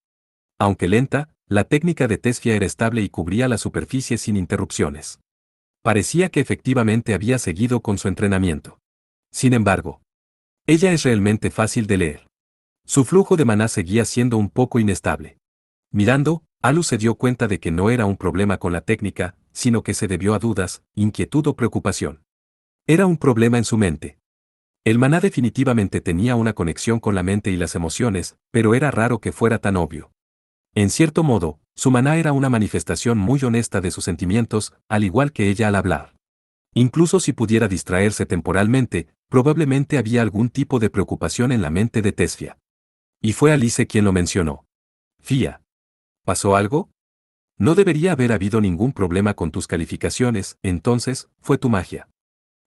Aunque lenta, la técnica de Tesfia era estable y cubría la superficie sin interrupciones. Parecía que efectivamente había seguido con su entrenamiento. Sin embargo, ella es realmente fácil de leer. Su flujo de maná seguía siendo un poco inestable. Mirando, Alus se dio cuenta de que no era un problema con la técnica, sino que se debió a dudas, inquietud o preocupación. Era un problema en su mente. El maná definitivamente tenía una conexión con la mente y las emociones, pero era raro que fuera tan obvio. En cierto modo, su maná era una manifestación muy honesta de sus sentimientos, al igual que ella al hablar. Incluso si pudiera distraerse temporalmente, probablemente había algún tipo de preocupación en la mente de Tesfia. Y fue Alice quien lo mencionó. Fía. ¿Pasó algo? No debería haber habido ningún problema con tus calificaciones, entonces, fue tu magia.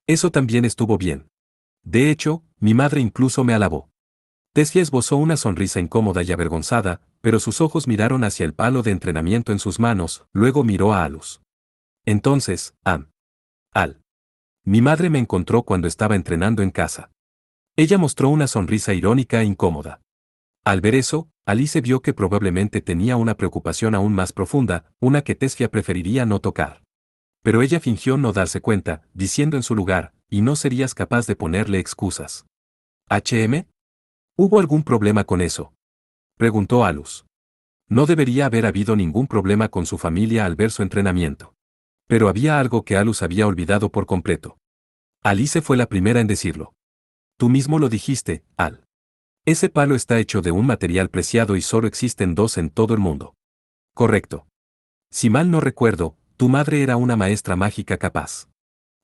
Eso también estuvo bien. De hecho, mi madre incluso me alabó. Tessia esbozó una sonrisa incómoda y avergonzada, pero sus ojos miraron hacia el palo de entrenamiento en sus manos, luego miró a Alus. Entonces, mi madre me encontró cuando estaba entrenando en casa. Ella mostró una sonrisa irónica e incómoda. Al ver eso, Alice vio que probablemente tenía una preocupación aún más profunda, una que Tessia preferiría no tocar. Pero ella fingió no darse cuenta, diciendo en su lugar, y no serías capaz de ponerle excusas. ¿HM? ¿Hubo algún problema con eso? Preguntó Alus. No debería haber habido ningún problema con su familia al ver su entrenamiento. Pero había algo que Alus había olvidado por completo. Alice fue la primera en decirlo. Tú mismo lo dijiste, Al. Ese palo está hecho de un material preciado y solo existen dos en todo el mundo. Correcto. Si mal no recuerdo, tu madre era una maestra mágica capaz.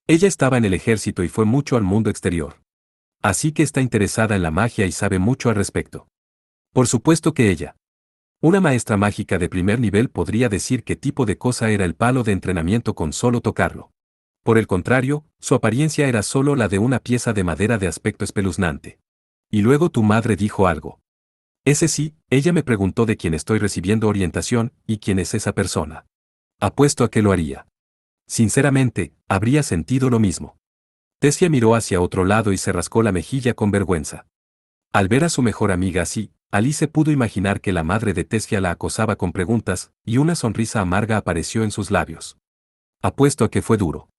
Ella estaba en el ejército y fue mucho al mundo exterior. Así que está interesada en la magia y sabe mucho al respecto. Por supuesto que ella. Una maestra mágica de primer nivel podría decir qué tipo de cosa era el palo de entrenamiento con solo tocarlo. Por el contrario, su apariencia era solo la de una pieza de madera de aspecto espeluznante. Y luego tu madre dijo algo. Ese sí, ella me preguntó de quién estoy recibiendo orientación y quién es esa persona. Apuesto a que lo haría. Sinceramente, habría sentido lo mismo. Tessia miró hacia otro lado y se rascó la mejilla con vergüenza. Al ver a su mejor amiga así, Alice pudo imaginar que la madre de Tessia la acosaba con preguntas, y una sonrisa amarga apareció en sus labios. Apuesto a que fue duro.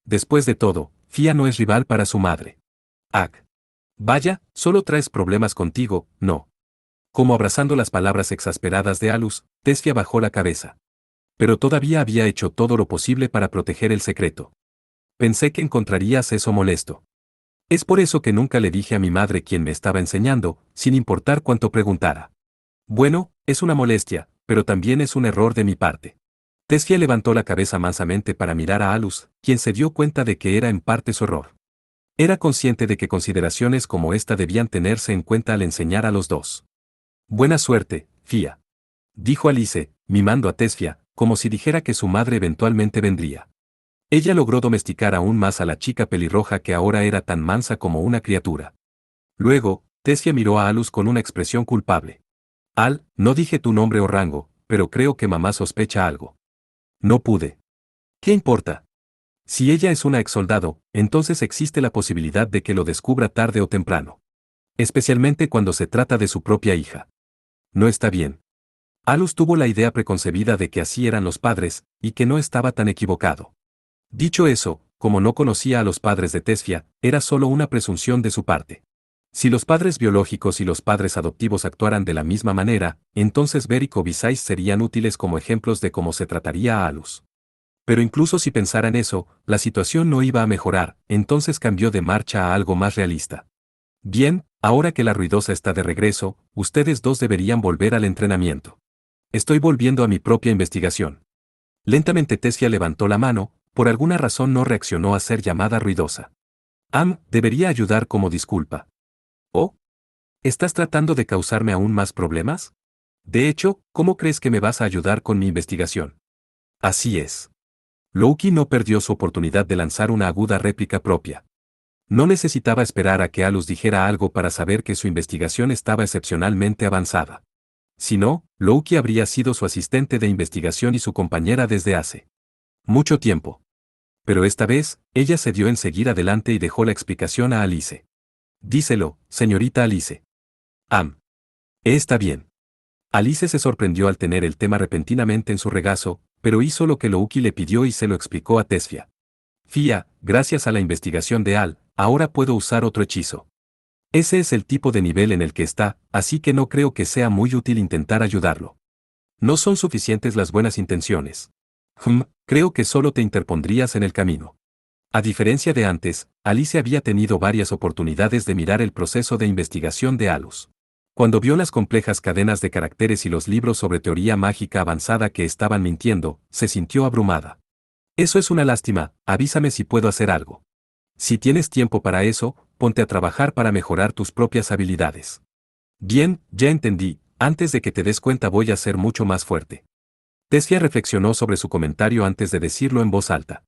Después de todo, Fía no es rival para su madre. Ag. Vaya, solo traes problemas contigo, no. Como abrazando las palabras exasperadas de Alus, Tessia bajó la cabeza. Pero todavía había hecho todo lo posible para proteger el secreto. Pensé que encontrarías eso molesto. Es por eso que nunca le dije a mi madre quién me estaba enseñando, sin importar cuánto preguntara. Bueno, es una molestia, pero también es un error de mi parte. Tesfia levantó la cabeza mansamente para mirar a Alus, quien se dio cuenta de que era en parte su error. Era consciente de que consideraciones como esta debían tenerse en cuenta al enseñar a los dos. Buena suerte, Fia. Dijo Alice, mimando a Tesfia, como si dijera que su madre eventualmente vendría. Ella logró domesticar aún más a la chica pelirroja que ahora era tan mansa como una criatura. Luego, Tesfia miró a Alus con una expresión culpable. Al, no dije tu nombre o rango, pero creo que mamá sospecha algo. No pude. ¿Qué importa? Si ella es una exsoldado, entonces existe la posibilidad de que lo descubra tarde o temprano. Especialmente cuando se trata de su propia hija. No está bien. Alus tuvo la idea preconcebida de que así eran los padres, y que no estaba tan equivocado. Dicho eso, como no conocía a los padres de Tesfia, era solo una presunción de su parte. Si los padres biológicos y los padres adoptivos actuaran de la misma manera, entonces Beric o Visais serían útiles como ejemplos de cómo se trataría a Alus. Pero incluso si pensaran eso, la situación no iba a mejorar, entonces cambió de marcha a algo más realista. Bien, ahora que la ruidosa está de regreso, ustedes dos deberían volver al entrenamiento. Estoy volviendo a mi propia investigación. Lentamente Tesfia levantó la mano, por alguna razón no reaccionó a ser llamada ruidosa. Debería ayudar como disculpa. ¿Oh? ¿Estás tratando de causarme aún más problemas? De hecho, ¿cómo crees que me vas a ayudar con mi investigación? Así es. Loki no perdió su oportunidad de lanzar una aguda réplica propia. No necesitaba esperar a que Alus dijera algo para saber que su investigación estaba excepcionalmente avanzada. Si no, Loki habría sido su asistente de investigación y su compañera desde hace mucho tiempo. Pero esta vez, ella se dio en seguir adelante y dejó la explicación a Alice. Díselo, señorita Alice. Está bien. Alice se sorprendió al tener el tema repentinamente en su regazo, pero hizo lo que Loki le pidió y se lo explicó a Tesfia. Fia, gracias a la investigación de Al, ahora puedo usar otro hechizo. Ese es el tipo de nivel en el que está, así que no creo que sea muy útil intentar ayudarlo. No son suficientes las buenas intenciones. Creo que solo te interpondrías en el camino. A diferencia de antes, Alice había tenido varias oportunidades de mirar el proceso de investigación de Alus. Cuando vio las complejas cadenas de caracteres y los libros sobre teoría mágica avanzada que estaban mintiendo, se sintió abrumada. Eso es una lástima, avísame si puedo hacer algo. Si tienes tiempo para eso, ponte a trabajar para mejorar tus propias habilidades. Bien, ya entendí, antes de que te des cuenta voy a ser mucho más fuerte. Tesfia reflexionó sobre su comentario antes de decirlo en voz alta.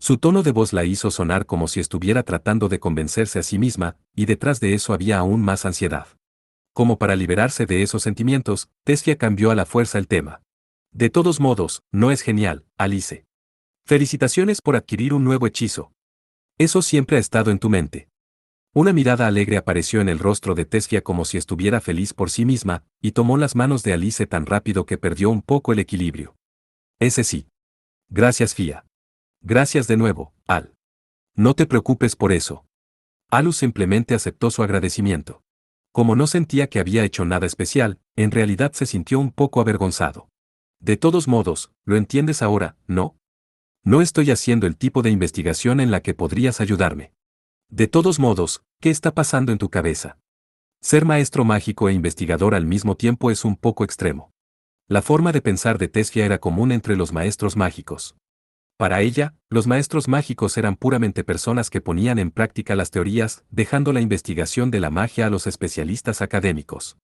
Su tono de voz la hizo sonar como si estuviera tratando de convencerse a sí misma, y detrás de eso había aún más ansiedad. Como para liberarse de esos sentimientos, Tesfia cambió a la fuerza el tema. De todos modos, no es genial, Alice. Felicitaciones por adquirir un nuevo hechizo. Eso siempre ha estado en tu mente. Una mirada alegre apareció en el rostro de Tesfia como si estuviera feliz por sí misma, y tomó las manos de Alice tan rápido que perdió un poco el equilibrio. Ese sí. Gracias, Fia. Gracias de nuevo, Al. No te preocupes por eso. Alus simplemente aceptó su agradecimiento. Como no sentía que había hecho nada especial, en realidad se sintió un poco avergonzado. De todos modos, lo entiendes ahora, ¿no? No estoy haciendo el tipo de investigación en la que podrías ayudarme. De todos modos, ¿qué está pasando en tu cabeza? Ser maestro mágico e investigador al mismo tiempo es un poco extremo. La forma de pensar de Tesfia era común entre los maestros mágicos. Para ella, los maestros mágicos eran puramente personas que ponían en práctica las teorías, dejando la investigación de la magia a los especialistas académicos.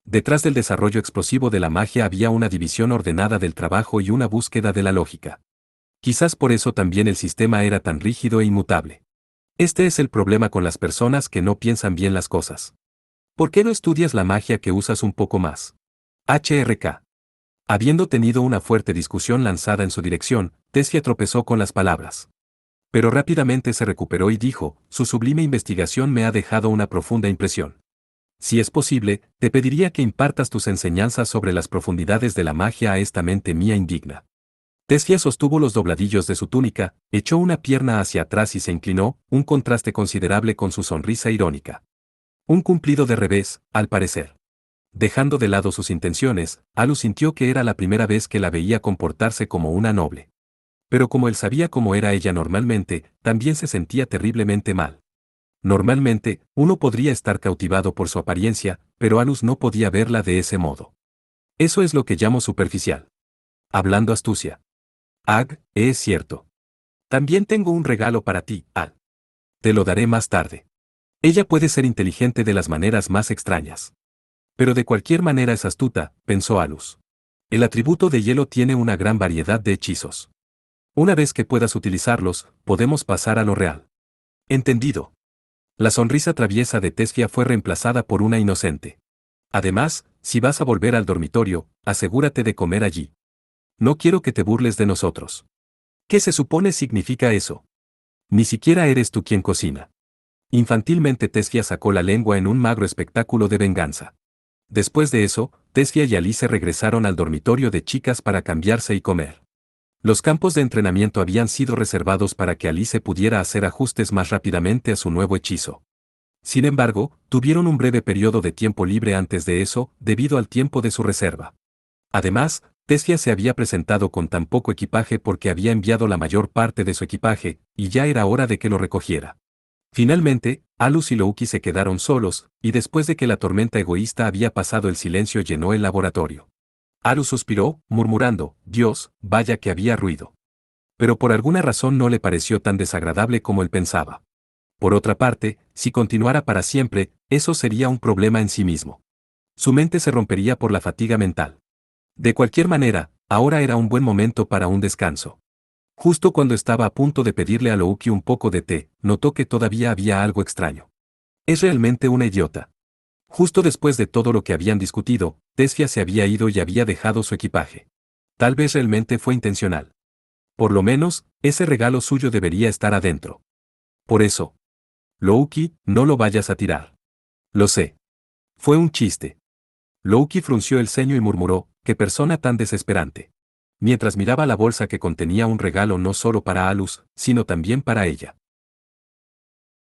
Detrás del desarrollo explosivo de la magia había una división ordenada del trabajo y una búsqueda de la lógica. Quizás por eso también el sistema era tan rígido e inmutable. Este es el problema con las personas que no piensan bien las cosas. ¿Por qué no estudias la magia que usas un poco más? HRK. Habiendo tenido una fuerte discusión lanzada en su dirección, Tesfia tropezó con las palabras. Pero rápidamente se recuperó y dijo, su sublime investigación me ha dejado una profunda impresión. Si es posible, te pediría que impartas tus enseñanzas sobre las profundidades de la magia a esta mente mía indigna. Tesfia sostuvo los dobladillos de su túnica, echó una pierna hacia atrás y se inclinó, un contraste considerable con su sonrisa irónica. Un cumplido de revés, al parecer. Dejando de lado sus intenciones, Alus sintió que era la primera vez que la veía comportarse como una noble. Pero como él sabía cómo era ella normalmente, también se sentía terriblemente mal. Normalmente, uno podría estar cautivado por su apariencia, pero Alus no podía verla de ese modo. Eso es lo que llamo superficial. Hablando astucia. Es cierto. También tengo un regalo para ti, Al. Te lo daré más tarde. Ella puede ser inteligente de las maneras más extrañas. Pero de cualquier manera es astuta, pensó Alus. El atributo de hielo tiene una gran variedad de hechizos. Una vez que puedas utilizarlos, podemos pasar a lo real. Entendido. La sonrisa traviesa de Tesfia fue reemplazada por una inocente. Además, si vas a volver al dormitorio, asegúrate de comer allí. No quiero que te burles de nosotros. ¿Qué se supone significa eso? Ni siquiera eres tú quien cocina. Infantilmente Tesfia sacó la lengua en un magro espectáculo de venganza. Después de eso, Tesfia y Alice regresaron al dormitorio de chicas para cambiarse y comer. Los campos de entrenamiento habían sido reservados para que Alice pudiera hacer ajustes más rápidamente a su nuevo hechizo. Sin embargo, tuvieron un breve periodo de tiempo libre antes de eso, debido al tiempo de su reserva. Además, Tesfia se había presentado con tan poco equipaje porque había enviado la mayor parte de su equipaje, y ya era hora de que lo recogiera. Finalmente, Alus y Louki se quedaron solos, y después de que la tormenta egoísta había pasado el silencio llenó el laboratorio. Alus suspiró, murmurando, Dios, vaya que había ruido. Pero por alguna razón no le pareció tan desagradable como él pensaba. Por otra parte, si continuara para siempre, eso sería un problema en sí mismo. Su mente se rompería por la fatiga mental. De cualquier manera, ahora era un buen momento para un descanso. Justo cuando estaba a punto de pedirle a Louki un poco de té, notó que todavía había algo extraño. Es realmente una idiota. Justo después de todo lo que habían discutido, Tesfia se había ido y había dejado su equipaje. Tal vez realmente fue intencional. Por lo menos, ese regalo suyo debería estar adentro. Por eso. Louki, no lo vayas a tirar. Lo sé. Fue un chiste. Louki frunció el ceño y murmuró, qué persona tan desesperante. Mientras miraba la bolsa que contenía un regalo no solo para Alus, sino también para ella.